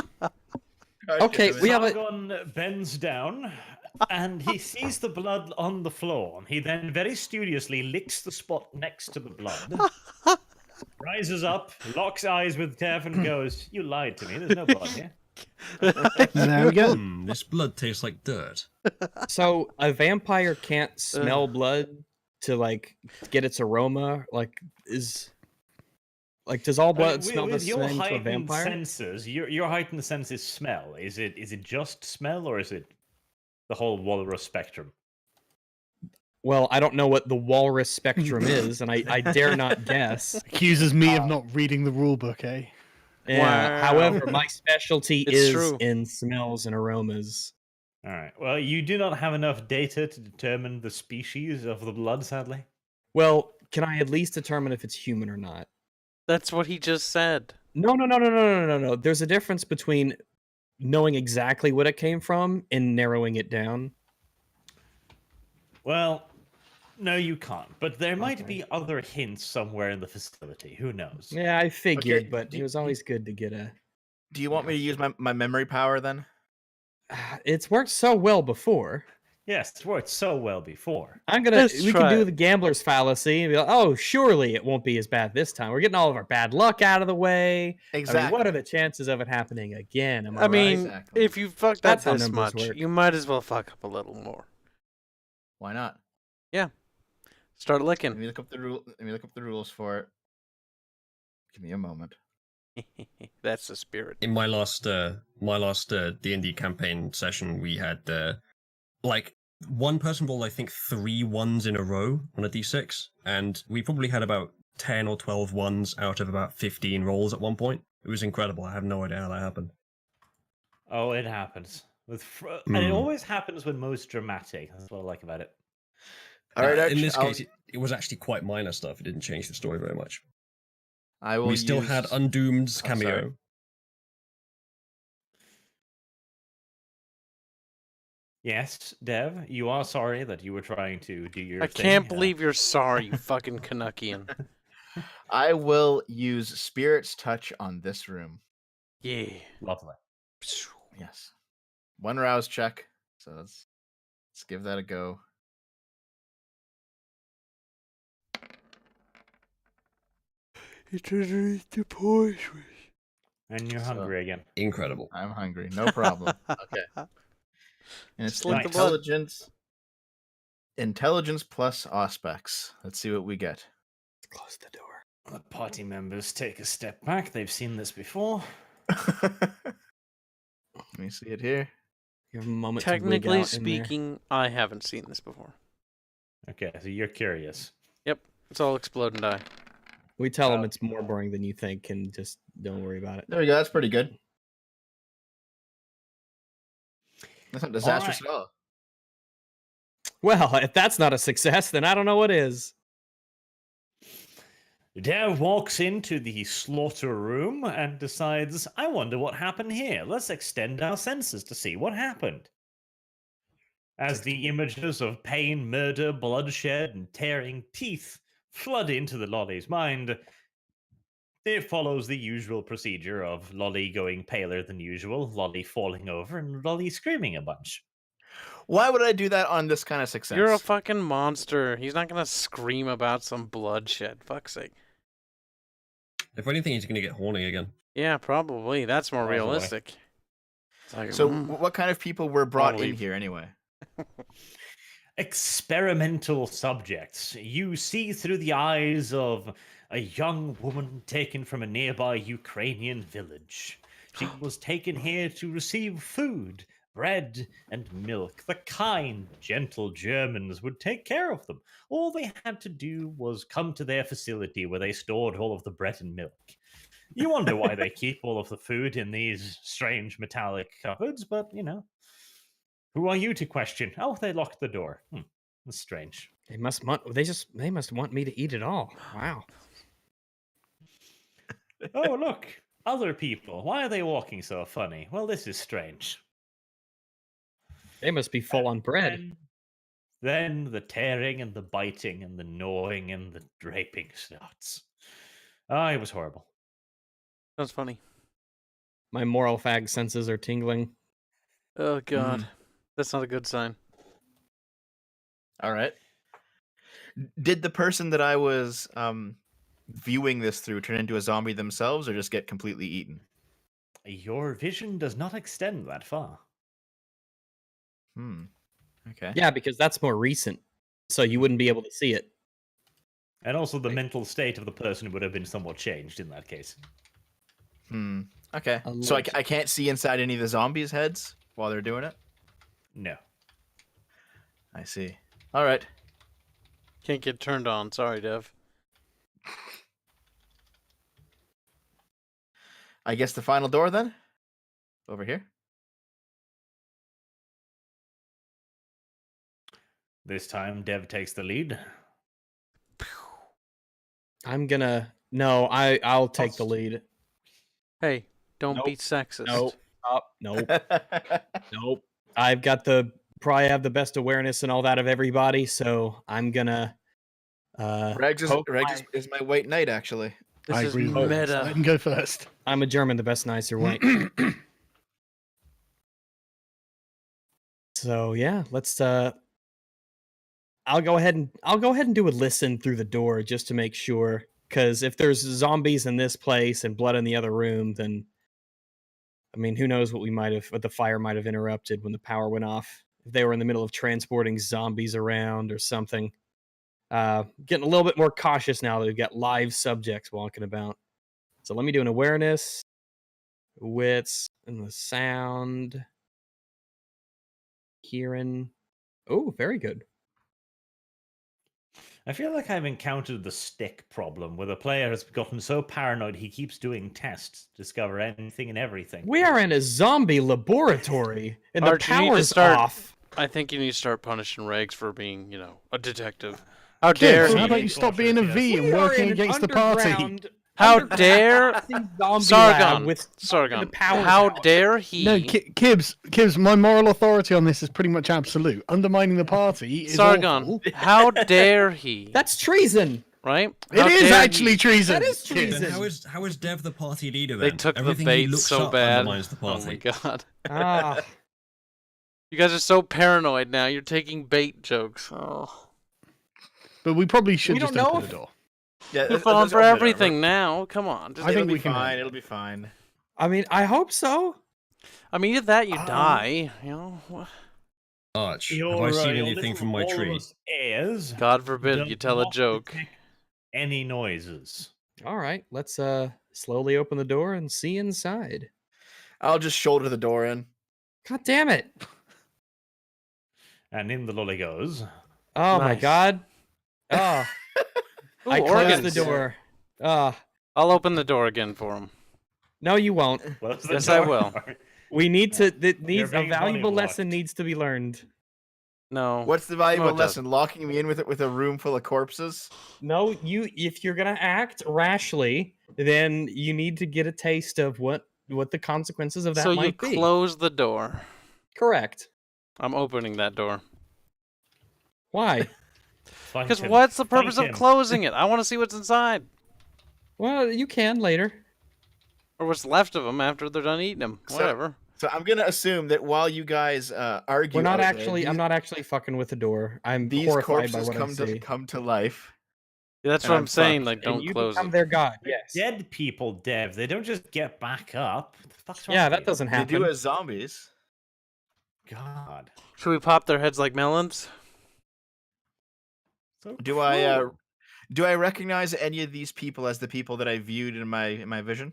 Okay, we have a. Sargon bends down, and he sees the blood on the floor. He then very studiously licks the spot next to the blood, rises up, locks eyes with Tev, and goes, "You lied to me. There's no blood here." There we go. This blood tastes like dirt. So a vampire can't smell blood to get its aroma. Does all blood smell the with your same to a heightened vampire? senses, your heightened senses smell. Is it just smell, or is it the whole walrus spectrum? Well, I don't know what the walrus spectrum is, and I dare not guess. Accuses me of not reading the rule book, eh? Yeah. Wow. However, my specialty It's is true. in smells and aromas. All right. Well, you do not have enough data to determine the species of the blood, sadly. Well, can I at least determine if it's human or not? That's what he just said. No. There's a difference between knowing exactly what it came from and narrowing it down. Well, no, you can't. But there might be other hints somewhere in the facility. Who knows? Yeah, I figured, Okay, but it was always good to get a. Do you want me to use my memory power then? It's worked so well before. Yes, it's worked so well before. Let's We try can do it. the gambler's fallacy and be like, oh, surely it won't be as bad this time. We're getting all of our bad luck out of the way. Exactly. I mean, what are the chances of it happening again? Am I I mean, right? Exactly. if you fucked up That's how this numbers much, work. you might as well fuck up a little more. Why not? Start Let licking. me look up the rule. Let me look up the rules for it. Give me a moment. That's the spirit. In my last D&D campaign session, we had one person rolled I think 3 ones in a row on a d6, and we probably had about 10 or 12 ones out of about 15 rolls at one point. It was incredible. I have no idea how that happened. Oh, it happens. And it Mm. always happens when most dramatic. That's what I like about it. All right, In Arch, this case, it was actually quite minor stuff. It didn't change the story very much. I will We still had use- Undoomed's Oh, sorry. cameo. Yes, Dev, you are sorry that you were trying to do your I thing. can't believe you're sorry, you fucking Canuckian. I will use Spirit's Touch on this room. Yeah. Lovely. Yes. One rouse check. So let's give that a go. It underneath the poise. And you're So- hungry again. Incredible. I'm hungry. No problem. Okay. And it's Just like the blood. intelligence plus aspects. Let's see what we get. Close the door. The party members take a step back. They've seen this before. Let me see it here. You have a moment to wig Technically out in there. speaking, I haven't seen this before. Okay, so you're curious. It's all explode and die. We tell them it's more boring than you think, and just don't worry about it. There we go. That's pretty good. That's not disastrous at all. Well, if that's not a success, then I don't know what is. Dev walks into the slaughter room and decides, I wonder what happened here. Let's extend our senses to see what happened. As the images of pain, murder, bloodshed, and tearing teeth flood into the Lolly's mind, it follows the usual procedure of Lolly going paler than usual, Lolly falling over, and Lolly screaming a bunch. Why would I do that on this kind of success? You're a fucking monster. He's not gonna scream about some bloodshed. Fuck's sake. If anything, he's going to get horny again. Yeah, probably. That's more Probably. realistic. It's like, So, what kind of people were brought in leave. here anyway? Experimental subjects. You see through the eyes of a young woman taken from a nearby Ukrainian village. She was taken here to receive food, bread, and milk. The kind, gentle Germans would take care of them. All they had to do was come to their facility where they stored all of the bread and milk. You wonder why they keep all of the food in these strange metallic cupboards, but, you know. Who are you to question? Oh, they locked the door. That's strange. They must want me to eat it all. Wow. Oh, look, other people. Why are they walking so funny? Well, this is strange. They must be full on bread. And then the tearing and the biting and the gnawing and the draping starts. Ah, it was horrible. That's funny. My moral fag senses are tingling. Oh god. That's not a good sign. All right. Did the person that I was viewing this through turn into a zombie themselves, or just get completely eaten? Your vision does not extend that far. Okay. Yeah, because that's more recent, so you wouldn't be able to see it. And also the mental state of the person would have been somewhat changed in that case. Okay. So I can't see inside any of the zombies' heads while they're doing it? No. I see. All right. Can't get turned on. Sorry, Dev. I guess the final door then? Over here? This time, Dev takes the lead. I'll take the lead. Hey, don't Nope. be sexist. Nope. Nope. I've got probably have the best awareness and all that of everybody, so I'm gonna Regs is my white knight, actually. This I is agree with Rex. meta. Let him go first. I'm a German, the best nicer white. So yeah, let's I'll go ahead and do a listen through the door just to make sure, because if there's zombies in this place and blood in the other room, then I mean, who knows what the fire might have interrupted when the power went off. If they were in the middle of transporting zombies around or something. Getting a little bit more cautious now that we've got live subjects walking about. So let me do an awareness, wits, and the sound. Hearing. Oh, very good. I feel like I've encountered the stick problem, where the player has gotten so paranoid he keeps doing tests to discover anything and everything. We are in a zombie laboratory, and the Arch, you need to power's start- off. I think you need to start punishing Regs for being, a detective. How dare Kids, he? how about you stop being a V and We are working in an against the party? underground- How underground dare zombie lab Sargon? with the Sargon. power's How out. dare he? No, Kibbs, my moral authority on this is pretty much absolute. Undermining the party is Sargon. awful. How dare he? That's treason. Right? It How is dare actually he? treason. That is Kids. treason. Then how is Dev the party leader then? They took Everything the he bait looks so up bad. undermines the Oh party. my god. Ah, You guys are so paranoid now. You're taking bait jokes. Oh. But we probably should We just don't know open if- the door. Yeah, You're falling for everything now. Come on. Just, I think it'll we be can fine. handle It'll be fine. I mean, I hope so. either that you die, What? Arch, have You're, I seen you're anything from my all of tree? us heirs God forbid you do tell a not joke. detect any noises. All right, let's slowly open the door and see inside. I'll just shoulder the door in. God damn it! And in the lolly goes. Oh my Nice. god! Oh, Ooh, I closed organs. the door. Ah, I'll open the door again for him. no, you won't. Close the Yes, I door. will. We need to. That needs a being valuable money lesson locked. needs to be learned. No. What's the valuable No, it lesson? Locking me in with a room full of corpses? No, if you're gonna act rashly, then you need to get a taste of what the consequences of that So you might be. close the door. Correct. I'm opening that door. Why? Fight Because him. what's the Fight purpose of him. closing it? I want to see what's inside. Well, you can later. Or what's left of them after they're done eating them. So- Whatever. So I'm gonna assume that while you guys argue, We're not out there, actually. I'm these- not actually fucking with the door. I'm These horrified by corpses what I see. come to life. Yeah, that's And what I'm I'm saying. fucked. Like, And don't you close become it. their god. Yes. Dead people, Dev. They don't just get back up. What the fuck's wrong Yeah, with that you? doesn't They happen. do as zombies. God. Should we pop their heads like melons? So Do I recognize any of these people as the people that I viewed in my vision?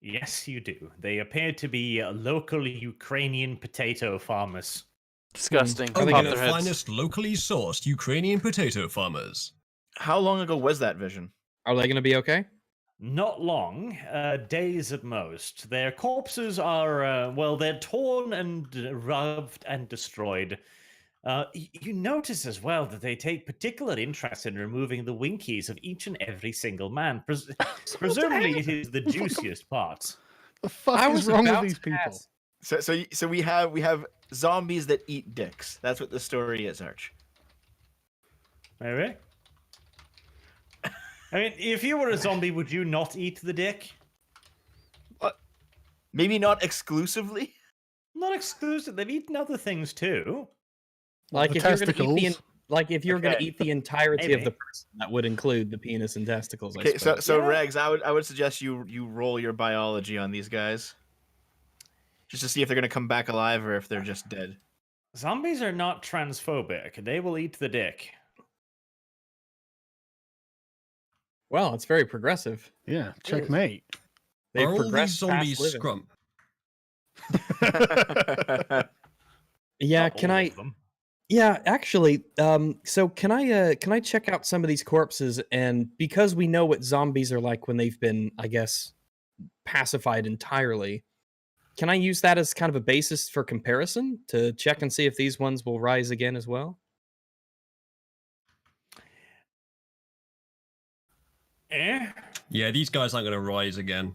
Yes, you do. They appear to be local Ukrainian potato farmers. Disgusting. Oh, Pop the their heads. finest locally sourced Ukrainian potato farmers. How long ago was that vision? Are they gonna be okay? Not long, days at most. Their corpses are, they're torn and rubbed and destroyed. You notice as well that they take particular interest in removing the winkies of each and every single man. Presumably, it is the juiciest part. The fuck I is was wrong with about these to people? ask. So we have zombies that eat dicks. That's what the story is, Arch. Maybe. I mean, if you were a zombie, would you not eat the dick? Maybe not exclusively. Not exclusive. They've eaten other things too. Like The if you're gonna eat testicles. if you're gonna Okay. eat the entirety of the Maybe. person, that would include the penis and testicles. I Okay, so suppose. so Yeah. Regs, I would suggest you roll your biology on these guys, just to see if they're gonna come back alive or if they're just dead. Zombies are not transphobic. They will eat the dick. Well, it's very progressive. Yeah, checkmate. They've Are all these progressed zombies past living. scrump? Yeah, Not can all I? of them. Yeah, actually, so can I check out some of these corpses? And because we know what zombies are like when they've been, I guess, pacified entirely, can I use that as kind of a basis for comparison to check and see if these ones will rise again as well? Eh? Yeah, these guys aren't going to rise again.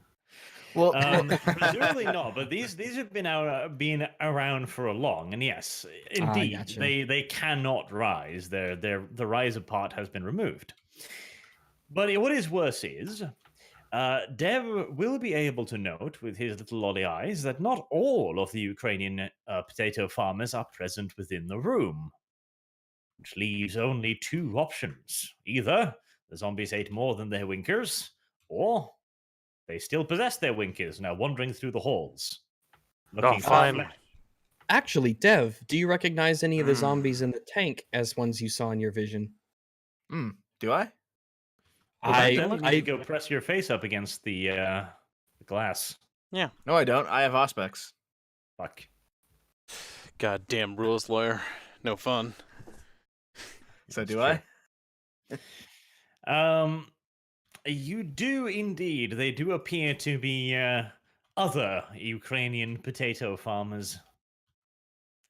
Well, Presumably not, but these have been around for a long, and yes, indeed, gotcha. they cannot rise. The riser part has been removed. But what is worse is, Dev will be able to note with his little lolly eyes that not all of the Ukrainian potato farmers are present within the room, which leaves only two options: either the zombies ate more than their winkers, or they still possess their winkers and are wandering through the halls. Looking for fine. flesh. Actually, Dev, do you recognize any of the zombies in the tank as ones you saw in your vision? do I? Then you go press your face up against the glass. No, I don't. I have Auspex. Fuck. Goddamn rules lawyer. No fun. So do true. I? You do indeed. They do appear to be other Ukrainian potato farmers.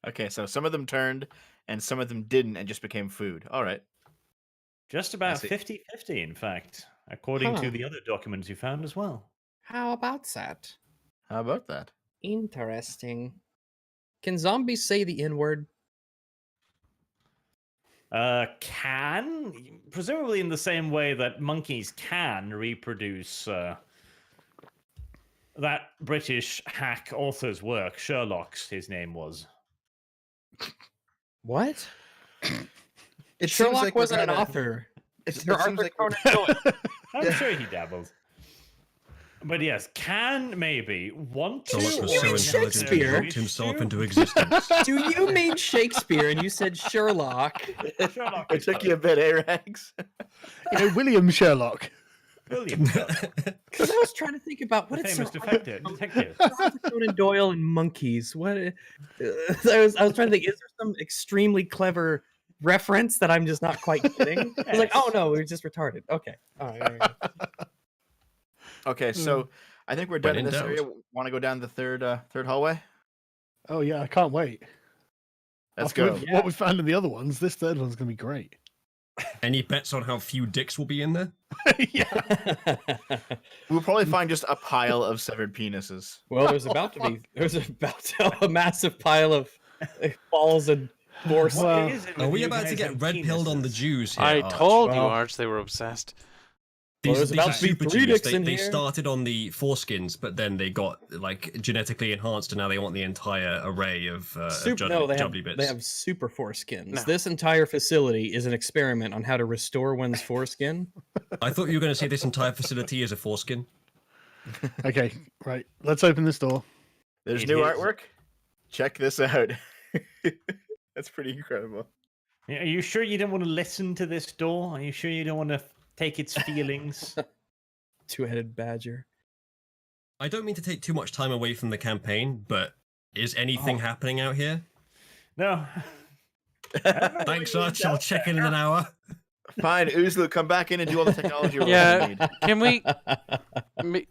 Okay, so some of them turned, and some of them didn't, and just became food. All right. Just about see. 50-50, in fact, according to Huh. the other documents you found as well. How about that? How about that? Interesting. Can zombies say the N word? Can? Presumably in the same way that monkeys can reproduce that British hack author's work, Sherlock's, his name was. What? It Sherlock seems like we're wasn't an kinda- author. It Sir seems Arthur like we're- Conan Doyle. I'm sure he dabbled. But yes, can maybe want to. Sherlock was you so mean intelligent he Shakespeare? roped himself into existence. Do you mean Shakespeare and you said Sherlock? Sherlock It is took you a bit, eh, Rags? William Sherlock. William Sherlock, Because I was trying to think about what the is famous detective. Arthur Conan Doyle and monkeys. What? I was trying to think. Is there some extremely clever reference that I'm just not quite getting? I was like, oh Yes. no, we're just retarded. Okay. All right. Okay, so I think we're done in in this doubt. area. Want to go down the third hallway? Oh yeah, I can't wait. Let's After go. what we found in the other ones, this third one's gonna be great. Any bets on how few dicks will be in there? Yeah. We'll probably find just a pile of severed penises. Well, there's about a massive pile of balls and force. Well, is it Are with we you about to guys get and red pilled on the penises? Jews here? I Arch? told you, Well- Arch, they were obsessed. Well, These, there's these about are to be super 3 Jews. dicks They, in they here. started on the foreskins, but then they got like genetically enhanced, and now they want the entire array of, No, they jubbly bits. have super foreskins. No. This entire facility is an experiment on how to restore one's foreskin. I thought you were going to say this entire facility is a foreskin. Okay, right. Let's open this door. There's It new is. artwork. Check this out. That's pretty incredible. Are you sure you don't want to listen to this door? Are you sure you don't want to take its feelings? Two-headed badger. I don't mean to take too much time away from the campaign, but is anything happening out here? No. Thanks, Arch. I'll check in an hour. Fine, Uzlu, come back in and do all the technology rolls Yeah. you need. Can we?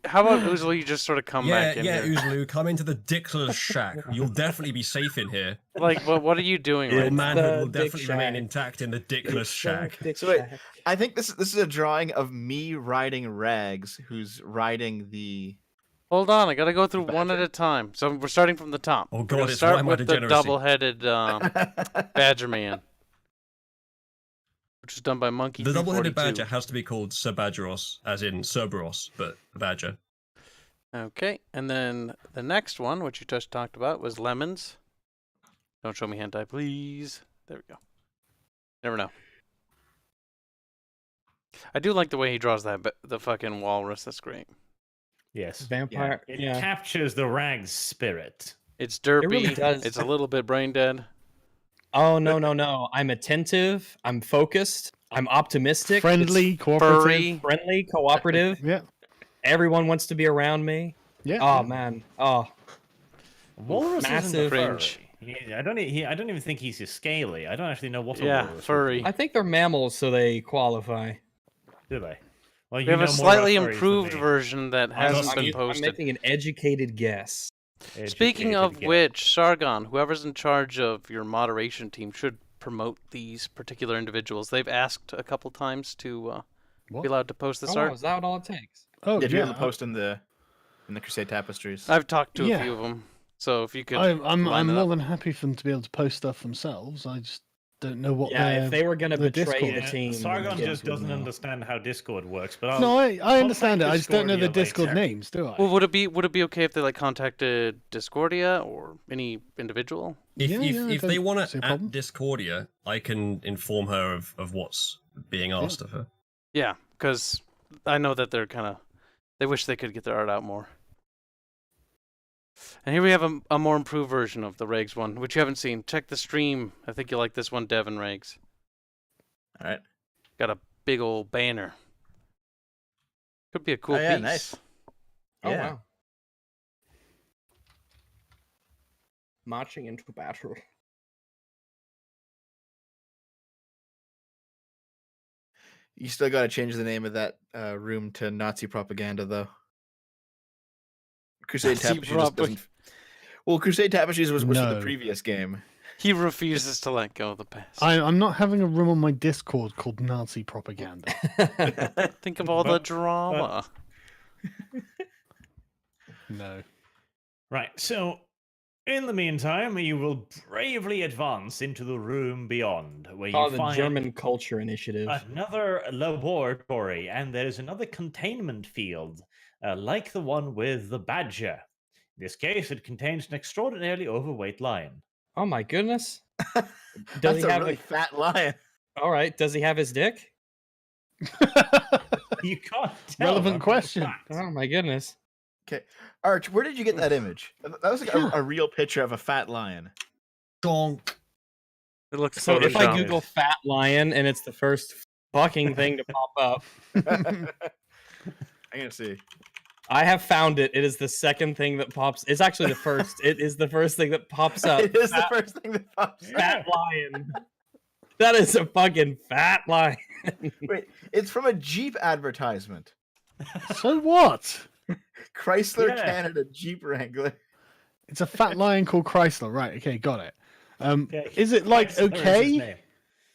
How about Uzlu? You just sort of come Yeah, back in yeah, here. Uzlu, come into the dickless shack. You'll definitely be safe in here. Like, what are you doing Your right now? manhood will the dick definitely remain shack. intact in the dickless shack. So wait, I think this is a drawing of me riding Rags, who's riding the. Hold on, I gotta go through one at a time. So we're starting from the top. Oh We're God, gonna it's start why my with the degeneracy. double-headed Badger Man, which is done by Monkey. The double-headed 342. badger has to be called Sir Badgeros, as in Cerberus, but a badger. Okay, and then the next one, which you just talked about, was Lemons. Don't show me hentai, please. There we go. Never know. I do like the way he draws that, the fucking walrus. That's great. Yes. Vampire. It Yeah. captures the Rags spirit. It's derpy. really does. It's a little bit brain dead. Oh no! I'm attentive. I'm focused. I'm optimistic. Friendly, it's cooperative. Furry. friendly, cooperative. Yeah. Everyone wants to be around me. Yeah. Oh man. Oh, Walrus Massive isn't a cringe. furry. I don't even think he's a scaly. I don't actually know what a Yeah, walrus would furry. be. I think they're mammals, so they qualify. Do they? Well, We have a know more about slightly furries than improved me. version that hasn't I'm, been I'm posted. making an educated guess. Speaking of Educated guess. which, Sargon, whoever's in charge of your moderation team, should promote these particular individuals. They've asked a couple times to What? be allowed to post this Oh, wow, art. is that all it takes? Oh, Yeah, do you yeah. have the post in the Crusade Tapestries? I've talked to a Yeah. few of them, so if you could, I'm line it more up. than happy for them to be able to post stuff themselves. I just don't know what Yeah, their if they were gonna the betray Discord. the Yeah, team, Sargon then just yeah, doesn't no. understand how Discord works. But No, I understand it. contact I just don't know the Discordia Discord later. names, do I? Well, would it be okay if they like contacted Discordia or any individual? If Yeah, if, yeah, I if they don't want see a to problem. at Discordia, I can inform her of what's being asked of her. Yeah, because I know that they're they wish they could get their art out more. And here we have a more improved version of the Regs one, which you haven't seen. Check the stream. I think you like this one, Devin Regs. All right. Got a big old banner. Could be a cool Oh, yeah, piece. nice. Oh Yeah. wow. Marching into battle. You still got to change the name of that room to Nazi propaganda, though. Crusade Nazi Tapestry just doesn't. Well, Crusade Tapestries was for the No. previous game. He refuses to let go of the past. I'm not having a room on my Discord called Nazi propaganda. Think of all the drama. No. Right, so in the meantime, you will bravely advance into the room beyond, where you Oh, the find German Culture Initiative. another laboratory, and there's another containment field, like the one with the badger. In this case, it contains an extraordinarily overweight lion. Oh my goodness. Does That's he a have really fat lion. All right. Does he have his dick? You can't tell. Relevant I'm question. fact. Oh my goodness. Okay, Arch, where did you get that image? That was like a real picture of a fat lion. Donk. It looks So if I photoshopped. Google fat lion and it's the first fucking thing to pop up, I'm gonna see. I have found it. It is the second thing that pops. It's actually the first. It is the first thing that pops up. It is the Fat, first thing that pops up. fat lion. That is a fucking fat lion. Wait, it's from a Jeep advertisement. So what? Chrysler Yeah. Canada Jeep Wrangler. It's a fat lion called Chrysler. Right, okay, got it. Okay, Is it like Chrysler is his okay? name.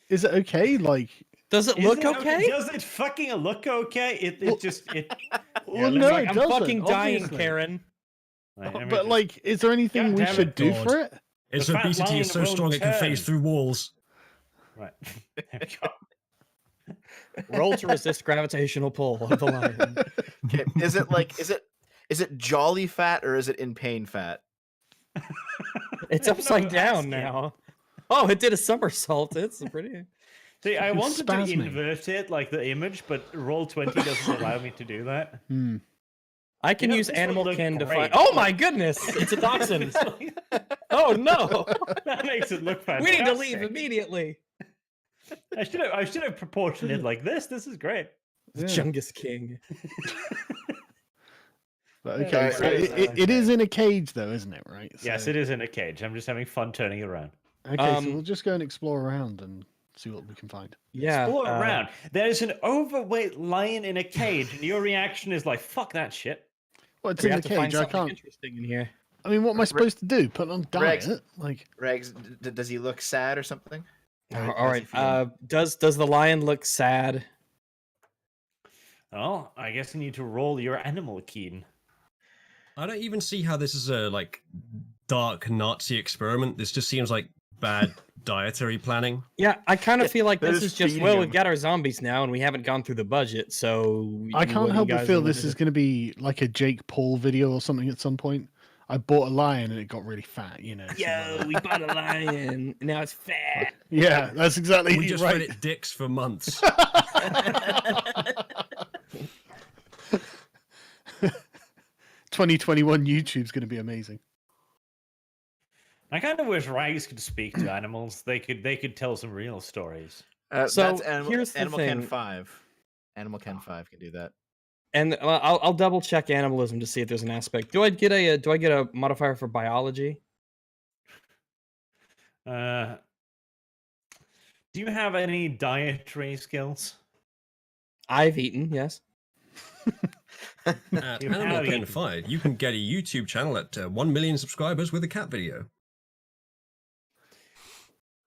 Is it okay? Like, Does it Is look it okay? Does it fucking look okay? It Well- just it. well, let no, me- it I'm doesn't, fucking dying, obviously. Karen. Wait, let me But just- like, is there anything God we damn should it, do God. for it? Its The fat obesity lion is so will strong it can phase turn. through walls. right. There we go. Roll to resist gravitational pull of the lion. Okay, is it like is it jolly fat or is it in pain fat? It's No, upside down ask it. now. Oh, it did a somersault. It's pretty. See, I It's wanted to spasming. invert it like the image, but Roll20 doesn't allow me to do that. Hmm. I can know, use this would animal look kin to great. find. Oh my goodness! It's a dachshund. Oh no! That makes it look We fantastic. need to leave immediately. I should have proportioned it like this. This is great. The Yeah. Chungus King. But okay, Right, so right, it is in a cage, though, isn't it? Right. Yes, So- it is in a cage. I'm just having fun turning it around. Okay, so Um, we'll just go and explore around and see what we can find. Yeah. Explore around. There's an overweight lion in a cage, and your reaction is like, "Fuck that shit." Well, it's We in have the to find cage. I something can't. interesting in here. I mean, what am I supposed to do? Put on diet? Rex. Like, Regs, does he look sad or something? Or All how's he right. feeling? Does the lion look sad? Oh, I guess you need to roll your animal keen. I don't even see how this is a like dark Nazi experiment. This just seems like bad dietary planning. Yeah, I kind of feel like That this is is just feeding we've him. got our zombies now, and we haven't gone through the budget, so I what can't do you help but guys feel want this to is do? going to be like a Jake Paul video or something at some point. I bought a lion and it got really fat, you know. something Yo, like we bought a lion. Now it's fat. that. Yeah, that's exactly We just right. fed it dicks for months. 2021 YouTube's going to be amazing. I kind of wish Rags could speak to animals. They could tell some real stories. So, That's Animal, here's the Animal Ken thing. 5. Animal Ken 5 can do that. And I'll double check animalism to see if there's an aspect. Do I get a modifier for biology? Do you have any dietary skills? I've eaten, yes. At You Animal have Ken eaten. 5, you can get a YouTube channel at 1 million subscribers with a cat video.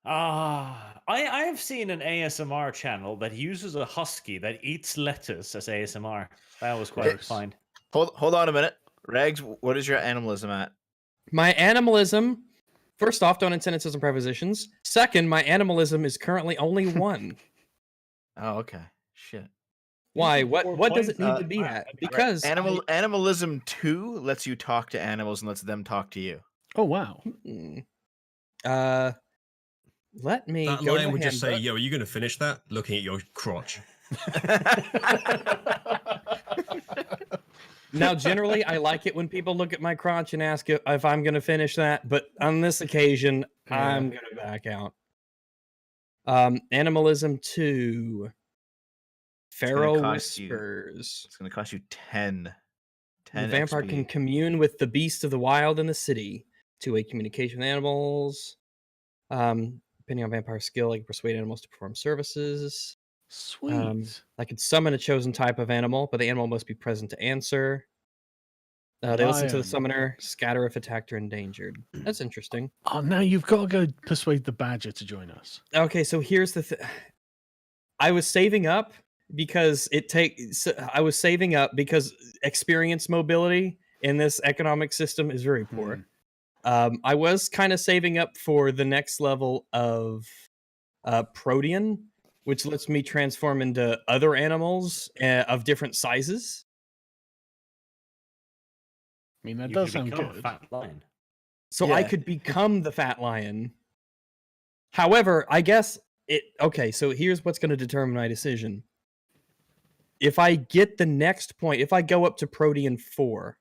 I have seen an ASMR channel that uses a husky that eats lettuce as ASMR. That was quite It's- refined. Hold on a minute. Regs, what is your animalism at? My animalism. First off, don't end sentences and prepositions. Second, my animalism is currently only 1. Oh, okay. Shit. Why? Four What does it points? need to be Wow, at? that'd be great. Because Animalism 2 lets you talk to animals and lets them talk to you. Oh, wow. Let me That go to lion the would just say, handbook. "Yo, are you going to finish that?" Looking at your crotch. Now, generally, I like it when people look at my crotch and ask if I'm going to finish that, but on this occasion, I'm going to back out. Animalism 2. Feral cost you- Whispers. It's going to cost you 10. The 10 vampire XP. can commune with the beasts of the wild in the city. Two-way communication with animals. Depending on vampire skill, I can persuade animals to perform services. Sweet. I could summon a chosen type of animal, but the animal must be present to answer. They listen to the Lion. summoner, scatter if attacked or endangered. That's interesting. Oh, now you've got to go persuade the badger to join us. Okay, so here's the thing. I was saving up because I was saving up because experience mobility in this economic system is very poor. I was kind of saving up for the next level of protean, which lets me transform into other animals of different sizes. I mean, that You does could sound become a good. fat lion. So I Yeah. could become the fat lion. However, I guess okay, so here's what's going to determine my decision. If I get the next point, if I go up to Protean 4,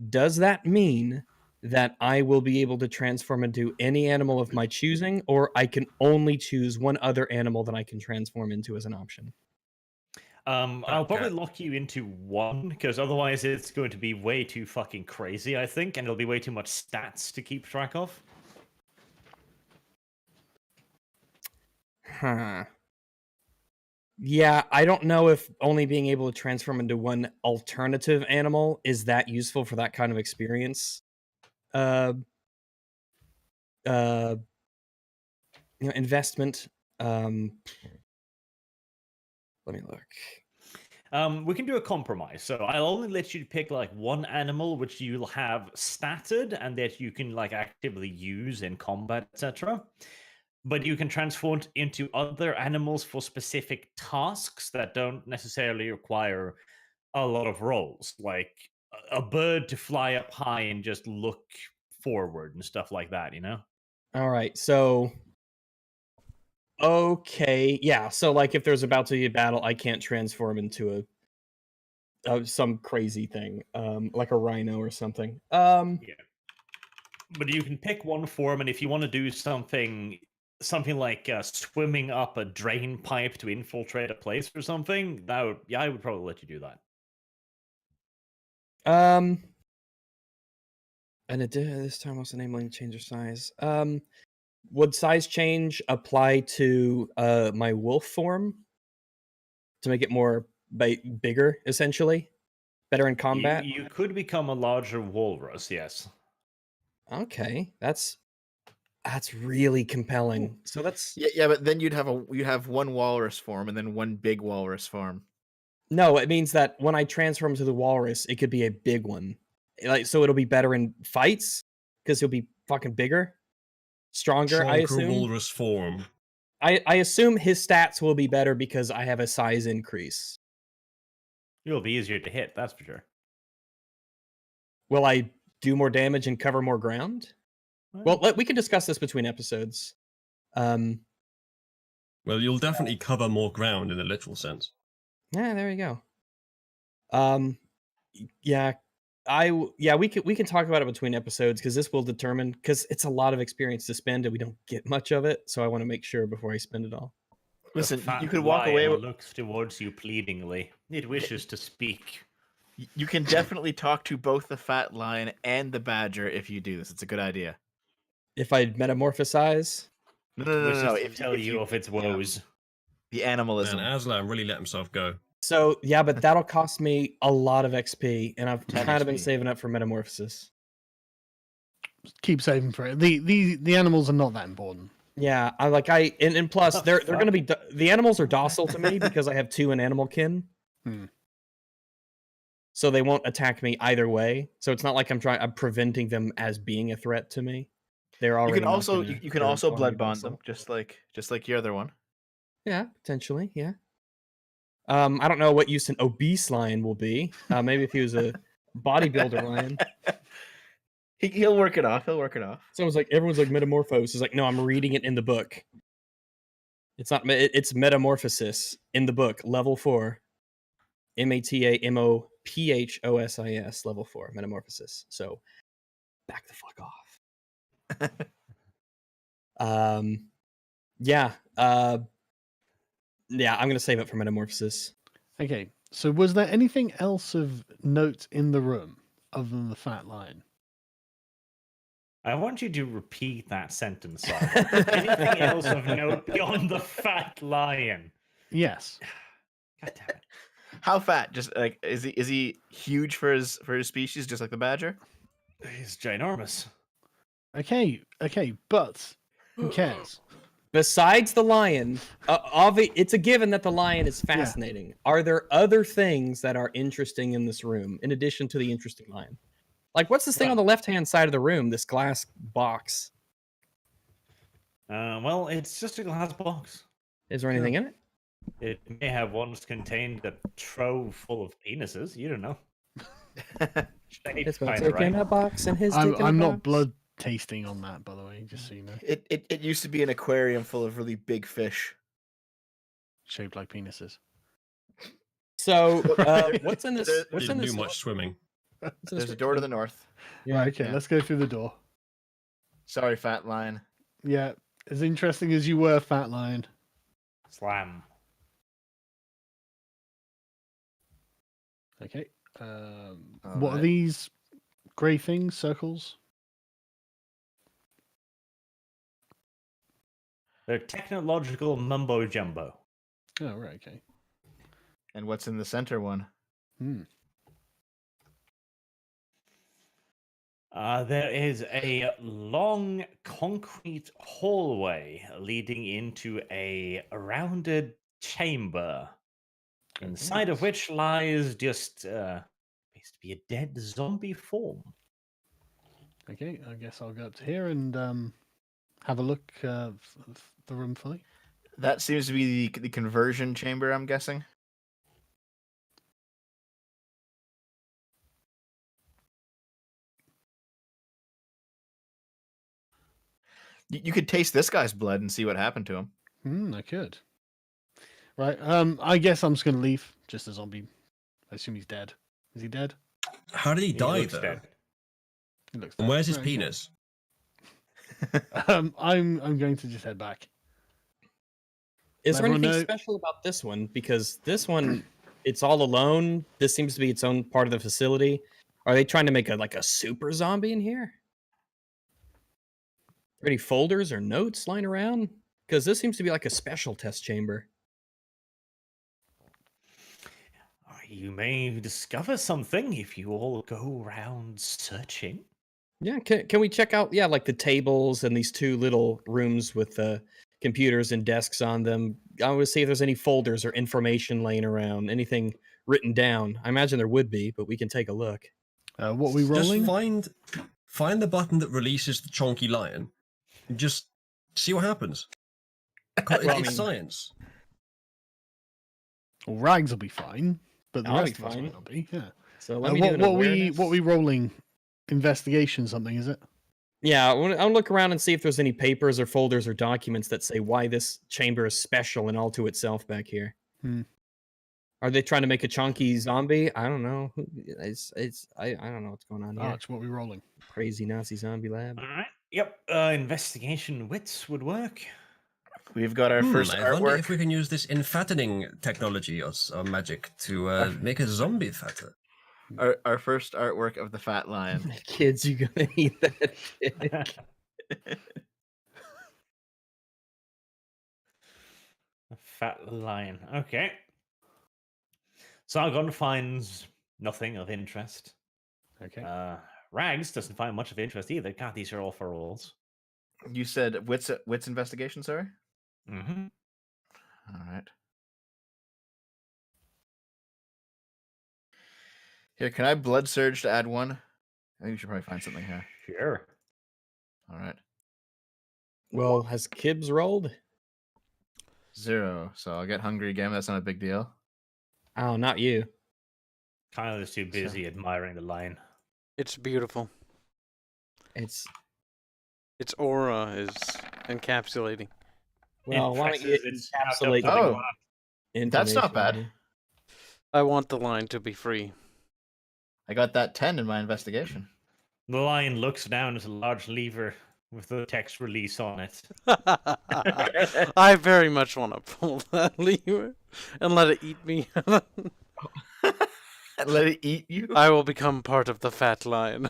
does that mean that I will be able to transform into any animal of my choosing, or I can only choose one other animal that I can transform into as an option? I'll probably lock you into one, because otherwise it's going to be way too fucking crazy, I think, and it'll be way too much stats to keep track of. Huh. Yeah, I don't know if only being able to transform into one alternative animal is that useful for that kind of experience. Investment. Let me look. We can do a compromise. So I'll only let you pick like one animal which you'll have statted and that you can like actively use in combat, etc. But you can transform it into other animals for specific tasks that don't necessarily require a lot of rolls, like a bird to fly up high and just look forward and stuff like that, you know? All right, so okay, yeah. So like, if there's about to be a battle, I can't transform into some crazy thing, like a rhino or something. Yeah. But you can pick one form, and if you want to do something like swimming up a drain pipe to infiltrate a place or something, I would probably let you do that. And it did this time. What's the name? Lane change of size. Would size change apply to my wolf form to make it more bigger, essentially, better in combat? You could become a larger walrus, yes. Okay, that's really compelling. So that's Yeah, but then you'd have one walrus form and then one big walrus form. no. It means that when I transform to the walrus, it could be a big one. Like, so it'll be better in fights because he'll be fucking bigger, stronger. I assume. walrus form. I assume his stats will be better because I have a size increase. It'll be easier to hit, that's for sure. Will I do more damage and cover more ground? Well, we can discuss this between episodes. Well, you'll definitely cover more ground in a literal sense. Yeah, there you go. Yeah, we can talk about it between episodes because this will determine, because it's a lot of experience to spend and we don't get much of it, so I want to make sure before I spend it all. Listen, The you could fat walk away lion with. looks towards you pleadingly. It wishes to speak. You can definitely talk to both the fat lion and the badger if you do this. It's a good idea. If I metamorphosize, Wishes to If tell you of its woes. The animalism. Man, Aslan really let himself go. so yeah, but that'll cost me a lot of XP, and I've 10 kind of been XP. saving up for metamorphosis. Keep saving for it. The animals are not that important. Yeah, and plus Oh, they're fuck. gonna be the animals are docile to me because I have 2 in animal kin. So they won't attack me either way. So it's not like I'm preventing them as being a threat to me. They're already. You can also not gonna- you can they're also already blood bond docile. them, just like your other one. Yeah, potentially. Yeah. I don't know what use an obese lion will be. Maybe if he was a bodybuilder lion. He'll work it off. Someone's like, everyone's like metamorphose. It's like, no, I'm reading it in the book. It's not. It's metamorphosis in the book, level 4. MATAMOPHOSIS, level 4, metamorphosis. So, back the fuck off. Yeah. Yeah, I'm gonna save it for metamorphosis. Okay, so was there anything else of note in the room other than the fat lion? I want you to repeat that sentence. Simon. Anything else of note beyond the fat lion? Yes. God damn it. How fat? Just like is he huge for his species, just like the badger? He's ginormous. Okay, but who cares? Besides the lion, it's a given that the lion is fascinating. Are there other things that are interesting in this room in addition to the interesting lion? Like, what's this thing on the left-hand side of the room? This glass box. Well, it's just a glass box. Is there anything in it? It may have once contained a trove full of penises. You don't know. It's about taking a box and his dick in a I'm not box. blood tasting on that, by the way, just so you know. It used to be an aquarium full of really big fish. Shaped like penises. So, what's in this? What's in Didn't this? do much swimming. There's a door to the north. Right, okay, Yeah. let's go through the door. Sorry, fat lion. Yeah, as interesting as you were, Fat Lion. Slam. Okay. What are Alright. these grey things, circles? They're technological mumbo jumbo. Oh, right, okay. And what's in the center one? There is a long concrete hallway leading into a rounded chamber, inside of which lies just appears to be a dead zombie form. Okay, I guess I'll go up to here and have a look of the room fully. That seems to be the conversion chamber, I'm guessing. You could taste this guy's blood and see what happened to him. I could. Right, I guess I'm just going to leave. Just a zombie. I assume he's dead. Is he dead? How did he die, looks though? dead. He looks And dead. where's his Right, okay. penis? I'm going to just head back. Is there Everyone anything know- special about this one? Because this one, it's all alone. This seems to be its own part of the facility. Are they trying to make a super zombie in here? Are there any folders or notes lying around? Because this seems to be like a special test chamber. You may discover something if you all go around searching. Yeah, can we check out, like the tables and these two little rooms with computers and desks on them? I want to see if there's any folders or information laying around, anything written down. I imagine there would be, but we can take a look. What are we rolling? Just find the button that releases the chonky lion. And just see what happens. It's science. Well, Rags will be fine, but the I'll rest be of us fine. might not be. Yeah. So let me do an what awareness. we rolling? Investigation something, is it? Yeah, I'll look around and see if there's any papers or folders or documents that say why this chamber is special and all to itself back here. Are they trying to make a chunky zombie? I don't know. I don't know what's going on here. Arch, what are we rolling? Crazy Nazi zombie lab. All right. Yep. Investigation wits would work. We've got our first I wonder artwork. if we can use this infattening technology or magic to make a zombie fatter. Our first artwork of the fat lion. Kids, you gonna eat that dick. A fat lion. Okay. Sargon finds nothing of interest. Okay. Rags doesn't find much of interest either. God, these are all for rolls. You said wits investigation, sorry? Mm-hmm. All right. Here, can I blood surge to add one? I think we should probably find something here. Sure. All right. Well, has Kibbs rolled? 0. So I'll get hungry again. That's not a big deal. Oh, not you. Kyle is too busy admiring the lion. It's beautiful. It's Its aura is encapsulating. well. Why don't you Impresses, it's encapsulate? wrapped up Oh. like That's not information bad. here? I want the line to be free. I got that 10 in my investigation. The lion looks down at a large lever with the text release on it. I very much want to pull that lever and let it eat me. And let it eat you? I will become part of the fat lion.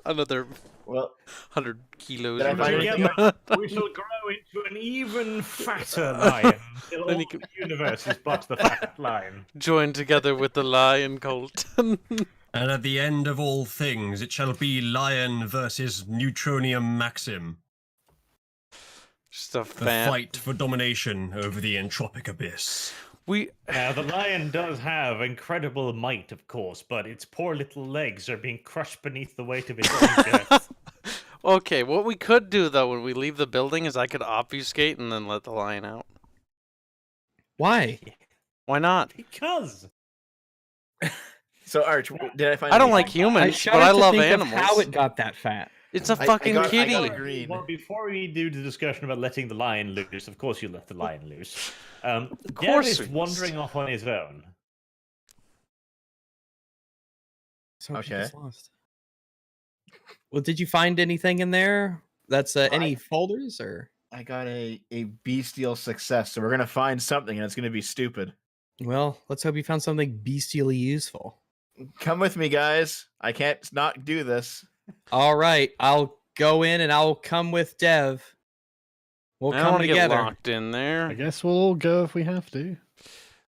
Another Well, 100 kilos. Did I or find whatever. anything? Together, we shall grow into an even fatter lion until Then all you can- the universe is but the fat lion. Joined together with the lion cult. And at the end of all things, it shall be Lion versus Neutronium Maxim. Just a The fat. fight for domination over the entropic abyss. We Now, the lion does have incredible might, of course, but its poor little legs are being crushed beneath the weight of its own girth. Okay, what we could do though when we leave the building is I could obfuscate and then let the lion out. Why? Why not? Because So, Arch, did I find? I don't like anything? I humans, shudder but I to love think animals. of how it got that fat. It's a I fucking got kitty. a green. well, before we do the discussion about letting the lion loose, of course you let the lion loose. Of course is we must. wandering off on his own. So Okay. just lost. Well, did you find anything in there? That's any folders or? I got a bestial success, so we're gonna find something, and it's gonna be stupid. Well, let's hope you found something bestially useful. Come with me, guys. I can't not do this. All right, I'll go in and I'll come with Dev. We'll I don't come want to get together. locked in I there. guess we'll all go if we have to.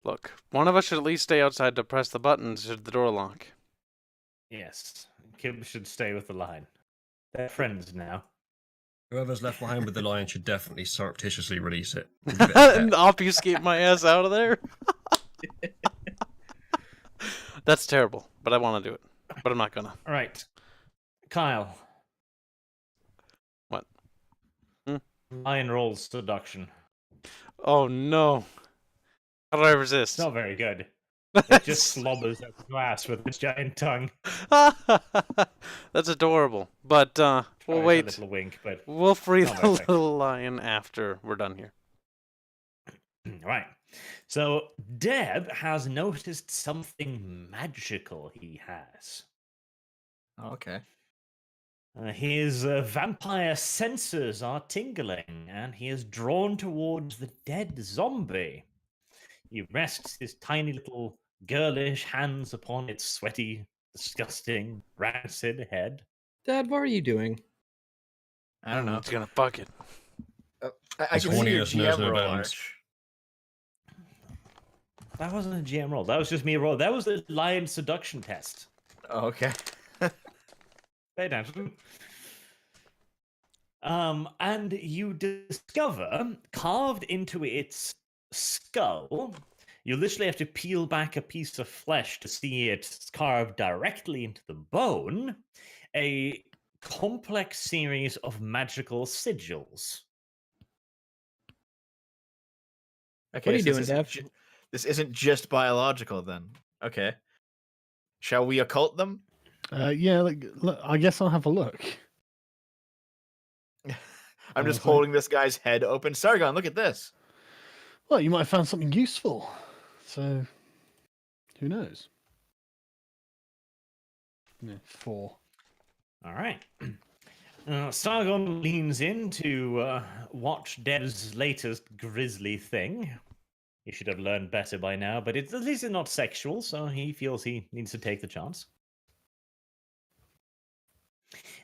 Look, one of us should at least stay outside to press the buttons should the door lock. Yes, Kim should stay with the lion. They're friends now. Whoever's left behind with the lion should definitely surreptitiously release it. Give it a pet. And obfuscate my ass out of there. That's terrible, but I want to do it. But I'm not gonna. All right, Kyle. What? Hmm? Lion rolls seduction. Oh no. How do I It's resist? not very good. It just slobbers at the glass with its giant tongue. That's adorable. But we'll Tries a wait. little wink, but We'll free Not the my thing. little lion after we're done here. right. So Deb has noticed something magical he has. Okay. His vampire senses are tingling, and he is drawn towards the dead zombie. He rests his tiny little girlish hands upon its sweaty, disgusting, rancid head. Dad, what are you doing? I don't know. It's gonna fuck it. I His can see your horniness knows GM no roll, bounds. Arch. That wasn't a GM roll. That was just me a roll. That was the lion seduction test. Oh, okay. Pay attention. And you discover carved into its skull. You literally have to peel back a piece of flesh to see it carved directly into the bone. A complex series of magical sigils. Okay. What are you so doing, this isn't Dev? this isn't just biological, then. Okay. Shall we occult them? Yeah, look, I guess I'll have a look. I'm just Okay. holding this guy's head open. Sargon, look at this. Well, you might have found something useful. So, who knows? Yeah, 4. All right. Sargon leans in to watch Dev's latest grisly thing. He should have learned better by now, but it's at least it's not sexual, so he feels he needs to take the chance.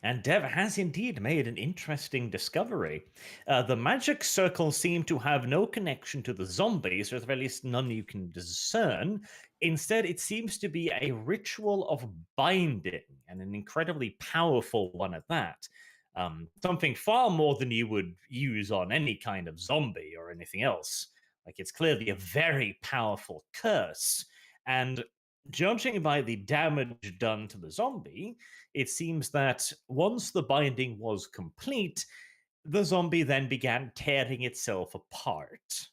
And Dev has indeed made an interesting discovery. The magic circle seemed to have no connection to the zombies, or at the very least none you can discern. Instead, it seems to be a ritual of binding, and an incredibly powerful one at that. Something far more than you would use on any kind of zombie or anything else. Like, it's clearly a very powerful curse. And judging by the damage done to the zombie, it seems that once the binding was complete, the zombie then began tearing itself apart.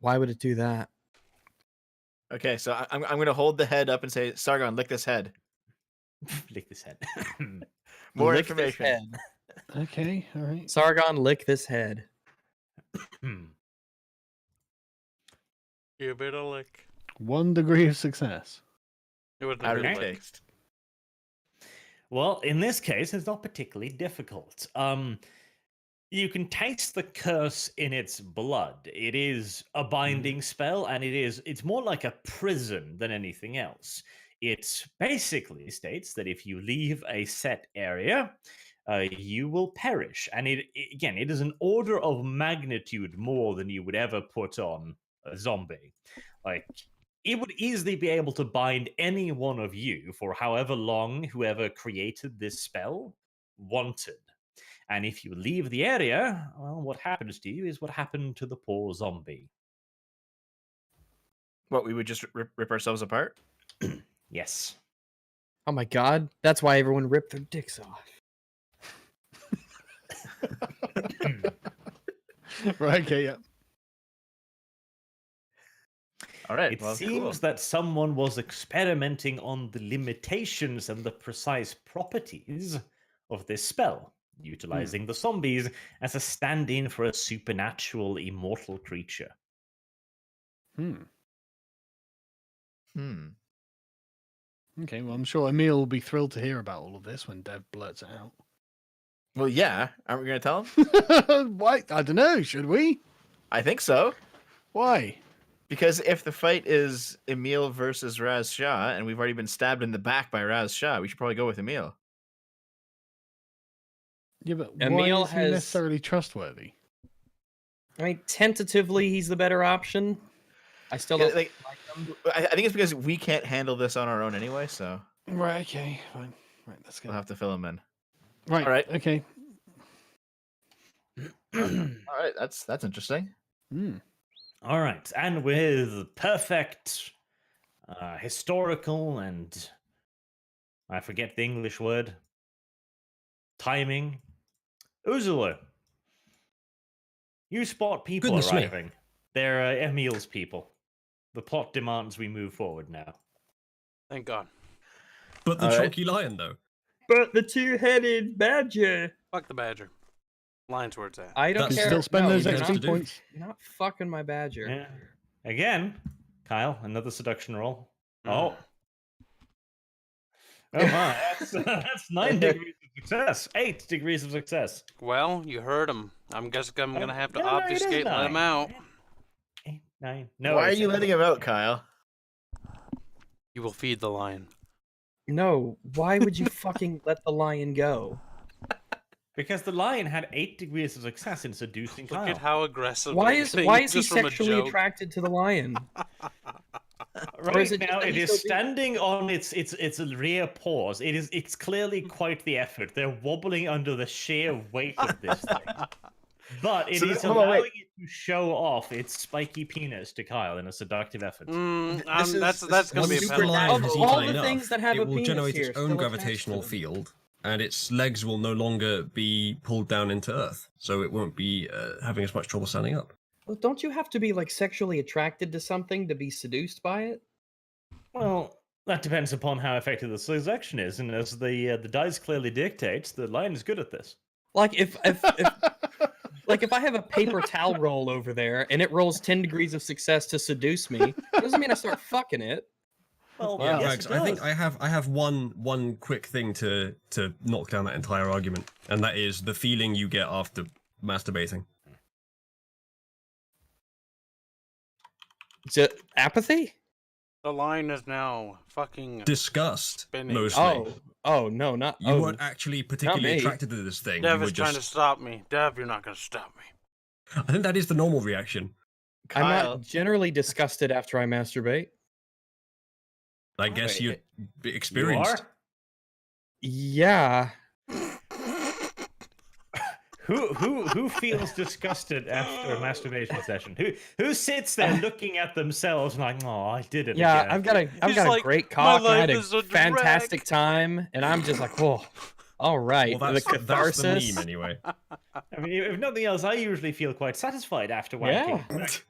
Why would it do that? Okay, so I'm going to hold the head up and say, Sargon, lick this head. Lick this head. More Lick this information. head. Okay, all right. Sargon, lick this head. Give it a lick. 1 degree of success. It would How never did it lick. taste? Well, in this case, it's not particularly difficult. You can taste the curse in its blood. It is a binding spell, and it's more like a prison than anything else. It basically states that if you leave a set area, you will perish. And again, it is an order of magnitude more than you would ever put on a zombie. Like, it would easily be able to bind any one of you for however long whoever created this spell wanted. And if you leave the area, well, what happens to you is what happened to the poor zombie. What, we would just rip ourselves apart? Yes. Oh my god, that's why everyone ripped their dicks off. Right, okay, yeah. All right. It well, seems cool. that someone was experimenting on the limitations and the precise properties of this spell, utilizing the zombies as a stand-in for a supernatural immortal creature. Hmm. Okay, well, I'm sure Emil will be thrilled to hear about all of this when Dev blurts it out. Well, yeah. Aren't we going to tell him? Why? I don't know. Should we? I think so. Why? Because if the fight is Emil versus Raz Shah, and we've already been stabbed in the back by Raz Shah, we should probably go with Emil. Yeah, but Emil why is he has- necessarily trustworthy? I mean, tentatively, he's the better option. I still Yeah, don't like, like him. I think it's because we can't handle this on our own anyway, so Right, okay, fine. Right, let's go. we'll have to fill him in. Right, all right. okay. All right, that's interesting. All right, and with perfect historical and I forget the English word timing, Uzulu, you spot people Goodness me. arriving. They're Emil's people. The plot demands we move forward now. Thank God. But the All right. chalky lion, though. But the two-headed badger. Fuck the badger. Line's where it's at. I don't That's- You care. still spend No, those you're XP XP not, do. points. you're not fucking my badger. Yeah. Again, Kyle, another seduction roll. Mm. Oh. Oh my, that's 9 degrees of success. 8 degrees of success. Well, you heard him. I'm guessing I'm gonna have to No, it is obfuscate and let him 9. out. 8, 9. No, Why are it's you 8. letting him out, Kyle? You will feed the lion. No, why would you fucking let the lion go? Because the lion had 8 degrees of success in seducing Look Kyle. at how aggressive. Why they're is being why is he just from a sexually joke. attracted to the lion? Right Or is it just now, that it he's is so big? standing on its rear paws. It's clearly quite the effort. They're wobbling under the sheer weight of this thing. But it So is hold on, wait. allowing it to show off its spiky penis to Kyle in a seductive effort. That's gonna be a super penalty. lion Of has all eaten the enough, things that have it a will penis generate here, its still own attached to gravitational them. field, and its legs will no longer be pulled down into Earth, so it won't be having as much trouble standing up. Well, don't you have to be like sexually attracted to something to be seduced by it? Well, that depends upon how effective the seduction is, and as the dice clearly dictates, the lion is good at this. Like if like if I have a paper towel roll over there and it rolls 10 degrees of success to seduce me, it doesn't mean I start fucking it. Well, Yeah, yes, Rags, it I think does. I have one quick thing to knock down that entire argument, and that is the feeling you get after masturbating. Is it apathy? The lion is now fucking. Disgust, Spinning. mostly. Oh no, not You oh. weren't actually particularly me. attracted to this thing. Dev you were is trying to just. stop me. Dev, you're not gonna stop me. I think that is the normal reaction. I'm Kyle, not generally disgusted after I masturbate. I guess Wait, you You experienced. are? Yeah. Who feels disgusted after a masturbation session? Who sits there looking at themselves and like, oh, I did it Yeah, again. I've He's got like, a great "My cock. I had life a is a fantastic drag." time, and I'm just like, oh, all right. Well, the that's the catharsis. meme anyway. I mean, if nothing else, I usually feel quite satisfied after wanking. Yeah. The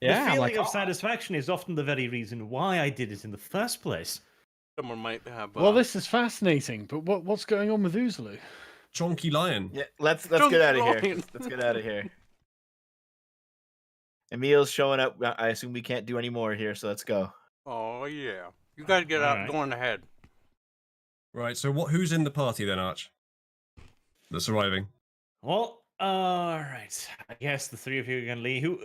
Yeah, I'm feeling like, of oh, satisfaction is often the very reason why I did it in the first place. Someone might have. Well, this is fascinating, but what's going on with Uzulu? Chonky lion. yeah, let's Don't get out of here. grind. Let's get out of here. Emil's showing up. I assume we can't do any more here, so let's go. Oh yeah. You guys get out. Alright. Going ahead. Right. So who's in the party then, Arch? That's arriving. Well, all right. I guess the three of you are gonna leave.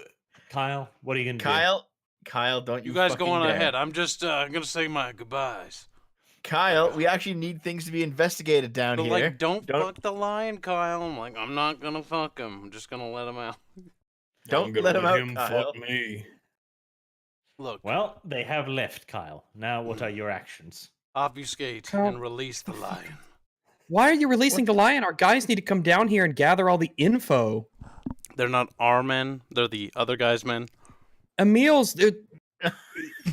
Kyle, what are you gonna do? Kyle, Kyle, don't You guys go fucking on dare. ahead. I'm just gonna say my goodbyes. Kyle, we actually need things to be investigated down But here. like, don't fuck the lion, Kyle. I'm like, I'm not gonna fuck him. I'm just gonna let him out. Don't let him out, Kyle. Fuck me. Look, Well, they have left, Kyle. Now, what are your actions? obfuscate Kyle- and release the lion. Why are you releasing the lion? Our guys need to come down here and gather all the info. They're not our men. They're the other guy's men. Emil's,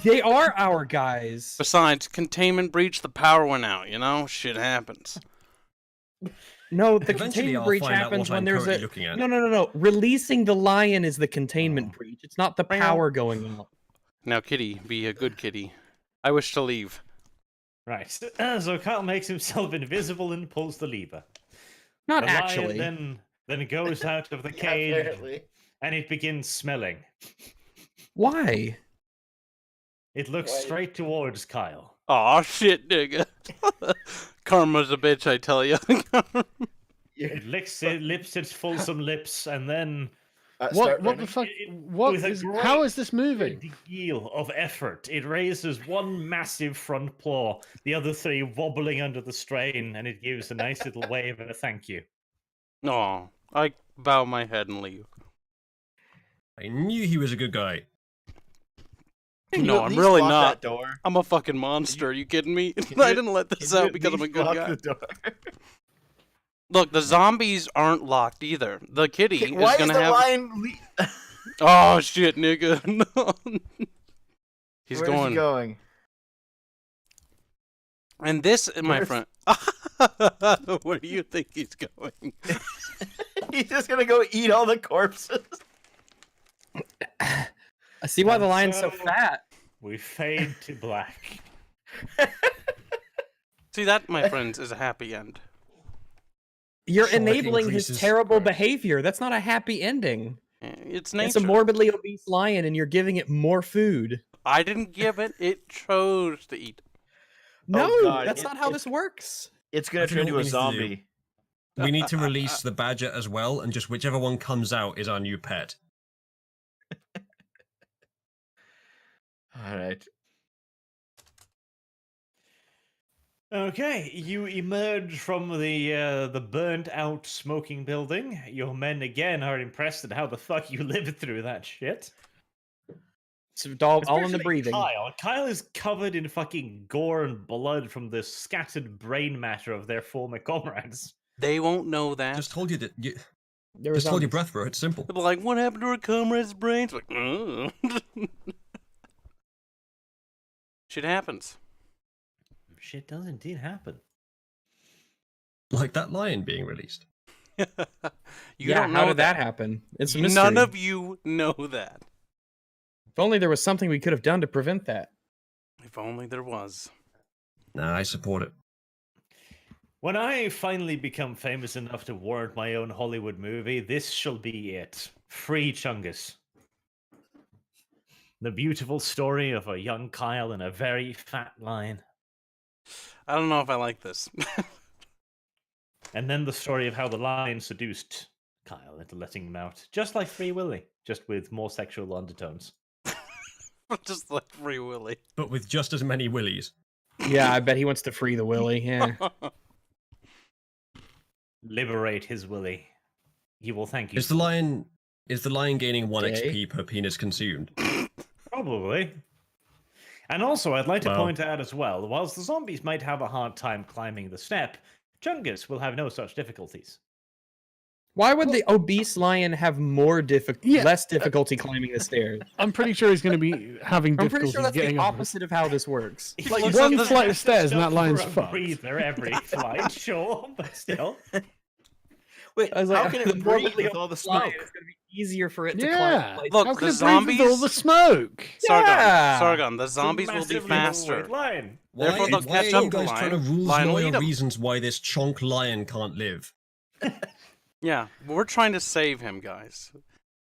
they are our guys. Besides, containment breach, the power went out, you know? Shit happens. No, the Eventually, containment I'll breach find out happens what when I'm there's currently a. looking at. No. Releasing the lion is the containment breach. It's not the power going out. Now, kitty, be a good kitty. I wish to leave. Right. So Kyle makes himself invisible and pulls the lever. Not The lion actually. then goes out of the Yeah, cage apparently. and it begins smelling. Why? It looks straight towards Kyle. Aw, shit, nigga. Karma's a bitch, I tell you. It lips its fulsome lips and then Start What running. the fuck? It- What with a is? great How is this moving? deal of effort. It raises one massive front paw, the other three wobbling under the strain, and it gives a nice little wave and a thank you. Aw, I bow my head and leave. I knew he was a good guy. Can you No, at I'm least really lock not. That door? I'm a fucking monster. Are you kidding me? Can I you- didn't let Can this you out at because I'm a least good lock guy. the door? Look, the zombies aren't locked either. The kitty is Why is gonna the have. lion? Oh shit, nigga! No. He's Where's going. he going? And this, my Where's- friend. Where do you think he's going? He's just gonna go eat all the corpses. I see why the And lion's so so- fat. We fade to black. See, that, my friends, is a happy end. You're Sure, it enabling his increases terrible growth. behavior. That's not a happy ending. It's nature. It's a morbidly obese lion, and you're giving it more food. I didn't give it. It chose to eat. No, God, that's it- not how it- this works. It's gonna I turn don't know into a what we need to do. zombie. We need to release the badger as well, and just whichever one comes out is our new pet. All right. Okay, you emerge from the burnt out smoking building. Your men again are impressed at how the fuck you lived through that shit. It's all in the Especially breathing. Kyle. Kyle is covered in fucking gore and blood from the scattered brain matter of their former comrades. They won't know that. Just hold your There was just hold your zombies. breath, bro. It's simple. They'll be like, what happened to our comrade's brains? Like, shit happens. Shit does indeed happen. Like that lion being released. You Yeah, don't know how did that happen? It's a mystery. None of you know that. If only there was something we could have done to prevent that. If only there was. Nah, I support it. When I finally become famous enough to warrant my own Hollywood movie, this shall be it. Free Chungus. The beautiful story of a young Kyle and a very fat lion. I don't know if I like this. And then the story of how the lion seduced Kyle into letting him out. Just like Free Willy, just with more sexual undertones. Just like Free Willy. But with just as many willies. Yeah, I bet he wants to free the Willy. Yeah. Liberate his Willy. He will thank you. Is the lion gaining 1 Okay. XP per penis consumed? Probably. And also, I'd like to Well- point out as well, whilst the zombies might have a hard time climbing the step, Chungus will have no such difficulties. Why would the obese lion have more Yeah. less difficulty climbing the stairs? I'm pretty sure he's going to be having I'm pretty difficulty sure that's getting the up. opposite of how this works. Like, He's one just flight of stairs and that stuck line's for a fucked. breather every flight, sure, but still. Wait, I was how like, can the it breathe morbidly with all the obese lion smoke? is going to be easier for it to Yeah. climb. Look, How the can it breathe with all the zombies- smoke? Yeah. Sargon, the It's a zombies will be massively faster. overweight lion. Therefore, they'll why catch are up you to guys lion. trying to rule Lion will lawyer eat 'em. reasons why this chonk lion can't live? Yeah, we're trying to save him, guys.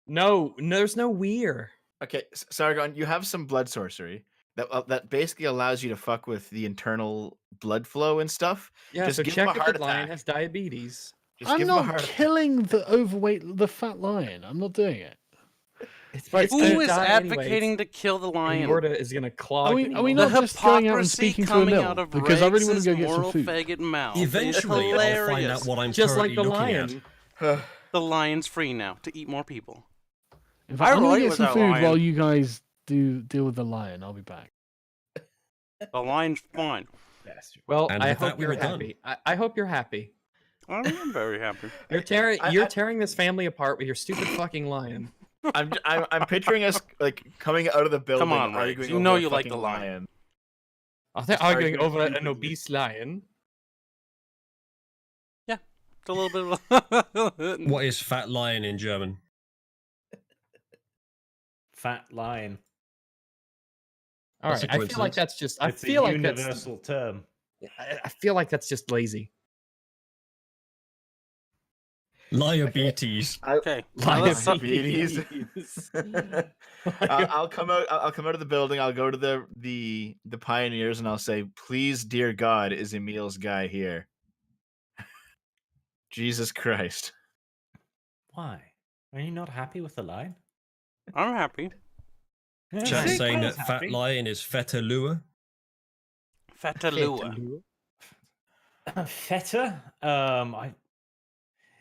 No, there's no weir. Okay, Sargon, you have some blood sorcery that basically allows you to fuck with the internal blood flow and stuff. Yeah, Just so give check him a if heart the lion attack. has diabetes. Just I'm give him a not heart attack. killing the fat lion. I'm not doing it. It's Who gonna is die advocating anyways, to kill the and lion? Yorda is gonna claw. Are we The not just going out and hypocrisy speaking to a coming mill? out of Because I really want Regs's to go get some moral food. faggot mouth Eventually, is I'll hilarious. find out what I'm just like currently the looking at. lion? The lion's free now to eat more people. In fact, I I'm going relate to get with some that food lion. while you guys deal with the lion. I'll be back. The lion's fine. Well, And I with that, hope we you're were done. happy. I hope you're happy. I am very happy. You're tearing this family apart with your stupid fucking lion. I'm picturing us like coming out of the building. Come on, Regs. arguing You over know a you like the fucking lion. Are they Just arguing arguing over an stupidly. obese lion? It's a little bit of What is fat lion in German? Fat lion. All That's right, a I feel like coincidence. that's just. I It's feel a like that's. universal term. I feel like that's just lazy. Diabetes. Okay. Now let's stop- Diabetes. I'll come out. I'll come out of the building. I'll go to the pioneers, and I'll say, "Please, dear God, is Emil's guy here?" Jesus Christ! Why? Are you not happy with the lion? I'm happy. Chat See, saying I that was fat happy. lion is feta lua. Fatalua. Feta?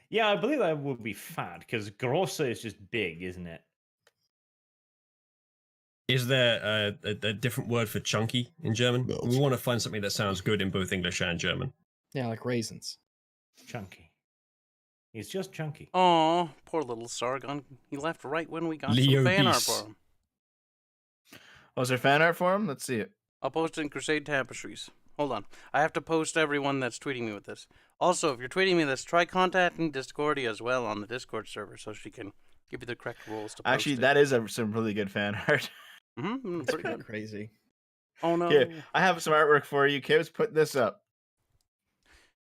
Yeah, I believe that would be fat because grossa is just big, isn't it? Is there a different word for chunky in German? No. We want to find something that sounds good in both English and German. Yeah, like raisins. Chunky. He's just chunky. Aw, poor little Sargon. He left right when we got Leo some fan art Beast. for him. Oh, is there fan art for him? Let's see it. I'll post it in Crusade Tapestries. Hold on. I have to post everyone that's tweeting me with this. Also, if you're tweeting me this, try contacting Discordia as well on the Discord server so she can give you the correct rules to post Actually, it. that is some really good fan art. Mm-hmm, That's pretty pretty good. crazy. Oh no. Here, I have some artwork for you, kids. Put this up.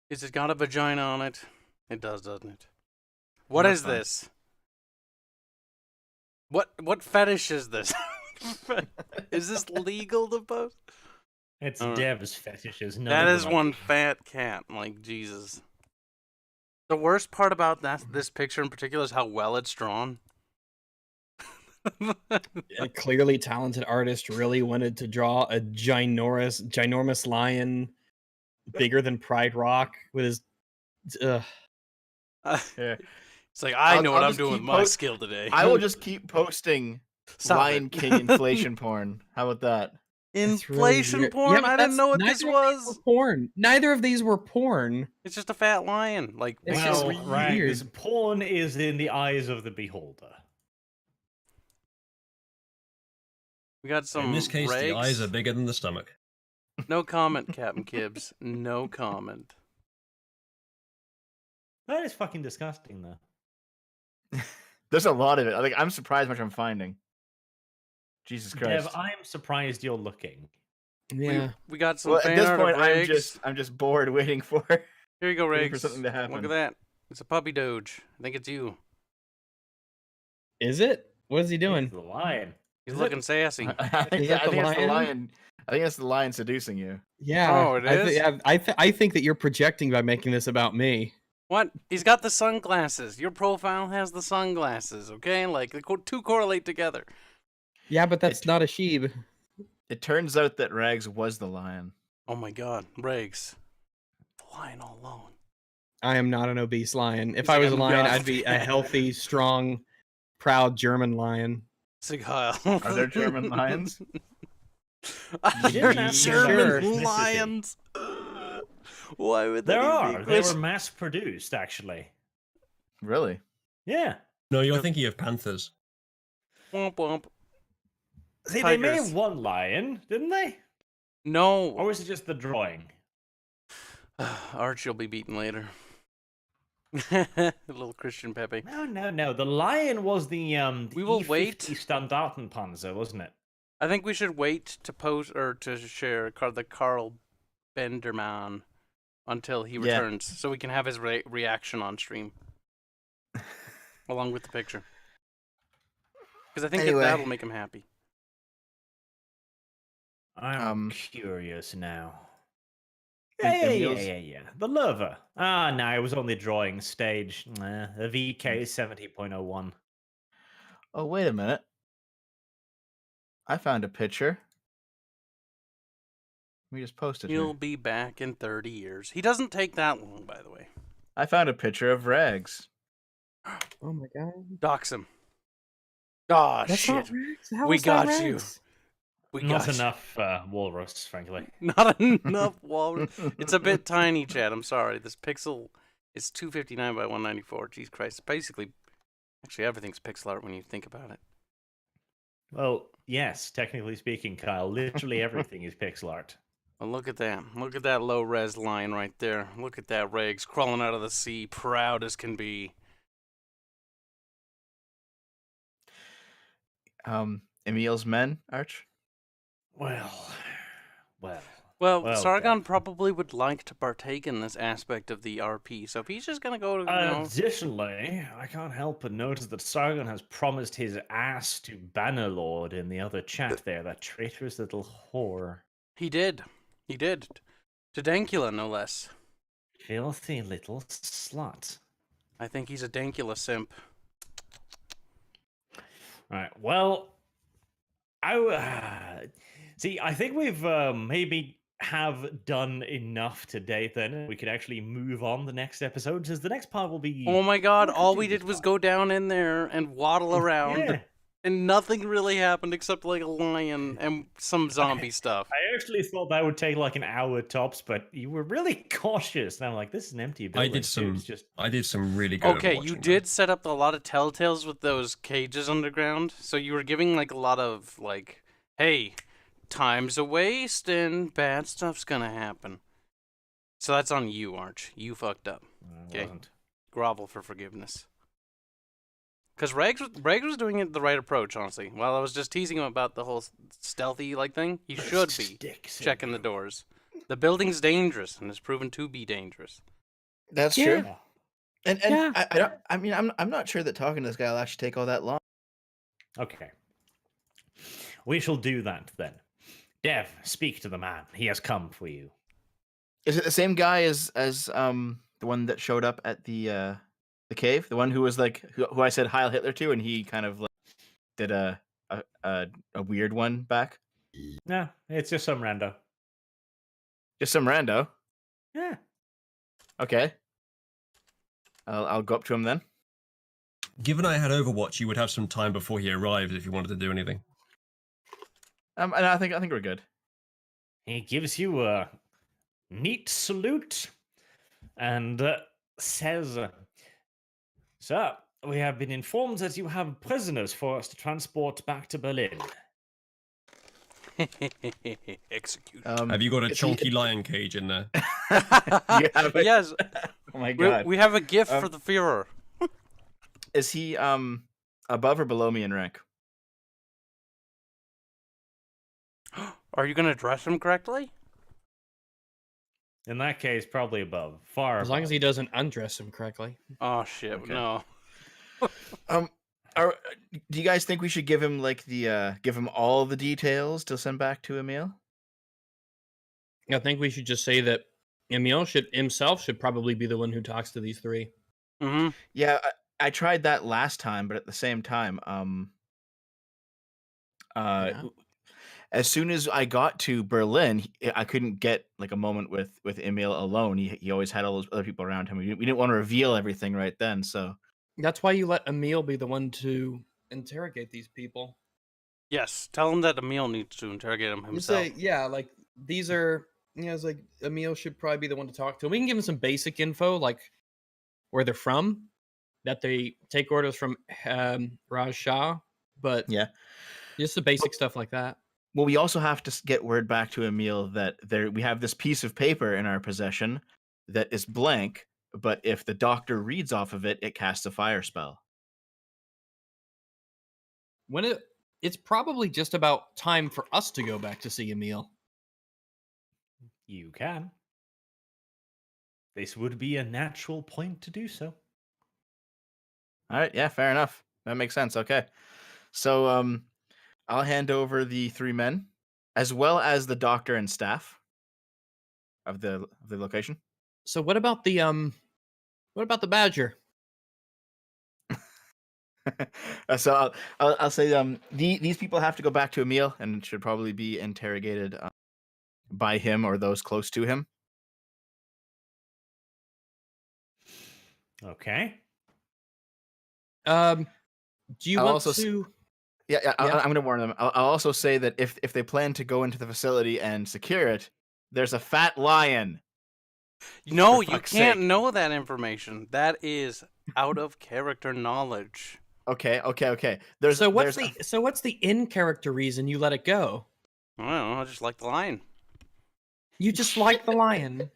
Is it got a vagina on it? It does, doesn't it? What That's is fine. this? What fetish is this? Is this legal to post? It's Alright. Dev's fetishes. None That of is them are one big. fat cat. Like, Jesus. The worst part about this picture in particular is how well it's drawn. A clearly talented artist really wanted to draw a ginormous lion, bigger than Pride Rock, with his. Here. It's like, I know what I'll I'm just doing with keep my post- skill today. I will just keep posting Stop Lion it. King inflation porn. How about that? That's really Inflation weird. porn? Yeah, but I didn't that's- know what this neither of these was. were porn. Neither of these were porn. It's just a fat lion. Like, It's big just Well, and right, weird. because porn is in the eyes of the beholder. We got some in this case, the regs. eyes are bigger than the stomach. No comment, Captain Kibbs. No comment. That is fucking disgusting, though. There's a lot of it. Like, I'm surprised how much I'm finding. Jesus Christ. Dev, I'm surprised you're looking. Yeah. We got some Well, at fan this art point, of I'm just bored waiting for. Here you go, waiting for Riggs. something to happen. Look at that. It's a puppy doge. I think it's you. Is it? What is he doing? It's the lion. He's Is looking it? sassy. I think, Is that I the think it's the lion? lion. I think that's the lion seducing you. Yeah. Oh, it is? I think that you're projecting by making this about me. What? He's got the sunglasses. Your profile has the sunglasses, okay? Like, the two correlate together. Yeah, but that's not a sheep. It turns out that Rags was the lion. Oh my god. Riggs. The lion all alone. I am not an obese lion. If He's I like, was a "I'm lion, just-" I'd be a healthy, strong, proud German lion. Sigil. Are there German lions? Are You there didn't ask Sure. German ethnicity. lions? Why would There that even be are. a They were question? mass produced, actually. Really? Yeah. No, you're thinking of panthers. Womp womp. See, they made Tigers. one lion, didn't they? No. Or was it just the drawing? Archie will be beaten later. Little Christian Pepe. No. The lion was the We will E50 wait. Standartenpanzer, wasn't it? I think we should wait to post or to share the Carl Benderman until he Yeah. returns, so we can have his reaction on stream, along with the picture. Because I think Anyway. that'll make him happy. I'm curious now. And- and Yeah, Niels- yeah. The lover. No, it was on the drawing stage. The VK 70.01. Oh, wait a minute. I found a picture. We just posted He'll here. be back in 30 years. He doesn't take that long, by the way. I found a picture of Rags. Oh my god. Dox him. Oh, That's shit. not Rex. How We is that got you. Rex? We Not got enough walrus, frankly. you. Not enough walrus. It's a bit tiny, Chad. I'm sorry. This pixel is 259 by 194. Jeez Christ. Basically, actually, everything's pixel art when you think about it. Well, yes, technically speaking, Kyle, literally everything is pixel art. Well, look at that. Look at that low-res line right there. Look at that Regs crawling out of the sea, proud as can be. Emil's men, Arch. Well. Well, Well, Sargon Dev. probably would like to partake in this aspect of the RP, so if he's just gonna go to, Additionally, I can't help but notice that Sargon has promised his ass to Bannerlord in the other chat there, that traitorous little whore. He did. To Dankula, no less. Filthy little slut. I think he's a Dankula simp. Alright, well, see, I think we've maybe have done enough today then. We could actually move on the next episode, because the next part will be... Oh my god, we could all do we this did was part. go down in there and waddle around, Yeah. and nothing really happened except like a lion and some zombie stuff. I actually thought that would take like an hour tops, but you were really cautious. And I'm like, this is an empty building. I did some really good. Okay, you Overwatching, did set up a lot of telltales with those cages underground, so you were giving like a lot of like, hey, time's a waste and bad stuff's gonna happen. So that's on you, Arch. You fucked up. I Okay. wasn't. Grovel for forgiveness. Because Regs was doing it the right approach, honestly. While I was just teasing him about the whole stealthy like thing, he should be Stick checking the syndrome. doors. The building's dangerous and has proven to be dangerous. That's Yeah. true. And Yeah. I don't. I mean, I'm not sure that talking to this guy will actually take all that long. Okay. We shall do that then. Dev, speak to the man. He has come for you. Is it the same guy as the one that showed up at the cave? The one who was like who I said Heil Hitler to, and he kind of like did a weird one back. No, it's just some rando. Just some rando. Yeah. Okay. I'll go up to him then. Given I had Overwatch, you would have some time before he arrived if you wanted to do anything. And I think we're good. He gives you a neat salute and says, Sir, we have been informed that you have prisoners for us to transport back to Berlin. Execute. Have you got a is he- chunky lion cage in there? You have it? Yes, Oh my we, god. we have a gift Um, for the Führer. Is he above or below me in rank? Are you gonna dress him correctly? In that case, probably above. Far As long above. as he doesn't undress him correctly. Oh shit, Okay. no. Do you guys think we should give him like the give him all the details to send back to Emil? I think we should just say that Emil should probably be the one who talks to these three. Mm-hmm. Yeah, I tried that last time, but at the same time, Yeah. as soon as I got to Berlin, I couldn't get like a moment with Emil alone. He always had all those other people around him. We didn't want to reveal everything right then, so That's why you let Emil be the one to interrogate these people. Yes, tell him that Emil needs to interrogate him You himself. say, yeah, like these are, it's like Emil should probably be the one to talk to. We can give him some basic info, like where they're from, that they take orders from Raj Shah, but yeah. just the basic stuff like that. Well, we also have to get word back to Emil that we have this piece of paper in our possession that is blank, but if the doctor reads off of it, it casts a fire spell. When it's probably just about time for us to go back to see Emil. You can. This would be a natural point to do so. All right, yeah, fair enough. That makes sense. Okay. So I'll hand over the three men as well as the doctor and staff of the location. So what about the badger? So I'll say these people have to go back to Emil and should probably be interrogated by him or those close to him. Okay. Do you I'll want also to? Yeah, Yeah. I'm going to warn them. I'll also say that if they plan to go into the facility and secure it, there's a fat lion. No, For you fuck's can't sake. know that information. That is out of character knowledge. Okay. There's So what's there's the what's the in character reason you let it go? I don't know. I just like the lion. You just like the lion.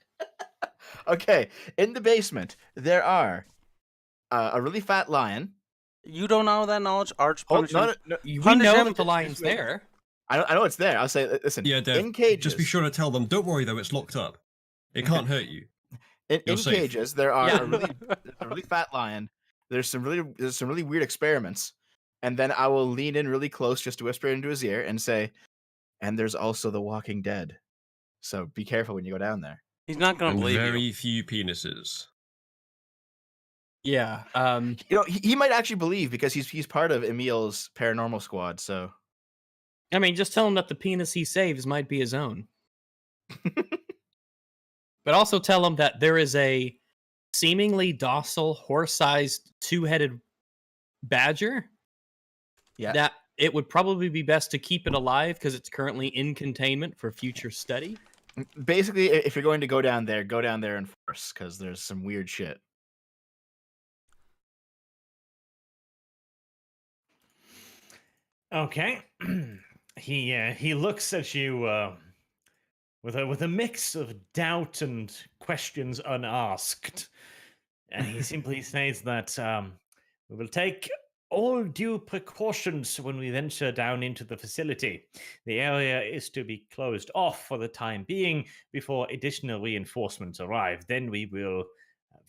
okay. In the basement, there are a really fat lion. You don't know that knowledge. Arch Oh, punish him. We Punish know him. that the lion's there. I know it's there. I'll say, listen. Yeah, Dev, in cages, just be sure to tell them, don't worry though, it's locked up. It can't hurt you. In You're safe. cages, there are Yeah. there's a really fat lion. There's some really weird experiments, and then I will lean in really close just to whisper into his ear and say, "And there's also the Walking Dead, so be careful when you go down there." He's not gonna And believe very you. few penises. Yeah. You know, he might actually believe because he's part of Emil's paranormal squad. So I mean, just tell him that the penis he saves might be his own. But also tell him that there is a seemingly docile, horse-sized, two-headed badger. yeah, That it would probably be best to keep it alive because it's currently in containment for future study. basically, if you're going to go down there in force because there's some weird shit. Okay. He looks at you with a mix of doubt and questions unasked, and he simply says that we will take all due precautions when we venture down into the facility. The area is to be closed off for the time being before additional reinforcements arrive. Then we will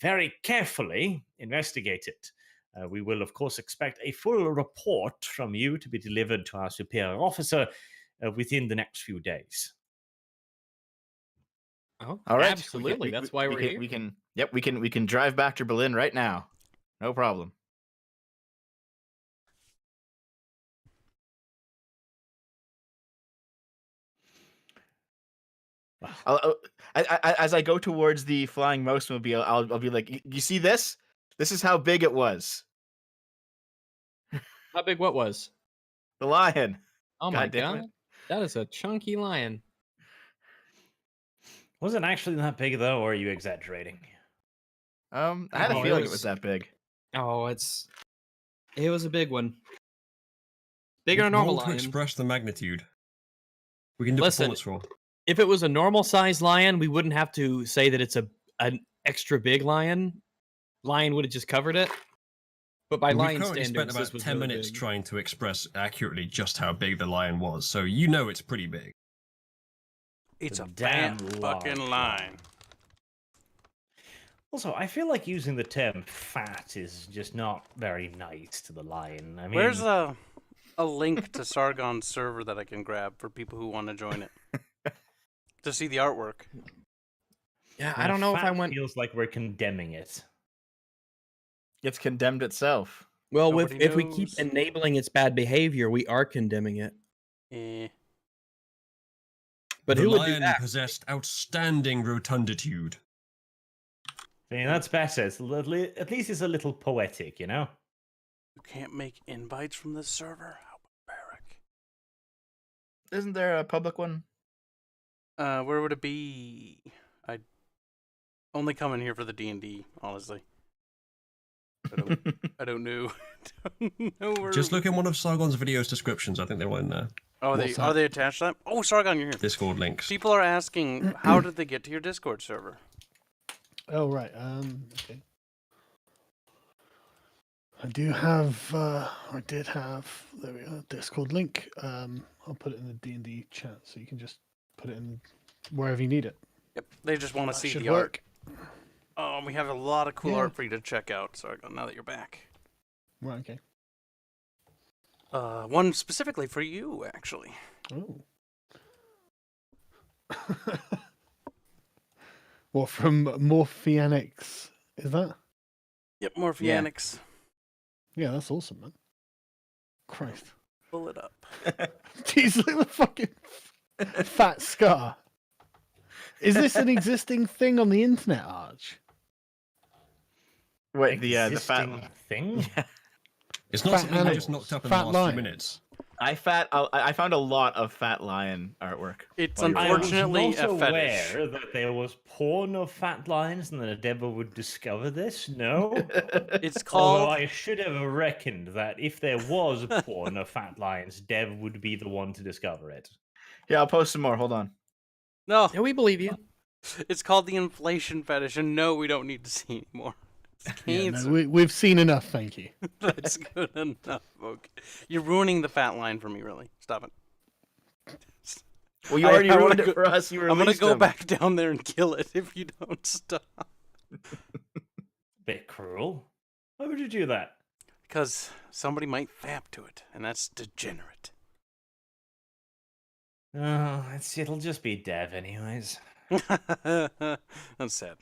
very carefully investigate it. We will, of course, expect a full report from you to be delivered to our superior officer within the next few days. Oh, All right, absolutely. That's why we're here. We can drive back to Berlin right now. No problem. As I go towards the flying mouse mobile, I'll be like, you see this? This is how big it was. How big? What was? The lion. Oh my God damn it. god, that is a chunky lion. Was it actually that big, though, or are you exaggerating? I had a Oh, it feeling it was- was that big. Oh, it was a big one. Bigger than a normal Roll to lion. express the magnitude. We can do Listen, performance roll. If it was a normal sized lion, we wouldn't have to say that it's an extra big lion. Lion would have just covered it. But by We've lion currently spent standards, this about was 10 really minutes big. trying to express accurately just how big the lion was, so you know it's pretty big. It's The a damn fat large fucking lion. lion. Also, I feel like using the term fat is just not very nice to the lion. I mean, Where's a link to Sargon's server that I can grab for people who want to join it to see the artwork? Yeah, I don't know if I fat went. feels like we're condemning it. It's condemned itself. Well, Nobody if we keep knows. enabling its bad behavior, we are condemning it. Eh. But the who would do lion that? possessed outstanding rotunditude. I mean, that's better. At least it's a little poetic, you know? You can't make invites from this server? How barbaric. Isn't there a public one? Where would it be? I'd only come in here for the D&D, honestly. I don't know. Don't know where... Just look in one of Sargon's videos descriptions, I think they're all in there. Oh, What's are that? they attached to that? Oh, Sargon, you're here. Discord links. People are asking, how did they get to your Discord server? Oh right. Okay. I did have. There we go. Discord link. I'll put it in the D&D chat, so you can just put it in wherever you need it. Yep, they just want to That see should the art. work. Oh, we have a lot of cool Yeah. art for you to check out, Sargon, now that you're back. Right. Okay. One specifically for you, actually. Oh. What from Morphianics is that? Yep, Morphianics. Yeah, that's awesome, man. Christ. Pull it up. He's like the fucking fat scar. Is this an existing thing on the internet, Arch? Wait, the fat. Existing thing? It's not Fat something I just animals, knocked up in fat the last few lions. minutes. I found a lot of fat lion artwork. It's while you were I gone. was unfortunately not a fetish. aware that there was porn of fat lions and that Deborah would discover this. No. It's Although called. I should have reckoned that if there was porn of fat lions, Dev would be the one to discover it. Yeah, I'll post some more. Hold on. No, Yeah, we believe you. it's called the inflation fetish, and no, we don't need to see anymore. It's Yeah, cancer. no, we've seen enough, thank you. That's good enough. Okay. You're ruining the fat line for me, really. Stop it. Well, you I already wanna ruined go- it for us. You I'm gonna released go them. back down there and kill it if you don't stop. Bit cruel. Why would you do that? Because somebody might fap to it, and that's degenerate. Oh, it'll just be Dev anyways. That's sad.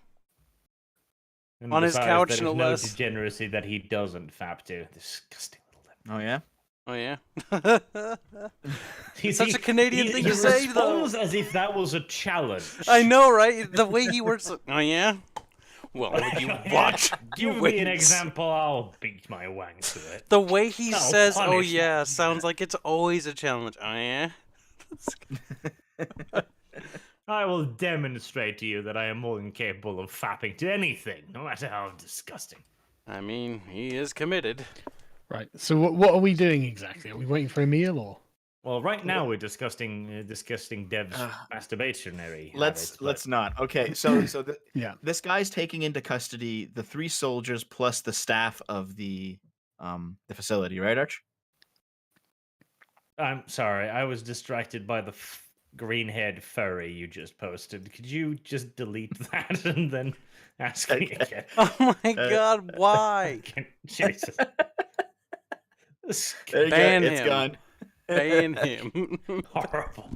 And On his besides, couch, there's no no less. degeneracy that he doesn't fap to. Disgusting little Dev. Oh yeah. Oh yeah. He's Such a Canadian thing to say, though. responds as if that was a challenge. I know, right? The way he works. Oh yeah. Well, you watch. You Give me an wait. example. I'll beat my wang to it. The way he I'll says, "Oh punish yeah," sounds like it's always a challenge. Oh yeah. I will demonstrate to you that I am more than capable of fapping to anything, no matter how disgusting. I mean, he is committed. Right. So what are we doing exactly? Are we waiting for a meal or? Well, right now we're discussing Dev's masturbationary. Let's not. Okay, so Yeah. this guy's taking into custody the 3 soldiers plus the staff of the facility, right, Arch? I'm sorry, I was distracted by the green-haired furry you just posted. Could you just delete that and then ask me again? Oh my God! Why? Jesus. There you Ban go. It's him. gone. Ban him. Horrible.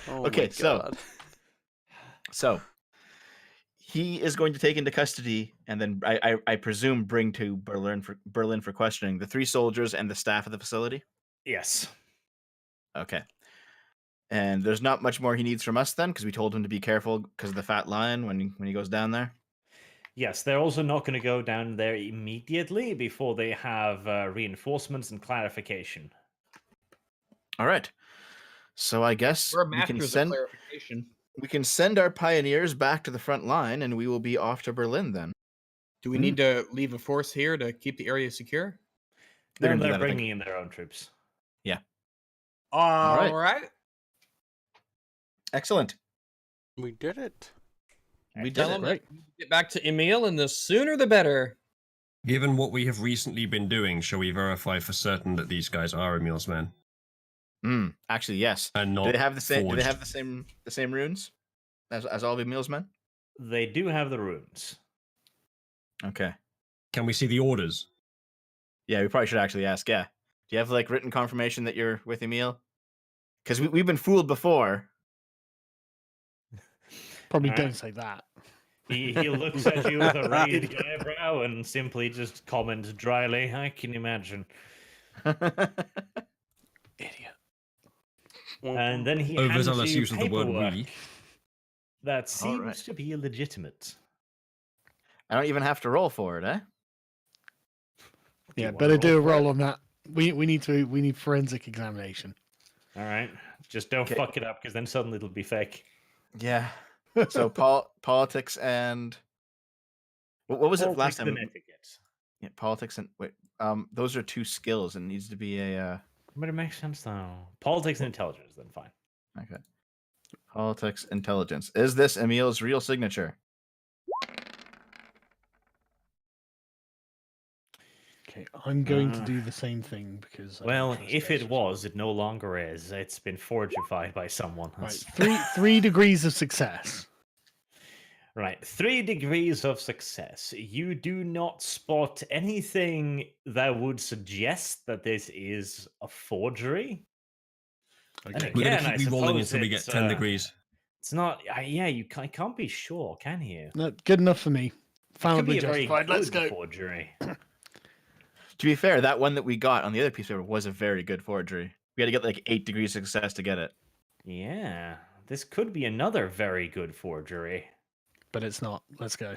Oh Okay, my so- God. So he is going to take into custody and then I presume bring to Berlin for questioning the 3 soldiers and the staff of the facility. Yes. Okay. And there's not much more he needs from us then, because we told him to be careful because of the fat lion when he goes down there. Yes, they're also not going to go down there immediately before they have reinforcements and clarification. All right. So I guess We're we can masters of send clarification. our pioneers back to the front line, and we will be off to Berlin then. Do we need to leave a force here to keep the area secure? They're Then gonna do they're that, I think. bringing in their own troops. All right. right. Excellent. We did it. We did Tell it. them Right. that we get back to Emil, and the sooner the better. Given what we have recently been doing, shall we verify for certain that these guys are Emil's men Actually, yes. and Do not they have the same? Do they forged? have the same runes as all of Emil's men? They do have the runes. Okay. Can we see the orders? Yeah, we probably should actually ask. Yeah. Do you have like written confirmation that you're with Emil? Because we've been fooled before. Probably Alright. don't say that. He looks at you with a raised eyebrow and simply just comments dryly, I can imagine. Idiot. And then he hands Overzealous you use of the word paperwork we. that seems Alright. to be illegitimate. I don't even have to roll for it, eh? Yeah, wanna better do a roll for roll it? on that. We need forensic examination. All right, just don't Okay. fuck it up, because then suddenly it'll be fake. Yeah. So politics and what was it last Politics and time? etiquette. Yeah, politics and wait. Those are 2 skills, and it needs to be a. But it makes sense though. Politics and intelligence, then fine. Okay. Politics intelligence. Is this Emil's real signature? Okay, I'm going to do the same thing because. I don't Well, trust if this. it was, it no longer is. It's been forgified by someone. Right, That's- 3 degrees of success. Right, 3 degrees of success. You do not spot anything that would suggest that this is a forgery. Okay. We're Again, going I to keep rolling suppose until we get it's, 10 degrees. It's not. Yeah, you can't be sure, can you? No, good enough for me. Could be Family a very justified. Let's good go. forgery. To be fair, that one that we got on the other piece of paper was a very good forgery. We had to get like 8 degrees of success to get it. Yeah, this could be another very good forgery. But it's not. Let's go.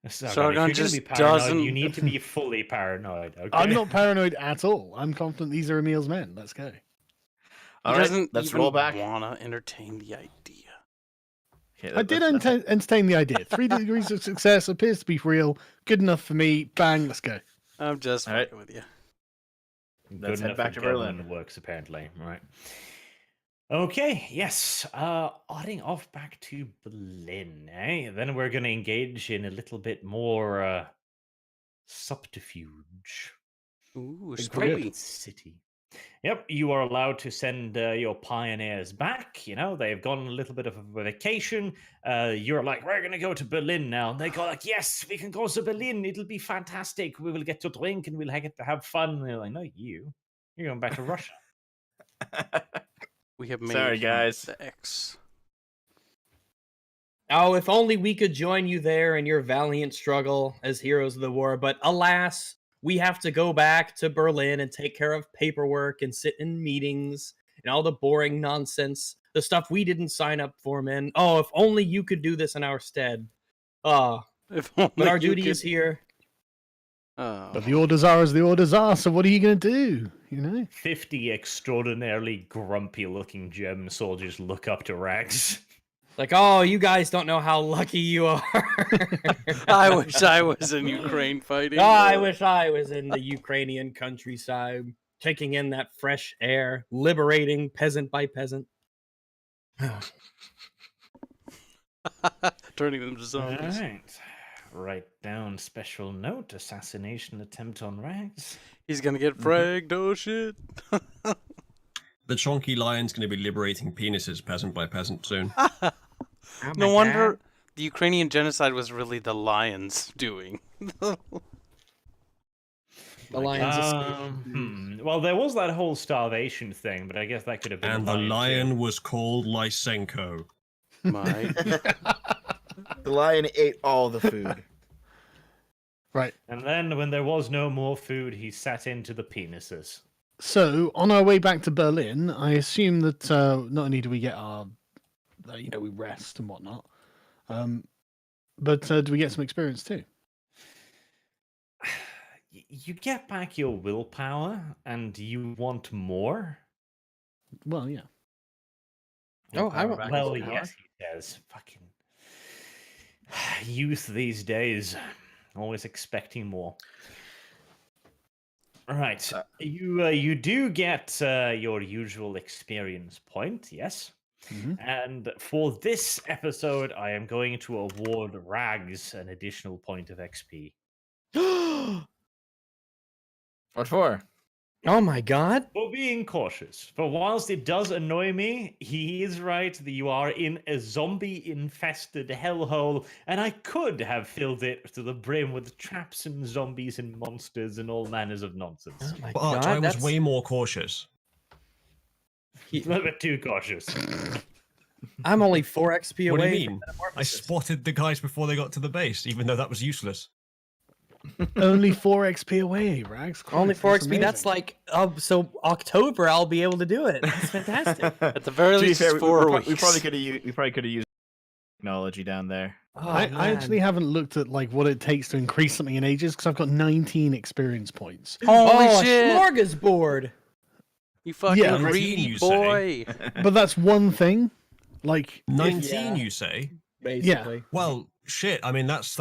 Sargon if you're just gonna be paranoid, doesn't- you need to be fully paranoid. Okay? I'm not paranoid at all. I'm confident these are Emil's men. Let's go. All He right, doesn't let's even roll back. wanna entertain the idea. Okay, I did entertain the idea. 3 degrees of success appears to be real. Good enough for me. Bang. Let's go. I'm just All right. fucking with you. Let's head enough back for to Berlin. Devlin works apparently. Right. Okay. Yes. Heading off back to Berlin. Then we're going to engage in a little bit more subterfuge. Ooh, The Scooby. great city. Yep, you are allowed to send your pioneers back. You know, they've gone on a little bit of a vacation. You're like, we're going to go to Berlin now. And they go like, yes, we can go to Berlin. It'll be fantastic. We will get to drink and we'll get to have fun. And they're like, no, you're going back to Russia. We have made Sorry, him guys. the X. Oh, if only we could join you there in your valiant struggle as heroes of the war. But alas, we have to go back to Berlin and take care of paperwork and sit in meetings and all the boring nonsense, the stuff we didn't sign up for, man. Oh, if only you could do this in our stead. Oh, If only but our you duty could- is here. Oh. But the orders are as the orders are. So what are you going to do? You know? 50 extraordinarily grumpy looking German soldiers look up to Rags. Like, oh, you guys don't know how lucky you are. I wish I was in Ukraine fighting. Oh, I wish I was in the Ukrainian countryside, taking in that fresh air, liberating peasant by peasant. Turning them to All zombies. right. Write down special note, assassination attempt on Rags. He's gonna get fragged. Oh shit. The chonky lion's going to be liberating penises peasant by peasant soon. No wonder the Ukrainian genocide was really the lions doing. The lions escaped. Well, there was that whole starvation thing, but I guess that could have been. And the lion was called Lysenko. My The lion ate all the food. Right. And then, when there was no more food, he sat into the penises. So on our way back to Berlin, I assume that not only do we get our, we rest and whatnot, but do we get some experience too? You get back your willpower, and you want more. Well, yeah. Oh, I Willpower back Well, into power. yes, he does. Fucking youth these days, always expecting more. Right, you do get your usual experience point, yes. Mhm. And for this episode, I am going to award Rags an additional point of XP. What for? Oh my god. For being cautious. For whilst it does annoy me, he is right that you are in a zombie-infested hellhole, and I could have filled it to the brim with traps and zombies and monsters and all manners of nonsense. Oh my But Arch, I god. was That's... way more cautious. A little bit too cautious. I'm only 4 XP What do away. you mean? I spotted the guys before they got to the base, even though that was useless. Only 4 XP away, Rags. Only Christ, 4 that's XP. That's amazing. like, so October I'll be able to do it. That's fantastic. At the very To be least, fair, it's 4 we weeks. probably could have used technology down there. Oh, I man. actually haven't looked at like what it takes to increase something in ages because I've got 19 experience points. Holy Oh, shit! smorgasbord. You fucking Yeah, greedy 19 you boy. But that's one thing. Like 19, Yeah. you say? Basically. Well, shit. I mean, that's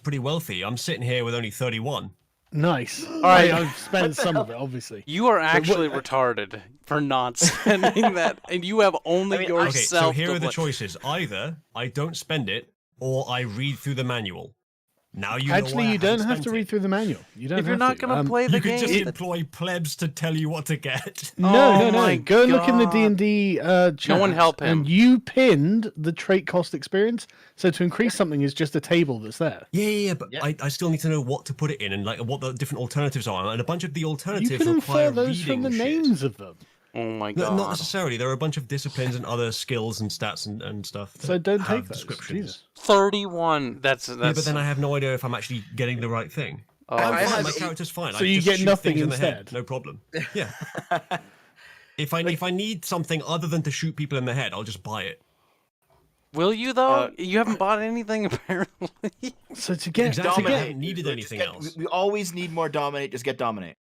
pretty wealthy. I'm sitting here with only 31. nice. All right. I've spent some of it, obviously. You are actually retarded for not spending that, and you have only mean, yourself. Okay, so here to are the look- choices. Either I don't spend it, or I read through the manual. Now you know why Actually, I you don't haven't have to spent read it. through the manual. You don't. If you're have not to. gonna play the You could game, just that- employ plebs to tell you what to get. No, Oh no, my no. Go look in the God. D&D chat. No one help him. And you pinned the trait cost experience. So to increase something is just a table that's there. Yeah, but Yeah. I still need to know what to put it in and like what the different alternatives are, and a bunch of the You alternatives can require infer those from reading the shit. names of them. Oh my No, god! not necessarily. There are a bunch of disciplines and other skills and stats and stuff. So that don't have take those. descriptions. Jesus. 31. That's Yeah, but then I have no idea if I'm actually getting the right thing. I'm I fine. have My eight- character's fine. so I you just get shoot nothing things in the head, instead? no problem. Yeah. If I need something other than to shoot people in the head, I'll just buy it. Will you though? You haven't bought anything apparently. So to get Exactly, to I get haven't needed Just anything get- else. We always need more dominate. Just get dominate.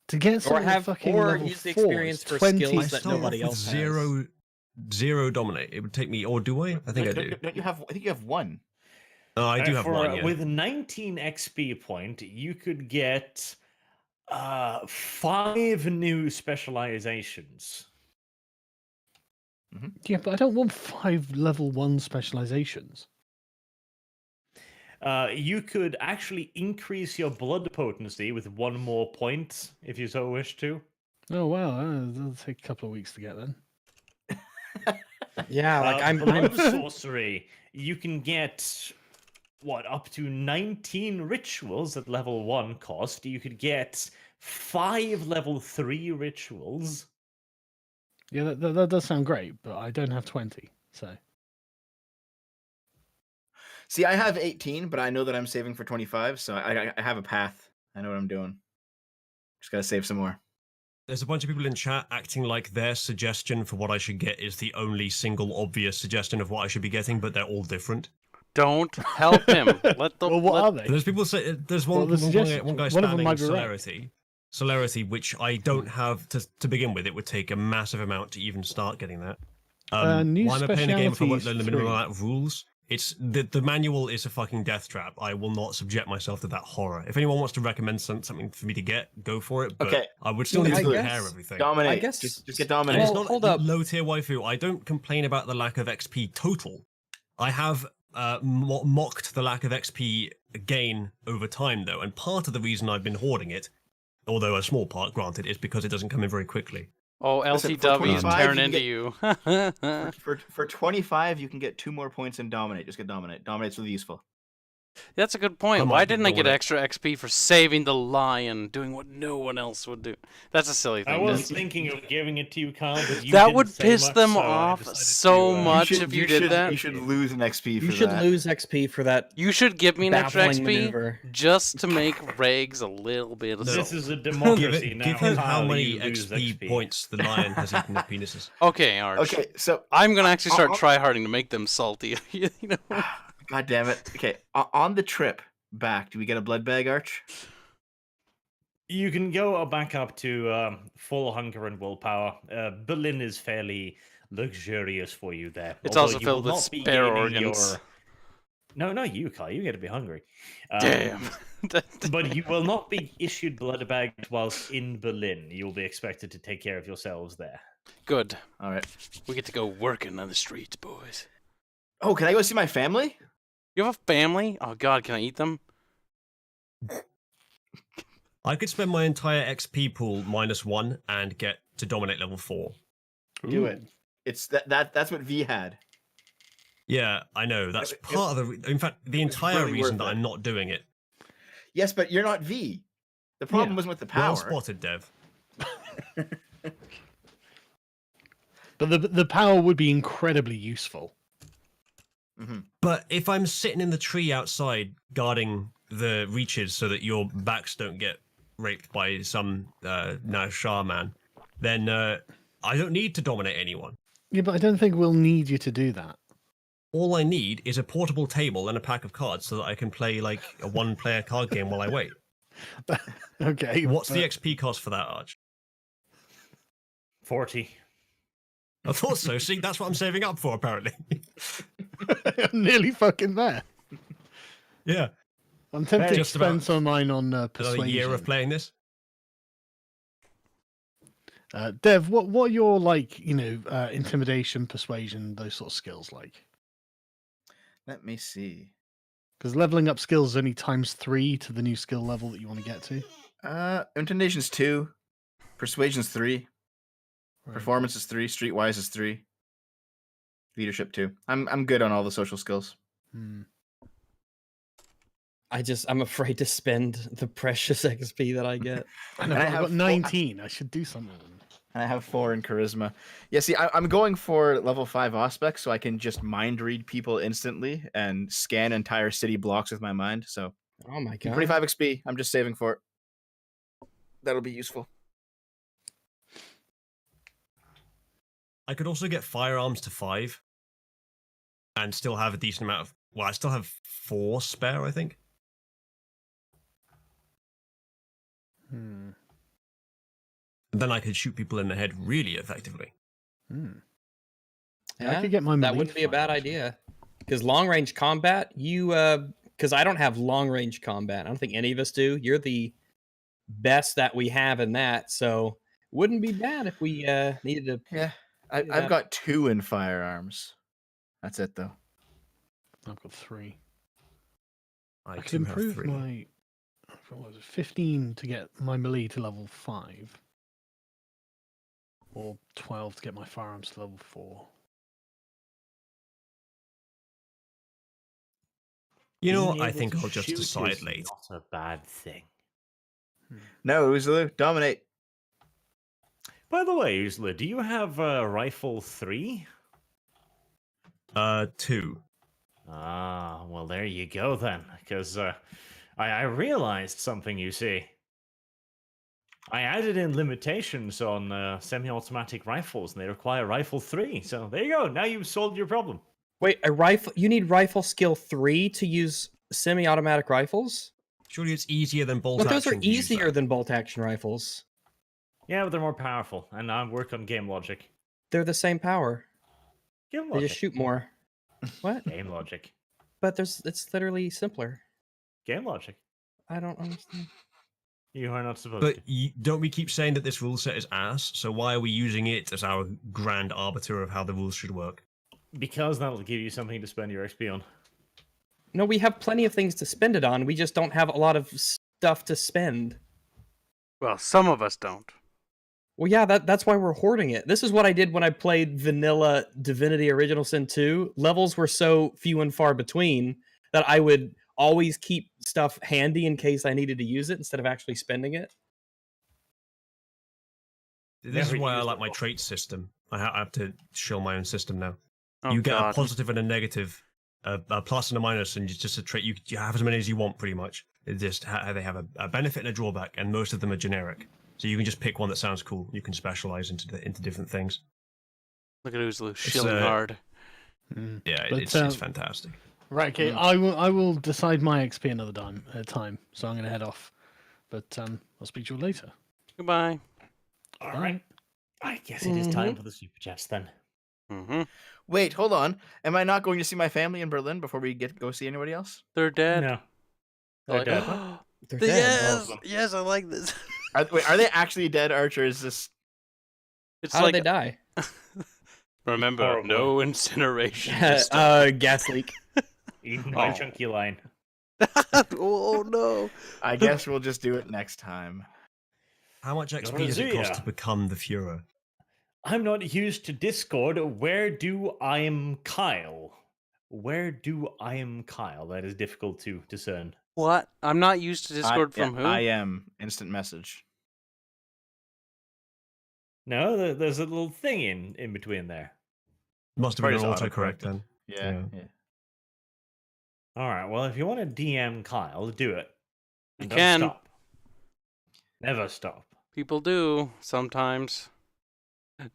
to get something fucking or level use the 4 experience is for 20 skills I that start nobody off with else has. zero dominate. It would take me, or do I? I think I do. Don't you have? I think you have one. Oh, I do have For, one. Yeah. With 19 XP point, you could get 5 new specializations. Yeah, but I don't want 5 level 1 specializations. You could actually increase your blood potency with 1 more point if you so wish to. Oh wow, that'll take a couple of weeks to get then. Yeah, like I'm blood sorcery. You can get up to 19 rituals at level 1 cost. You could get 5 level 3 rituals. Yeah, that does sound great, but I don't have 20, so. See, I have 18, but I know that I'm saving for 25, so I have a path. I know what I'm doing. Just gotta save some more. There's a bunch of people in chat acting like their suggestion for what I should get is the only single obvious suggestion of what I should be getting, but they're all different. Don't help him. Let the Well, what are they? There's people say there's What one, are the suggestions? one guy One of them spamming might be right. celerity, which I don't have to begin with. It would take a massive amount to even start getting that. New Why am I playing a game if I won't specialities learn the minimum 3. amount of rules? It's the manual is a fucking death trap. I will not subject myself to that horror. If anyone wants to recommend something for me to get, go for it. But Okay. I would still need I to guess- prepare everything. Dominate. I guess- just get And dominate. it's Well, not hold up. low tier waifu. I don't complain about the lack of XP total. I have mocked the lack of XP gain over time, though, and part of the reason I've been hoarding it, although a small part, granted, is because it doesn't come in very quickly. Oh, Listen, for LTW is 25, tearing you into can you. For 25, you can get 2 more points in dominate. Just get dominate. Dominate's really useful. That's a good point. I might Why get didn't I get going. extra XP for saving the lion, doing what no one else would do? That's a silly I thing. was Des. thinking of giving it to you, Kyle, but you That didn't would say piss much, them so I off decided so to, much if you did that. You should lose an XP for You should that. lose XP for that. You should give me an extra baffling XP maneuver. just to make Regs a little bit of This soul. is a democracy Give now. him how Kyle, many you lose XP points the lion has eaten of penises. Okay, Arch. Okay, so I'm gonna actually start I'll- tryharding to make them salty. you know? God damn it. Okay, on the trip back, do we get a blood bag, Arch? You can go back up to full hunger and willpower. Berlin is fairly luxurious for you there. It's although also you filled will with not be spare gaining organs. No, not you, Kyle. You get to be hungry. Damn. But you will not be issued blood bags whilst in Berlin. You will be expected to take care of yourselves there. Good. All right. We get to go working on the streets, boys. Oh, can I go see my family? You have a family? Oh God, can I eat them? I could spend my entire XP pool -1 and get to dominate level 4. Do it. It's that's what V had. Yeah, I know. That's It- part of the. In fact, the it's entire really reason worth that it. I'm not doing it. Yes, but you're not V. The problem Yeah. wasn't with the power. Well spotted, Dev. But the power would be incredibly useful. But if I'm sitting in the tree outside guarding the reaches so that your backs don't get raped by some Nashar man, then I don't need to dominate anyone. Yeah, but I don't think we'll need you to do that. All I need is a portable table and a pack of cards so that I can play like a one-player card game while I wait. Okay. What's the XP cost for that, Arch? 40. I thought so. See, that's what I'm saving up for, apparently. I'm nearly fucking there. Yeah. I'm tempted to Just spend about some of mine on Another persuasion. year of playing this. Dev, what are your intimidation, persuasion, those sort of skills like? Let me see. Because leveling up skills is only ×3 to the new skill level that you want to get to. Intimidation's 2, persuasion's 3, Right. performance is 3, streetwise is 3, leadership 2. I'm good on all the social skills. Hmm. I'm afraid to spend the precious XP that I get. I know, And I I've have got four- 19. I should do something. And I have 4 in charisma. Yeah, see, I'm going for level 5 aspect so I can just mind read people instantly and scan entire city blocks with my mind. So Oh my god. 25 XP. I'm just saving for it. That'll be useful. I could also get firearms to 5 and still have a decent amount of. Well, I still have 4 spare, I think. Hmm. And then I could shoot people in the head really effectively. Hmm. Yeah, I could get my that melee wouldn't be a bad firearms. idea. Because long range combat, you because I don't have long range combat. I don't think any of us do. You're the best that we have in that, so wouldn't be bad if we needed to. Yeah. do I've that. got 2 in firearms. That's it, though. I've got 3. I I could too have improve 3. my. What was it? 15 to get my melee to level 5. Or 12 to get my firearms to level 4. You know Being what? I able think to I'll just shoot decide is late. Not a bad thing. No, Uzulu, dominate. By the way, Usla, do you have rifle 3? 2. Ah, well, there you go then. Because I realized something, you see. I added in limitations on semi-automatic rifles, and they require rifle 3. So there you go. Now you've solved your problem. Wait, a rifle? You need rifle skill 3 to use semi-automatic rifles? Surely it's easier than bolt But action. those are to use easier that. than bolt action rifles. Yeah, but they're more powerful, and I work on game logic. They're the same power. Game They logic. just shoot more. What? Game logic. But it's literally simpler. Game logic. I don't understand. You are not supposed But to. don't we keep saying that this rule set is ass? So why are we using it as our grand arbiter of how the rules should work? Because that'll give you something to spend your XP on. No, we have plenty of things to spend it on. We just don't have a lot of stuff to spend. Well, some of us don't. Well, yeah, that's why we're hoarding it. This is what I did when I played vanilla Divinity Original Sin 2. Levels were so few and far between that I would always keep stuff handy in case I needed to use it instead of actually spending it. This is Never why I used like it my before. trait system. I have to show my own system now. Oh, You get God. a positive and a negative, a plus and a minus, and just a trait. You have as many as you want, pretty much. It just they have a benefit and a drawback, and most of them are generic. So you can just pick one that sounds cool. You can specialize into different things. Look at Uzlu shilling hard. Mm. Yeah, But, it's fantastic. Right, okay. I will decide my XP another time. So I'm going to head off. But I'll speak to you later. Goodbye. All right. I guess it is time for the super chats then. Mm-hmm. Wait, hold on. Am I not going to see my family in Berlin before we go see anybody else? They're dead. No. I like, They're dead. They're dead. yes, them. yes, I like this. Are they actually dead, Archer? Is this? It's How like did they die? remember, Horrible. no incineration. this time. Gas leak. Eaten by Oh. Chunky Line. Oh no! I guess we'll just do it next time. How much XP does it cost Yoruzuya. to become the Führer? I'm not used to Discord. Where do I am Kyle? Where do I am Kyle? That is difficult to discern. What? I'm not used to Discord from who? I am instant message. No, there's a little thing in between there. Must have been Probably an just autocorrect autocorrected. then. Yeah. All right. Well, if you want to DM Kyle, do it. You And don't can. stop. Never stop. People do sometimes.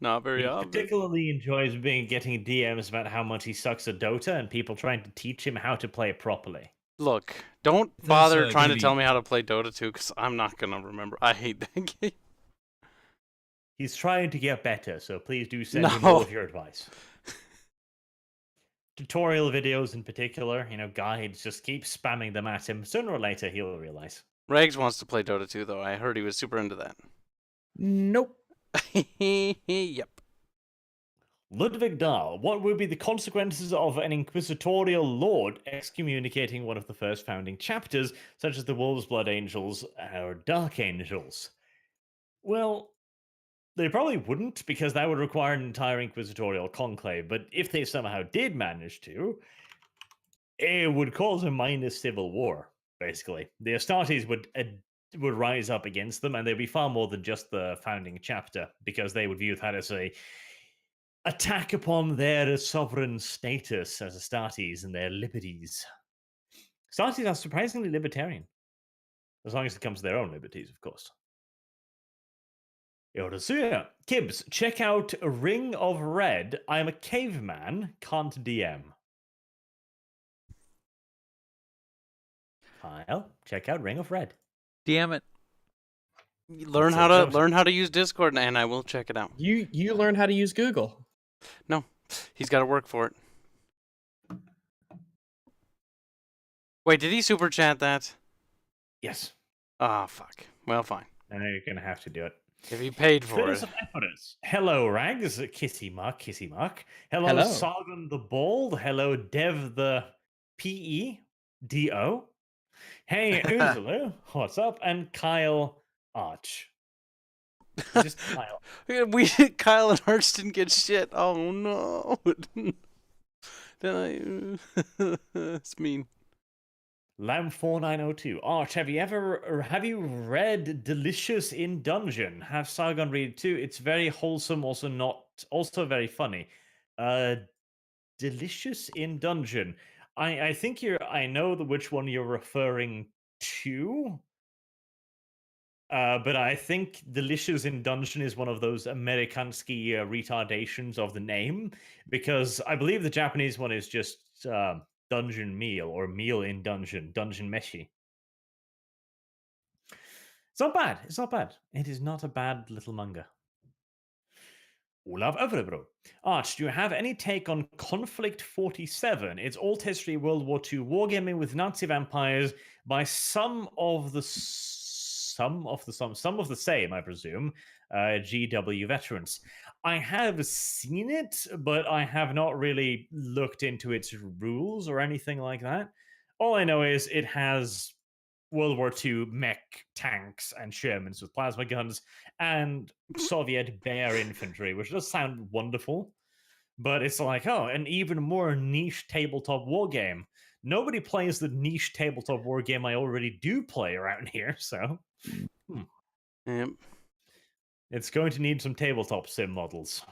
Not very He often. particularly enjoys getting DMs about how much he sucks at Dota and people trying to teach him how to play it properly. Look, don't There's, bother trying gonna to be- tell me how to play Dota 2 because I'm not gonna remember. I hate that game. He's trying to get better, so please do send him No. all of your advice. Tutorial videos in particular, guides, just keep spamming them at him. Sooner or later, he'll realize. Regs wants to play Dota 2 though. I heard he was super into that. Nope. Yep. Ludwig Dahl, what would be the consequences of an inquisitorial lord excommunicating one of the first founding chapters, such as the Wolves' Blood Angels or Dark Angels? Well, they probably wouldn't, because that would require an entire inquisitorial conclave, but if they somehow did manage to, it would cause a minor civil war, basically. The Astartes would rise up against them, and they'd be far more than just the founding chapter, because they would view that as a attack upon their sovereign status as Astartes and their liberties. Societies are surprisingly libertarian. As long as it comes to their own liberties, of course. Yoda Kibbs, check out Ring of Red. I'm a caveman, can't DM. Kyle, check out Ring of Red. Damn it. Learn That's how to use Discord, and I will check it out. You learn how to use Google. No, he's got to work for it. Wait, did he super chat that? Yes. Ah, fuck. Well, fine. I know you're going to have to do it. If he paid for Fiddles it. of Emperors. Hello, Rags. Kissy Mark, Kissy Mark. Hello, Hello. Sargon the Bald. Hello, Dev the PEDO. Hey, Uzulu. What's up? And Kyle Arch. Just Kyle. Kyle and Arch didn't get shit. Oh no. It's mean. Lamb4902. Arch, have you read Delicious in Dungeon? Have Sargon read it too. It's very wholesome, also very funny. Delicious in Dungeon. I think I know which one you're referring to. But I think Delicious in Dungeon is one of those Amerikansky retardations of the name, because I believe the Japanese one is just Dungeon Meal or Meal in Dungeon, Dungeon Meshi. It's not bad. It's not bad. It is not a bad little manga. Olav Överbro. Arch, do you have any take on Conflict 47? It's alt history World War II wargaming with Nazi vampires by some of the same, I presume, GW veterans. I have seen it, but I have not really looked into its rules or anything like that. All I know is it has World War II mech tanks and Shermans with plasma guns and Soviet bear infantry, which does sound wonderful. But it's like, oh, an even more niche tabletop war game. Nobody plays the niche tabletop war game I already do play around here, so Yep. it's going to need some tabletop sim models.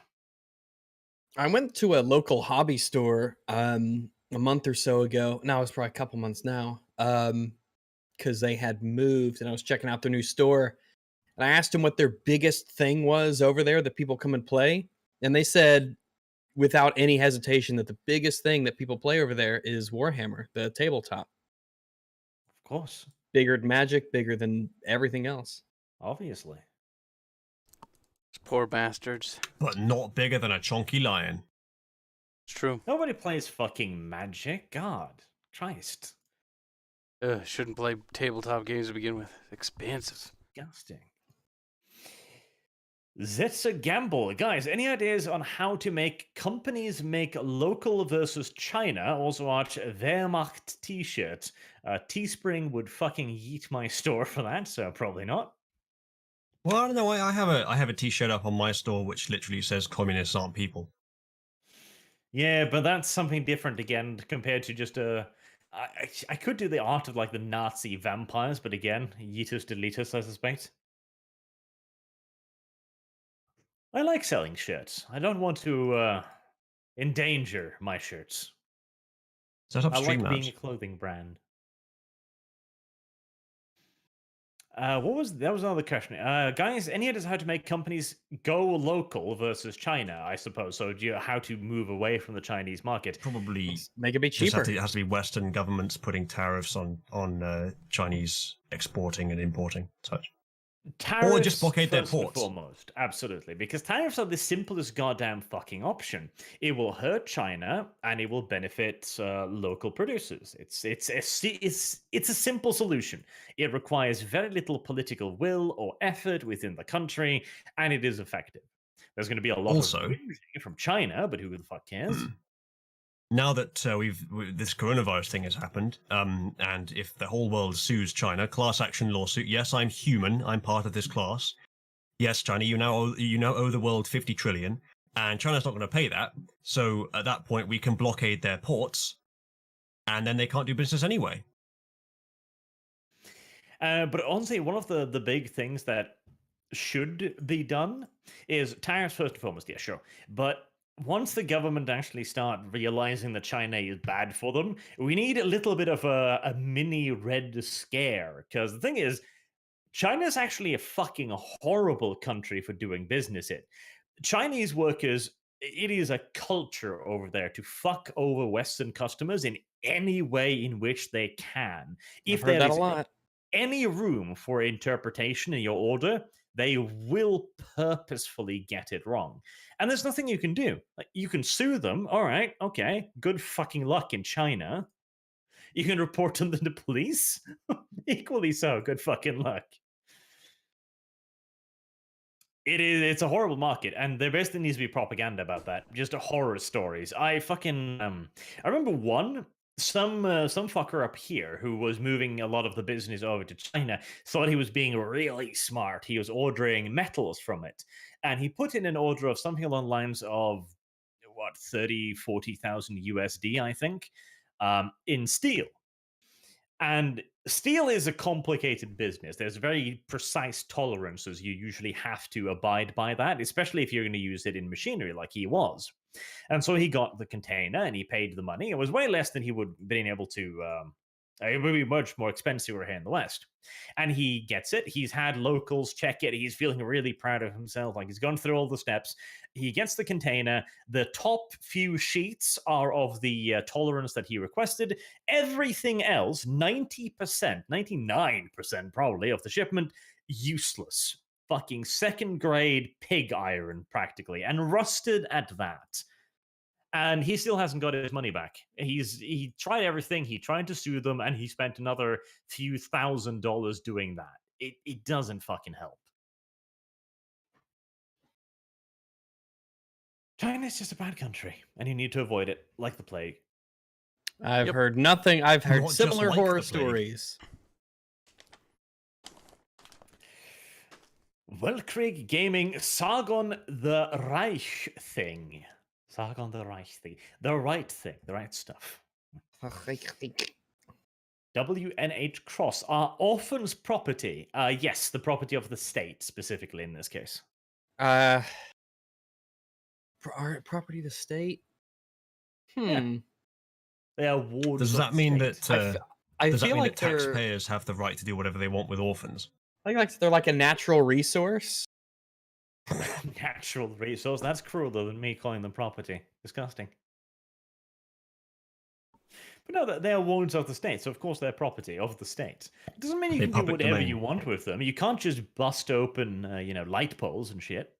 I went to a local hobby store a month or so ago. Now it's probably a couple months now. Because they had moved and I was checking out their new store. And I asked them what their biggest thing was over there that people come and play. And they said, without any hesitation, that the biggest thing that people play over there is Warhammer, the tabletop. Of course. Bigger than Magic, bigger than everything else. Obviously. Poor bastards. But not bigger than a chunky lion. It's true. Nobody plays fucking Magic. God. Christ. Shouldn't play tabletop games to begin with. Expensive. Disgusting. That's a gamble. Guys, any ideas on how to make companies make local versus China? Also watch Wehrmacht t-shirts. Teespring would fucking yeet my store for that, so probably not. Well, I don't know. I have a T-shirt up on my store which literally says "Communists aren't people." Yeah, but that's something different again compared to just a... I could do the art of like the Nazi vampires, but again, yeetus deletus, I suspect. I like selling shirts. I don't want to endanger my shirts. Set up I stream like being labs. a clothing brand. That was another question. Guys, any ideas how to make companies go local versus China, I suppose? So how to move away from the Chinese market? Probably Make it be just cheaper. it has to be Western governments putting tariffs on Chinese exporting and importing such. Tariffs, just blockade their first and ports. foremost, absolutely, because tariffs are the simplest goddamn fucking option. It will hurt China and it will benefit local producers. It's a simple solution. It requires very little political will or effort within the country, and it is effective. There's going to be a lot Also- of whinging from China, but who the fuck cares? Now that this coronavirus thing has happened, and if the whole world sues China, class action lawsuit. Yes, I'm human. I'm part of this class. Yes, China, you now owe the world 50 trillion, and China's not going to pay that. So at that point, we can blockade their ports, and then they can't do business anyway. But honestly, one of the big things that should be done is tariffs first and foremost. Yeah, sure, but once the government actually start realizing that China is bad for them, we need a little bit of a mini red scare. Because the thing is, China's actually a fucking horrible country for doing business in. Chinese workers, it is a culture over there to fuck over Western customers in any way in which they can. I've If heard there that a is lot. any room for interpretation in your order, they will purposefully get it wrong. And there's nothing you can do. Like, you can sue them. All right, okay, good fucking luck in China. You can report them to the police. Equally so, good fucking luck. It's a horrible market, and there basically needs to be propaganda about that. Just horror stories. I remember some fucker up here who was moving a lot of the business over to China thought he was being really smart. He was ordering metals from it, and he put in an order of something along the lines of 40,000 USD, I think, in steel. And steel is a complicated business. There's very precise tolerances you usually have to abide by that, especially if you're going to use it in machinery like he was. And so he got the container and he paid the money. It was way less than he would have been able to. It would be much more expensive here in the West. And he gets it. He's had locals check it. He's feeling really proud of himself. Like, he's gone through all the steps. He gets the container. The top few sheets are of the tolerance that he requested. Everything else, 90%, 99% probably of the shipment, useless. Fucking second grade pig iron, practically, and rusted at that. And he still hasn't got his money back. He tried everything. He tried to sue them, and he spent another few $1,000s doing that. It doesn't fucking help. China's just a bad country, and you need to avoid it like the plague. I've heard nothing. I've heard Not just similar like horror the plague. stories. Weltkrieg Gaming Sargon the Reich thing. Sargon the Reich thing. The right thing. The right stuff. WNH Cross are orphans' property. Yes, the property of the state, specifically in this case. Property of the state. Yeah. They are wards. Does of that the mean state. that? I Does that feel mean like that taxpayers have the right to do whatever they want with orphans? I think like they're like a natural resource. Natural resource? That's crueler than me calling them property. Disgusting. But no, they are wards of the state, so of course they're property of the state. It doesn't mean you They're can do public whatever domain. you want with them. You can't just bust open, light poles and shit.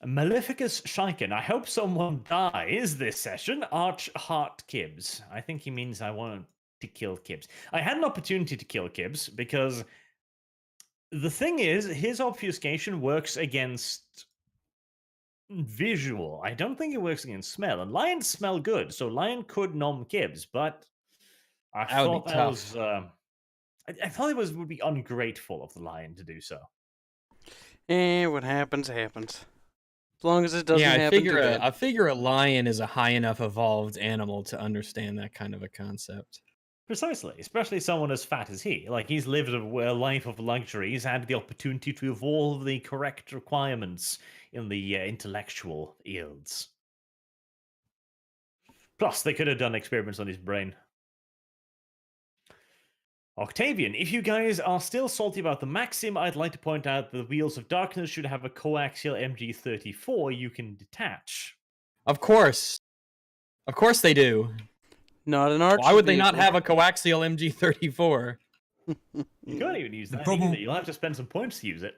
Maleficus Shiken. I hope someone dies this session. Arch Heart Kibbs. I think he means I want to kill Kibbs. I had an opportunity to kill Kibbs because the thing is, his obfuscation works against visual. I don't think it works against smell. And lions smell good, so lion could nom Kibbs, but I That would thought be that tough. was. I thought it would be ungrateful of the lion to do so. What happens, happens. As long as it doesn't Yeah, happen to them. I figure a lion is a high enough evolved animal to understand that kind of a concept. Precisely, especially someone as fat as he. Like, he's lived a life of luxury. He's had the opportunity to evolve the correct requirements in the intellectual fields. Plus, they could have done experiments on his brain. Octavian, if you guys are still salty about the Maxim, I'd like to point out that the Wheels of Darkness should have a coaxial MG34 you can detach. Of course they do. Not an archer. Why would they not have a coaxial MG34? You can't even use The that problem- either. You'll have to spend some points to use it.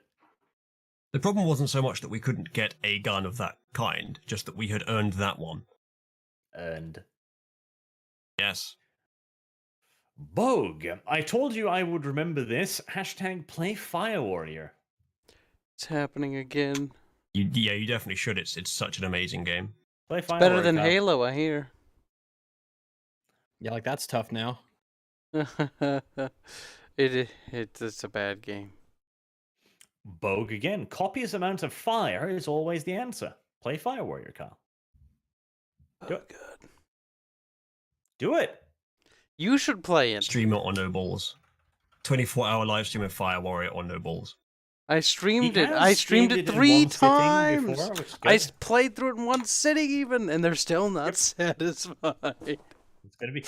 The problem wasn't so much that we couldn't get a gun of that kind, just that we had earned that one. And Yes. Bogue, I told you I would remember this. Hashtag play Fire Warrior. It's happening again. You definitely should. It's such an amazing game. Play Fire Better Warrior, than Kyle. Halo, I hear. Yeah, like that's tough now. It's a bad game. Bogue again. Copious amounts of fire is always the answer. Play Fire Warrior, Kyle. Oh, Do it. good. Do it. You should play it. Stream it on no balls. 24-hour live stream of Fire Warrior or No Balls. I He streamed it. has I streamed it in 3 one sitting times. before, which is I good. played through it in one sitting even, and they're still not satisfied. It's gonna be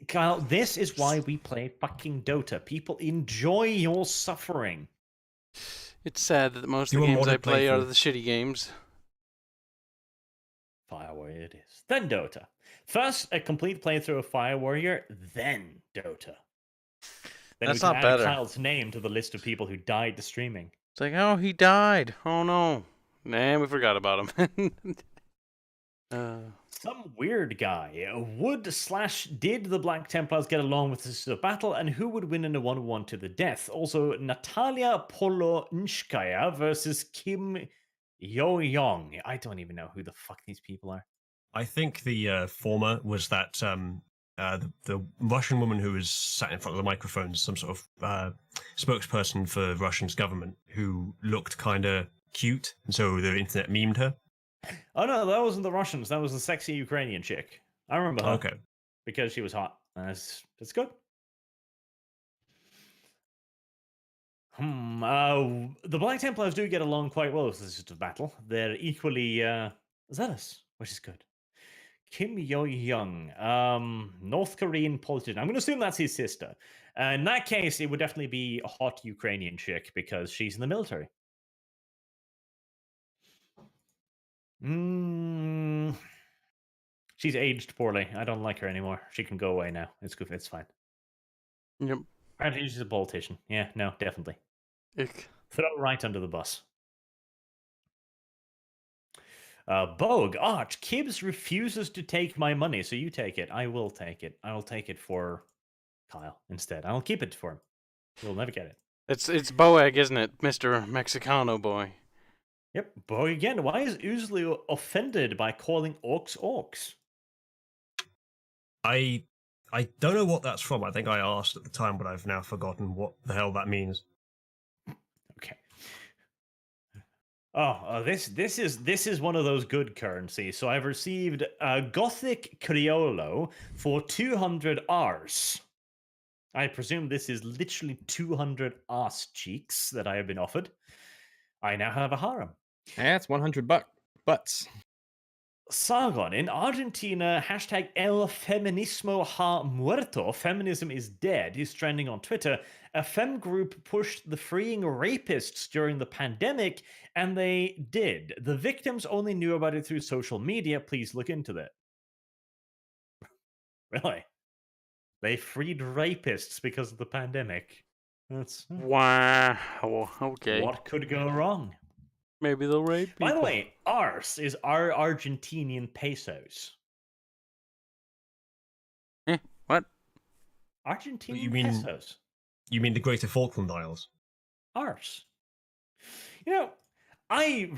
Kyle. This is why we play fucking Dota. People enjoy your suffering. It's sad that most of Do the a games I modded play are playthrough. the shitty games. Fire Warrior it is. Then Dota. First, a complete playthrough of Fire Warrior, then Dota. Then That's we can not add better. Kyle's name to the list of people who died to streaming. It's like, oh, he died. Oh no. Nah, we forgot about him. Some weird guy. Did the Black Templars get along with the Sisters of Battle, and who would win in a 1v1 to the death? Also, Natalia Polonskaya versus Kim Yo-young. I don't even know who the fuck these people are. I think the former was that the Russian woman who was sat in front of the microphone, some sort of spokesperson for Russian's government, who looked kind of cute, and so the internet memed her. Oh no, that wasn't the Russians. That was the sexy Ukrainian chick. I remember her. Okay. Because she was hot. That's good. The Black Templars do get along quite well with the Sisters of Battle. They're equally zealous, which is good. Kim Yo-young, North Korean politician. I'm going to assume that's his sister. In that case, it would definitely be a hot Ukrainian chick because she's in the military. She's aged poorly. I don't like her anymore. She can go away now. It's good. It's fine. Yep. Apparently she's a politician. Yeah, no, definitely. Ick. Throw right under the bus. Bogue, Arch, Kibbs refuses to take my money, so you take it. I will take it. I will take it for Kyle instead. I'll keep it for him. He'll never get it. It's Boag, isn't it, Mr. Mexicano boy? Yep, Bogue again. Why is Oozly offended by calling orcs orcs? I don't know what that's from. I think I asked at the time, but I've now forgotten what the hell that means. Okay. Oh, this is one of those good currencies. So I've received Gothic Criollo for 200 Rs. I presume this is literally 200 arse cheeks that I have been offered. I now have a harem. That's 100 butts. Sargon, in Argentina, hashtag El Feminismo ha muerto, feminism is dead, is trending on Twitter. A fem group pushed the freeing rapists during the pandemic, and they did. The victims only knew about it through social media. Please look into that. Really? They freed rapists because of the pandemic. That's Wow. Okay. what could go wrong. Maybe they'll rape people. By the way, Ars is our Argentinian pesos. What? Argentinian mean- pesos. You mean the Greater Falkland Isles? Ours. You know, I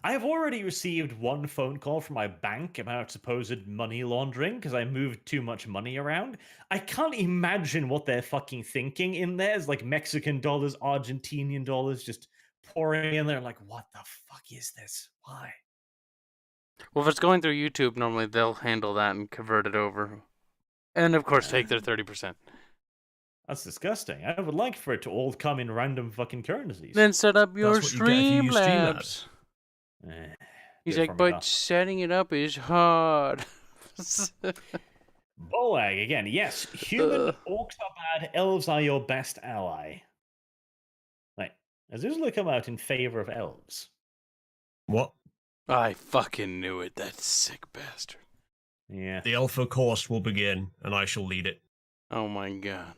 have already received one phone call from my bank about supposed money laundering because I moved too much money around. I can't imagine what they're fucking thinking in there. It's like Mexican dollars, Argentinian dollars just pouring in there. Like, what the fuck is this? Why? Well, if it's going through YouTube, normally they'll handle that and convert it over. And, of course, take their 30%. That's disgusting. I would like for it to all come in random fucking currencies. Then set up your That's what you get if you use Streamlabs. He's Good like, for me, but though. setting it up is hard. Boag again. Yes, human orcs are bad. Elves are your best ally. Right. Has Uzla come out in favor of elves? What? I fucking knew it, that sick bastard. Yeah. The Alpha course will begin, and I shall lead it. Oh my god.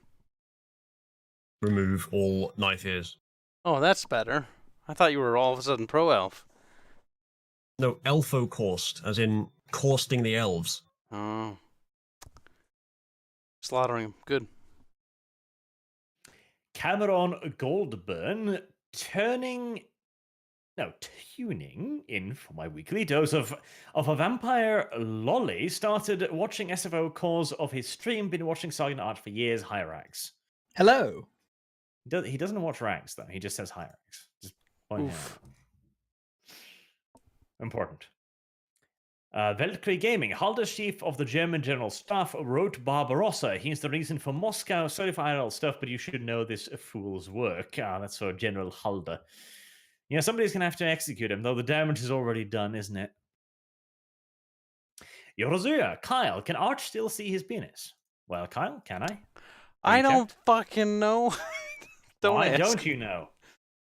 Remove all knife ears. Oh, that's better. I thought you were all of a sudden pro-elf. No, Elfo coursed, as in coursting the elves. Oh. Slaughtering him. Good. Cameron Goldburn tuning in for my weekly dose of a vampire lolly. Started watching SFO cause of his stream. Been watching Sagan Art for years. Hyrax. Hello. He doesn't watch Rags though. He just says Hyrax. Just point Oof. out. Important. Valkyrie Gaming, Halder Chief of the German General Staff, wrote Barbarossa. He's the reason for Moscow. Sorry for IRL stuff, but you should know this fool's work. That's for General Halder. Yeah, somebody's going to have to execute him, though the damage is already done, isn't it? Yorozuya, Kyle, can Arch still see his penis? Well, Kyle, can I? I you don't checked? fucking know. Don't Why ask. don't you know?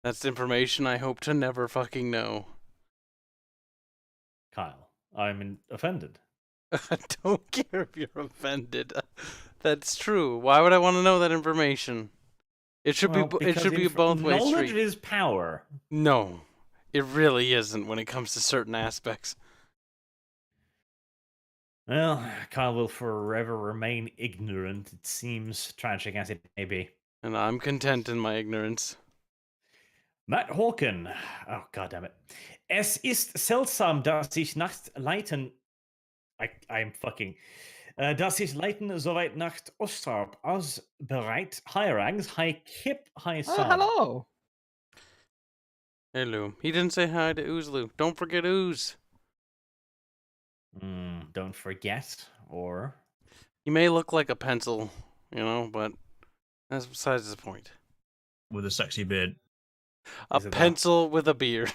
That's information I hope to never fucking know. Kyle, I'm offended. I don't care if you're offended. That's true. Why would I want to know that information? It should Well, be. It should be because both ways. knowledge Street. is power. No, it really isn't when it comes to certain aspects. Well, Kyle will forever remain ignorant, it seems, tragic as it may be. And I'm content in my ignorance. Matt Hawken. Oh, goddammit. Es ist seltsam, dass ich Nacht leiten... I'm fucking... dass ich leiten soweit Nacht Ostarp ausbereit. Hi, Rangs. Hi, Kip. Hi, Oh, Sam. hello. Hey, Lou. He didn't say hi to Oozloo. Don't forget Ooze. Don't forget, or... He may look like a pencil, but that's besides the point. With a sexy beard. A Is it that? pencil with a beard.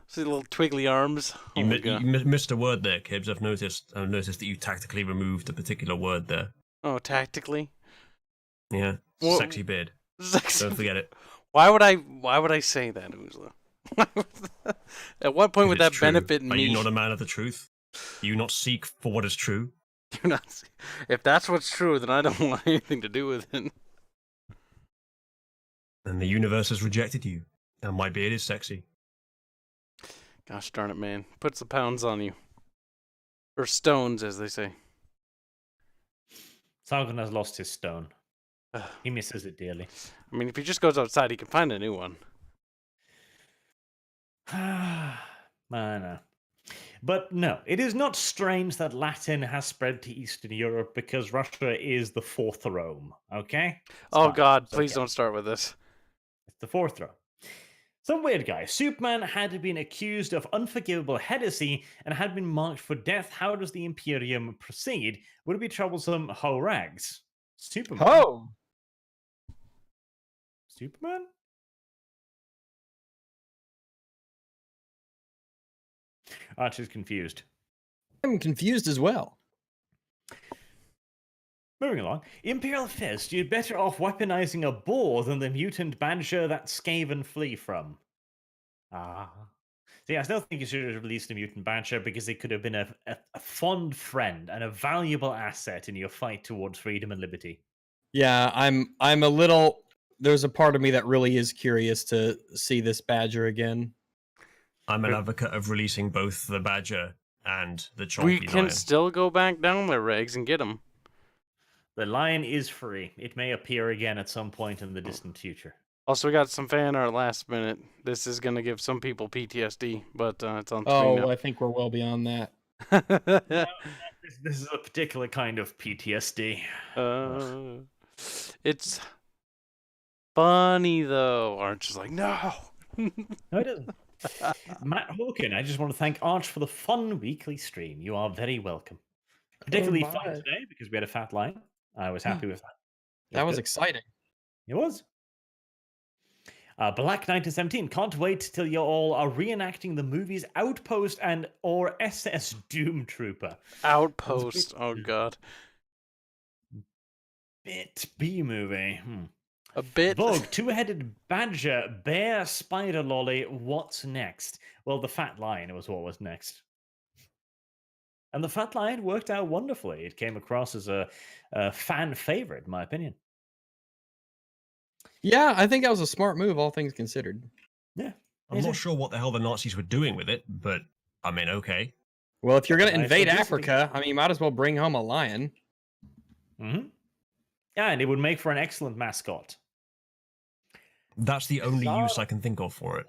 See the little twiggly arms. Oh You, my mi- God. you missed a word there, Kibbs. I've noticed that you tactically removed a particular word there. Oh, tactically. Yeah, Well- sexy beard. Sexy. Don't forget it. Why would I say that, Oozla? At what point would It's that true. benefit Are me? you not a man of the truth? Do you not seek for what is true? Do not see- If that's what's true, then I don't want anything to do with it. And the universe has rejected you. And my beard is sexy. Gosh darn it, man. Puts the pounds on you. Or stones, as they say. Sargon has lost his stone. Ugh. He misses it dearly. I mean, if he just goes outside, he can find a new one. I know. But no, it is not strange that Latin has spread to Eastern Europe because Russia is the fourth Rome, okay? It's Oh fine. God, It's please okay. don't start with this. It's the fourth Rome. Some weird guy. Superman had been accused of unforgivable heresy and had been marked for death. How does the Imperium proceed? Would it be troublesome? Ho rags. Superman. Oh. Superman? Archer's confused. I'm confused as well. Moving along. Imperial Fist, you're better off weaponizing a boar than the mutant badger that Skaven flee from. See, I still think you should have released the mutant badger because it could have been a fond friend and a valuable asset in your fight towards freedom and liberty. Yeah, I'm a little. There's a part of me that really is curious to see this badger again. I'm an advocate of releasing both the badger and the We chonky can lion. still go back down there, Regs, and get him. The lion is free. It may appear again at some point in the distant future. Also, we got some fan art last minute. This is gonna give some people PTSD, but it's on Oh, screen I think we're well beyond that. now. This is a particular kind of PTSD. It's funny though. Arch is like, no. No, it isn't. Matt Hawken, I just want to thank Arch for the fun weekly stream. You are very welcome. Particularly fun my. today because we had a fat line. I was happy with that. It That was good. exciting. It was. Black 1917. Can't wait till you all are reenacting the movies Outpost and or SS Doom Trooper. Outpost. Oh God. Bit B movie. A bit. Vogue, two-headed badger, bear, spider lolly. What's next? Well, the fat lion was what was next. And the fat lion worked out wonderfully. It came across as a fan favorite, in my opinion. Yeah, I think that was a smart move, all things considered. Yeah. I'm Is not it? sure what the hell the Nazis were doing with it, but I mean, okay. Well, if you're going to Nice invade publicity. Africa, I mean, you might as well bring home a lion. Mm-hmm. Yeah, and it would make for an excellent mascot. That's the only use I can think of for it.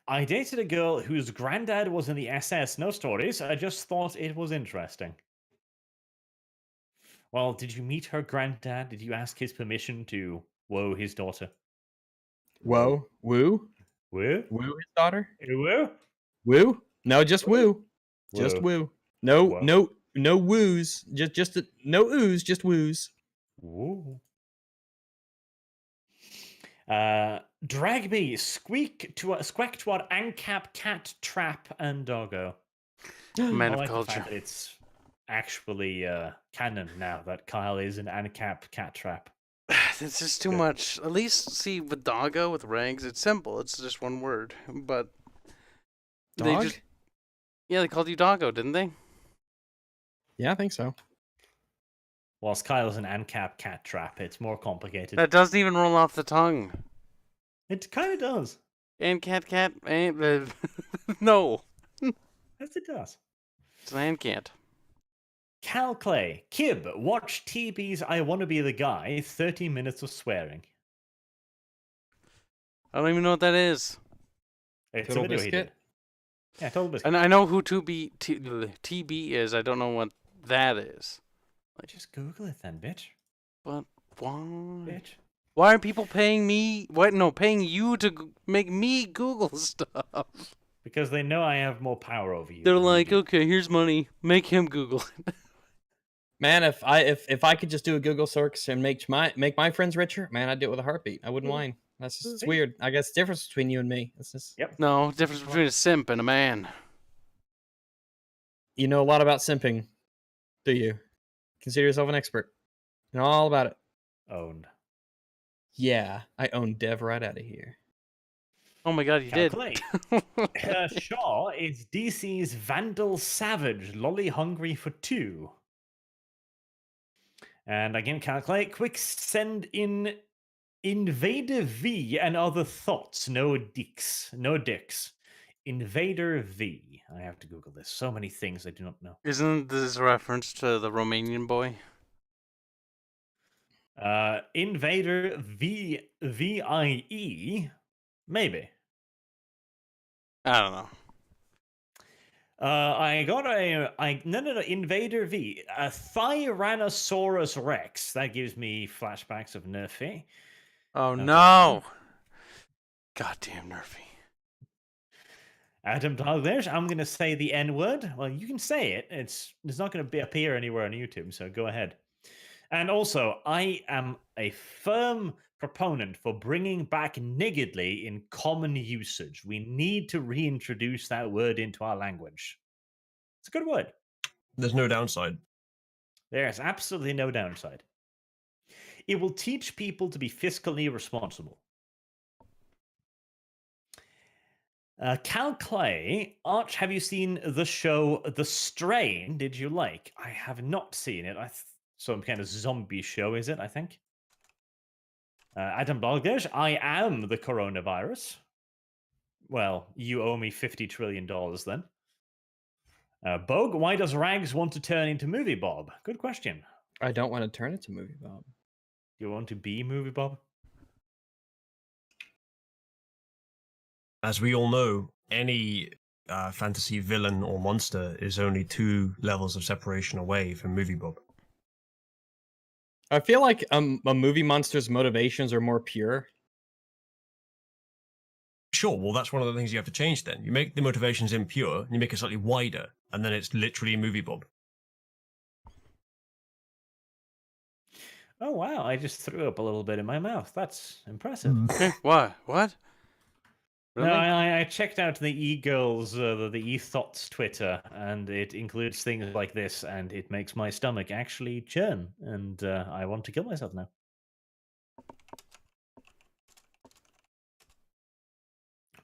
I dated a girl whose granddad was in the SS. No stories. I just thought it was interesting. Well, did you meet her granddad? Did you ask his permission to woe his daughter? Whoa. Woo? Woo? Woo his daughter? Woo? Woo? No, just woo. Just Woo. woo. No, Whoa. no woos. No ooze, just woos. Woo. Drag me, squeak to squack twat, ancap, cat, trap, and doggo. Man I of like the culture. fact that it's actually canon now that Kyle is an ancap cat trap. This is too Good. much. At least see with doggo with ranks, it's simple. It's just one word. But they Dog? just they called you doggo, didn't they? Yeah, I think so. Whilst Kyle's an ancap cat trap, it's more complicated. That doesn't even roll off the tongue. It kind of does. And cat and no, Yes, it does. it's an and cat. Cal Clay, Kib, watch TB's I Wanna Be the Guy, 30 minutes of swearing. I don't even know what that is. It's Total a video he Biscuit? did. Yeah, Total Biscuit. And I know who TB is. I don't know what that is. Just Google it then, bitch. But why? Bitch. Why are people paying me? What? No, paying you to make me Google stuff. Because they know I have more power over you. They're than you like, do. okay, here's money. Make him Google it. Man, if I could just do a Google search and make my friends richer, man, I'd do it with a heartbeat. I wouldn't whine. That's just it's See? weird. I guess the difference between you and me. It's just Yep. No, difference between a simp and a man. you know a lot about simping, do you? Consider yourself an expert. You know all about it. Owned. Yeah, I own Dev right out of here. Oh my god, you did. Calculate. Shaw is DC's Vandal Savage, lolly hungry for 2. And again, calculate. Quick send in Invader V and other thoughts. No dicks. No dicks. Invader V. I have to Google this. So many things I do not know. Isn't this a reference to the Romanian boy? Invader VIE. Maybe. I don't know. I got no, Invader V, a Tyrannosaurus Rex. That gives me flashbacks of Nerfy. Oh Okay. no! Goddamn Nerfy. Adam Douglas, I'm going to say the N word. Well, you can say it. It's not going to appear anywhere on YouTube, so go ahead. And also, I am a firm proponent for bringing back niggardly in common usage. We need to reintroduce that word into our language. It's a good word. There's no downside. There's absolutely no downside. It will teach people to be fiscally responsible. Cal Clay, Arch, have you seen the show The Strain? Did you like? I have not seen it. Some kind of zombie show, is it? I think. Adam Balgesh, I am the coronavirus. Well, you owe me $50 trillion then. Bogue, why does Rags want to turn into Movie Bob? Good question. I don't want to turn it to Movie Bob. Do you want to be Movie Bob? As we all know, any fantasy villain or monster is only 2 levels of separation away from Movie Bob. I feel like a movie monster's motivations are more pure. Sure, well, that's one of the things you have to change then. You make the motivations impure, and you make it slightly wider, and then it's literally Movie Bob. Oh, wow. I just threw up a little bit in my mouth. That's impressive. Okay, what? What? Really? No, I checked out the e-girls, the e-thoughts Twitter, and it includes things like this, and it makes my stomach actually churn, and I want to kill myself now.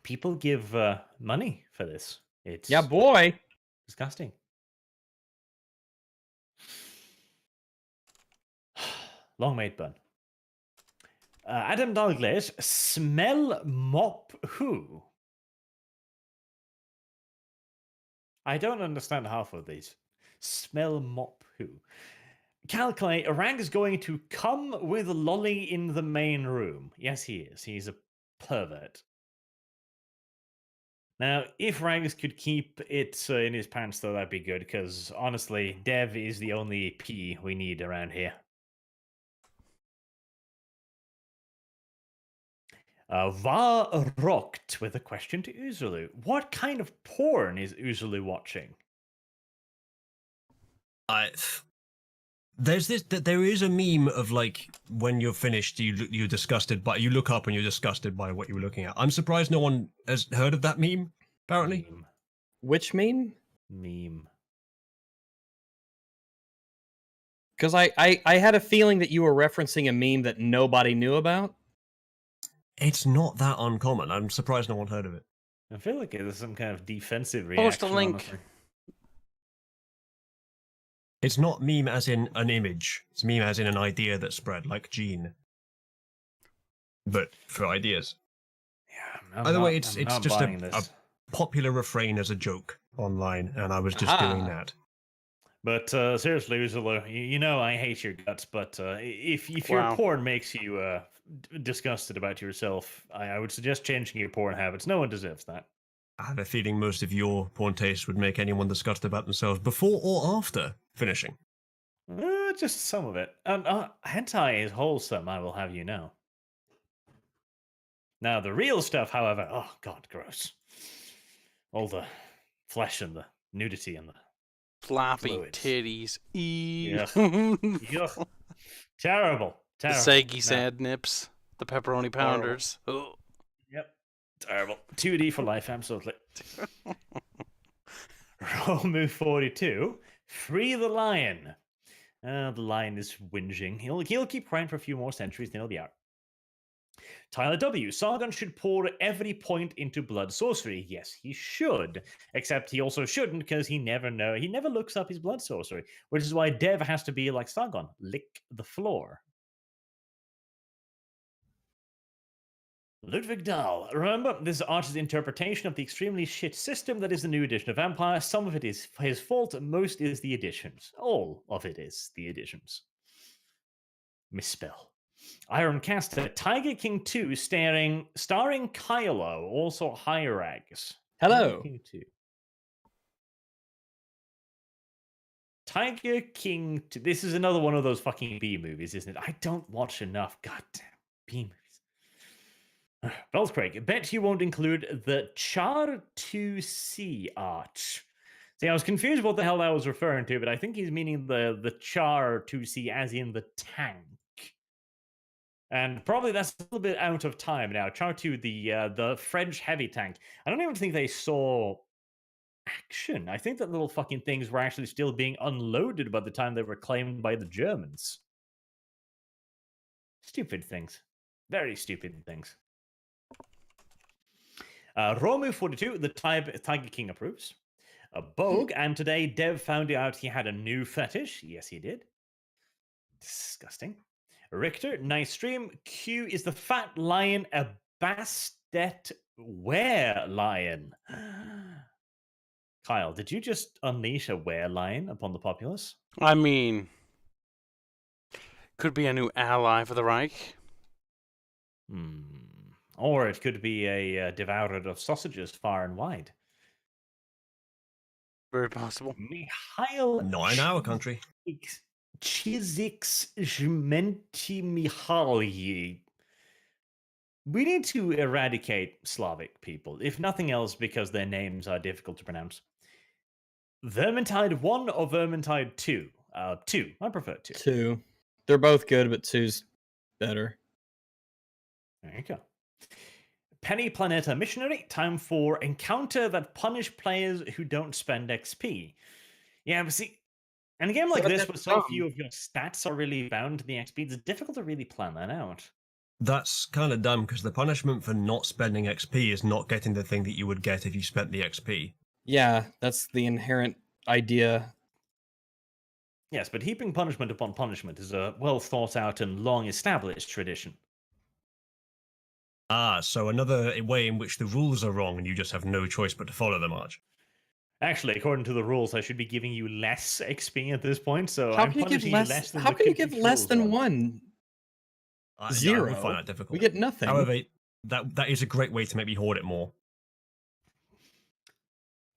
People give money for this. It's Yeah, boy. disgusting. Long made bun. Adam Douglas, smell mop who? I don't understand half of these. Smell mop who? Calculate, Rag is going to come with Lolly in the main room. Yes, he is. He's a pervert. Now, if Rags could keep it in his pants, though, that'd be good, because honestly, Dev is the only P we need around here. Va rocked with a question to Uzulu. What kind of porn is Uzulu watching? There is a meme of like when you're finished, you're disgusted, but you look up and you're disgusted by what you were looking at. I'm surprised no one has heard of that meme. Apparently, Which meme? Meme. Because I had a feeling that you were referencing a meme that nobody knew about. it's not that uncommon. I'm surprised no one heard of it. I feel like it is some kind of defensive Post a reaction. link. Honestly. It's not meme as in an image. It's meme as in an idea that spread, like Gene. But for ideas. Yeah. By the way, I'm it's not just buying a this. popular refrain as a joke online, and I was just doing Aha. that. But seriously, Ursula, you know I hate your guts. But if your Wow. porn makes you disgusted about yourself, I would suggest changing your porn habits. No one deserves that. I have a feeling most of your porn tastes would make anyone disgusted about themselves before or after finishing. Just some of it. Hentai is wholesome, I will have you know. Now, the real stuff, however, oh god, gross. All the flesh and the nudity and the Floppy Fluids. titties. Yeah. The Yuck. Terrible. Terrible. saggy No. sad nips. The pepperoni pounders. Oh. Yep. Terrible. 2D for life, absolutely. Romu 42. Free the lion. The lion is whinging. He'll keep crying for a few more centuries, then he'll be out. Tyler W. Sargon should pour every point into blood sorcery. Yes, he should. Except he also shouldn't because he never looks up his blood sorcery. Which is why Dev has to be like Sargon. Lick the floor. Ludwig Dahl. Remember, this is Archer's interpretation of the extremely shit system that is the new edition of Vampire. Some of it is his fault, most is the additions. All of it is the additions. Misspell. Ironcaster, Tiger King 2 starring Kylo, also Hyrax. Hello. Tiger King 2. Tiger King 2. This is another one of those fucking B movies, isn't it? I don't watch enough goddamn B movies. Beltcraig, bet you won't include the Char 2C arch. See, I was confused what the hell that was referring to, but I think he's meaning the Char 2C as in the tank. And probably that's a little bit out of time now. Char 2, the French heavy tank. I don't even think they saw action. I think that little fucking things were actually still being unloaded by the time they were claimed by the Germans. Stupid things. Very stupid things. Romu 42, the Tiger King approves. Bogue, and today Dev found out he had a new fetish. Yes, he did. Disgusting. Richter, nice stream. Q is the fat lion, a Bastet were lion. Kyle, did you just unleash a were lion upon the populace? I mean, could be a new ally for the Reich. Or it could be a devourer of sausages far and wide. Very possible. Mikhail Not in our country. Chizix Jmenti Mihalyi. We need to eradicate Slavic people, if nothing else because their names are difficult to pronounce. Vermintide 1 or Vermintide 2? 2. I prefer 2. 2. They're both good, but 2's better. There you go. Penny Planeta Missionary, time for encounter that punish players who don't spend XP. Yeah, but see, in a game like But this, that's where so dumb. few of your stats are really bound to the XP, it's difficult to really plan that out. That's kind of dumb because the punishment for not spending XP is not getting the thing that you would get if you spent the XP. Yeah, that's the inherent idea. Yes, but heaping punishment upon punishment is a well thought out and long established tradition. Ah, so another way in which the rules are wrong and you just have no choice but to follow them, Arch. Actually, according to the rules, I should be giving you less XP at this point, so How I'm can you give punishing less? than How the can you give complete less rules than are. 1? Yeah, I 0. would find that difficult. We get nothing. However, that is a great way to make me hoard it more.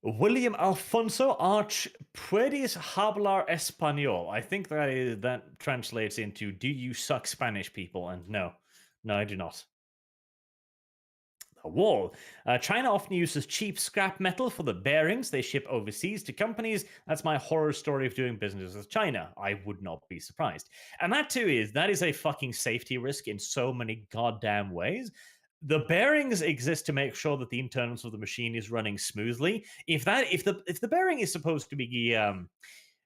William Alfonso Arch puedes hablar español. I think that translates into "Do you suck Spanish people?" And no, I do not. A wall. China often uses cheap scrap metal for the bearings they ship overseas to companies. That's my horror story of doing business with China. I would not be surprised. And that is a fucking safety risk in so many goddamn ways. The bearings exist to make sure that the internals of the machine is running smoothly. If the bearing is supposed to be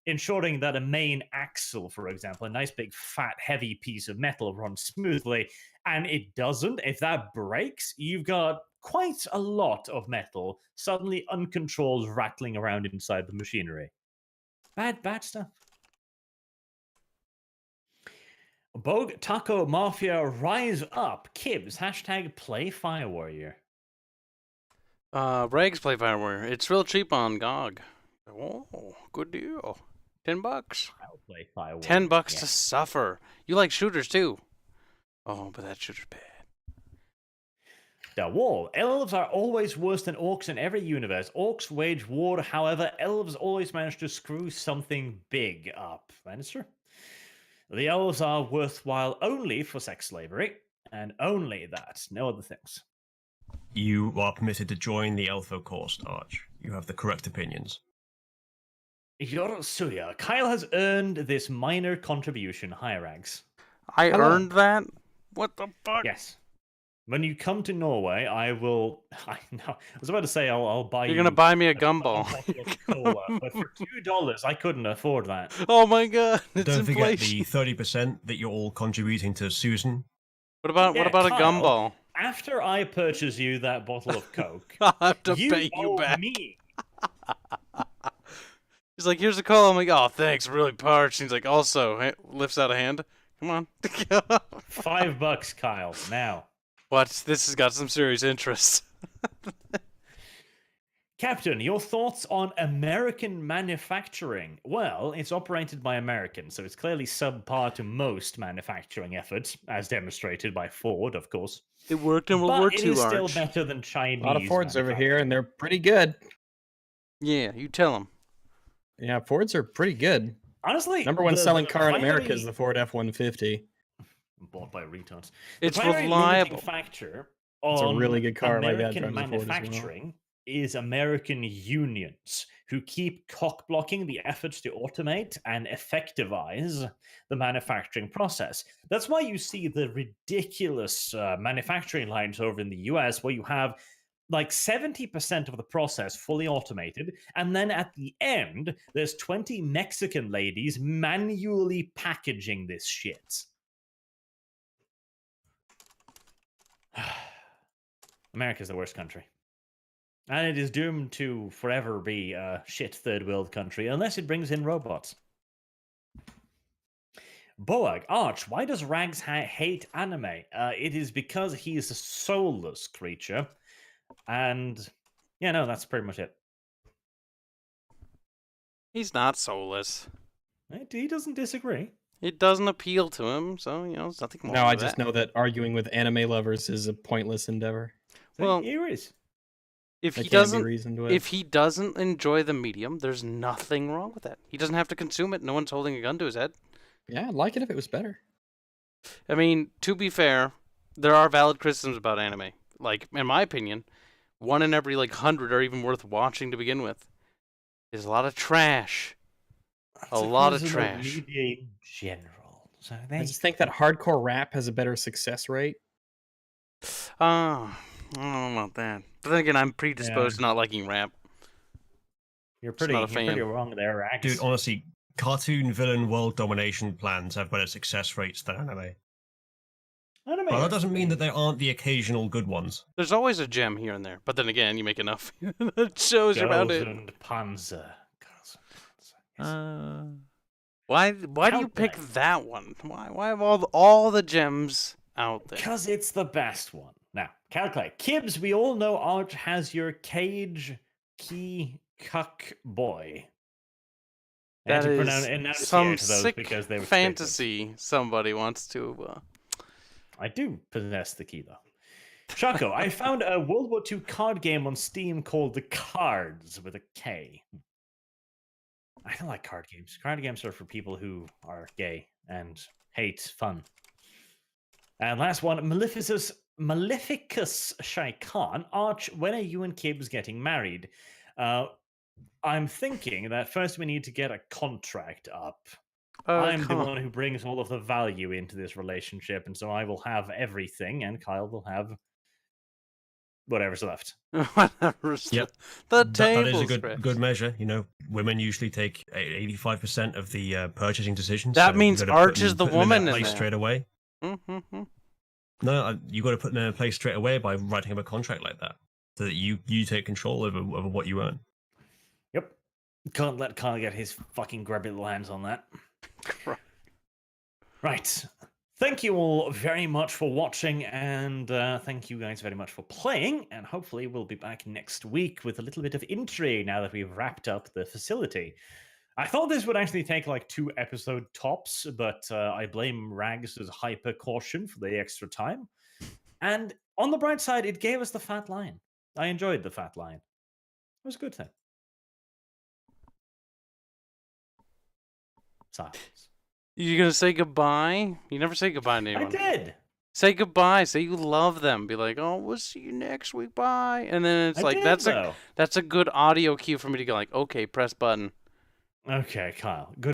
ensuring that a main axle, for example, a nice big fat heavy piece of metal runs smoothly, and it doesn't, if that breaks, you've got quite a lot of metal suddenly uncontrolled rattling around inside the machinery. Bad stuff. Bogue Taco Mafia rise up. Kibs, hashtag play Fire Warrior. Rags play Fire Warrior. It's real cheap on GOG. Oh, good deal. $10. I'll play Fire Warrior. $10 yeah. to suffer. You like shooters too. Oh, but that shooter's bad. The wall. Elves are always worse than orcs in every universe. Orcs wage war, however, elves always manage to screw something big up. That is true. The elves are worthwhile only for sex slavery, and only that, no other things. You are permitted to join the Elfo course, Arch. You have the correct opinions. Yorsuya. Kyle has earned this minor contribution. Hi, Rags. I Hello. earned that? What the fuck? Yes. When you come to Norway, I will. I was about to say I'll buy you. You're gonna buy me a gumball. bottle of cola, but for $2, I couldn't afford that. Oh my god, it's Don't forget inflation. the 30% that you're all contributing to Susan. What about Yeah, a Kyle, gumball? After I purchase you that bottle of Coke, I'll have to you pay you owe back. me. He's like, here's a call. I'm like, oh, thanks, I'm really parched. He's like, also, lifts out a hand. Come on. $5, Kyle. Now. What? This has got some serious interest. Captain, your thoughts on American manufacturing? Well, it's operated by Americans, so it's clearly subpar to most manufacturing efforts, as demonstrated by Ford, of course. It worked in World But War it II, is still Arch. better than Chinese. A lot of Fords over here, and they're pretty good. Yeah, you tell him. Yeah, Fords are pretty good. Honestly, Number one selling car in America primary- is the Ford F-150. bought by retards. It's the primary reliable. limiting factor It's a on really good car. My dad American drives a Ford as well. manufacturing is American unions who keep cock blocking the efforts to automate and effectivize the manufacturing process. That's why you see the ridiculous manufacturing lines over in the US where you have like 70% of the process fully automated, and then at the end, there's 20 Mexican ladies manually packaging this shit. America's the worst country. And it is doomed to forever be a shit third world country unless it brings in robots. Boag, Arch, why does Rags hate anime? It is because he is a soulless creature. And yeah, no, that's pretty much it. He's not soulless. He doesn't disagree. It doesn't appeal to him, so, there's nothing more No, to I that. just know that arguing with anime lovers is a pointless endeavor. Well, here is. If That he can't be doesn't, reasoned with. if he doesn't enjoy the medium, there's nothing wrong with that. He doesn't have to consume it. No one's holding a gun to his head. Yeah, I'd like it if it was better. I mean, to be fair, there are valid criticisms about anime. Like, in my opinion, 1 in every 100 are even worth watching to begin with. There's a lot of trash. A lot of trash. Media in general. So I just think that hardcore rap has a better success rate. I don't know about that. But then again, I'm predisposed to not liking rap. You're pretty not a fan. wrong there, Rags. Dude, honestly, cartoon villain world domination plans have better success rates than anime. Anime But that is doesn't mean great. that there aren't the occasional good ones. There's always a gem here and there. But then again, you make enough shows around it. Girls and Panzer. Girls and Panzer. Yes. Why do you pick Calculate. that one? Why have all the gems out there? Because it's the best one. Now, calculate. Kibbs, we all know Arch has your cage key cuck boy. I had That to is enunciate some those sick because they were fantasy somebody wants to... I do possess the key, though. Shaco, I found a World War II card game on Steam called The Cards with a K. I don't like card games. Card games are for people who are gay and hate fun. And last one, Maleficus Maleficus Shai Khan, Arch, when are you and Kibbs getting married? I'm thinking that first we need to get a contract up. I'm the one who brings all of the value into this relationship, and so I will have everything, and Kyle will have whatever's left. Whatever's Yep. The That table is a good measure. You know, women usually take 85% of the purchasing decisions. That so means you gotta Arch put is the them in woman that in place there. straight away. Mm-hmm. No, you got to put them in a place straight away by writing up a contract like that, so that you take control over what you earn. Yep. Can't let Kyle get his fucking grubby little hands on that. Right. Thank you all very much for watching, and thank you guys very much for playing, and hopefully we'll be back next week with a little bit of intrigue now that we've wrapped up the facility. I thought this would actually take like 2 episode tops, but I blame Rags' hyper caution for the extra time. And on the bright side, it gave us the fat line. I enjoyed the fat line. It was a good thing. Silence. You gonna say goodbye? You never say goodbye to I anyone. did. Say goodbye. Say you love them. Be like, oh, we'll see you next week. Bye. And then it's I like did, that's though. a good audio cue for me to go like, okay, press button. Okay, Kyle. Good.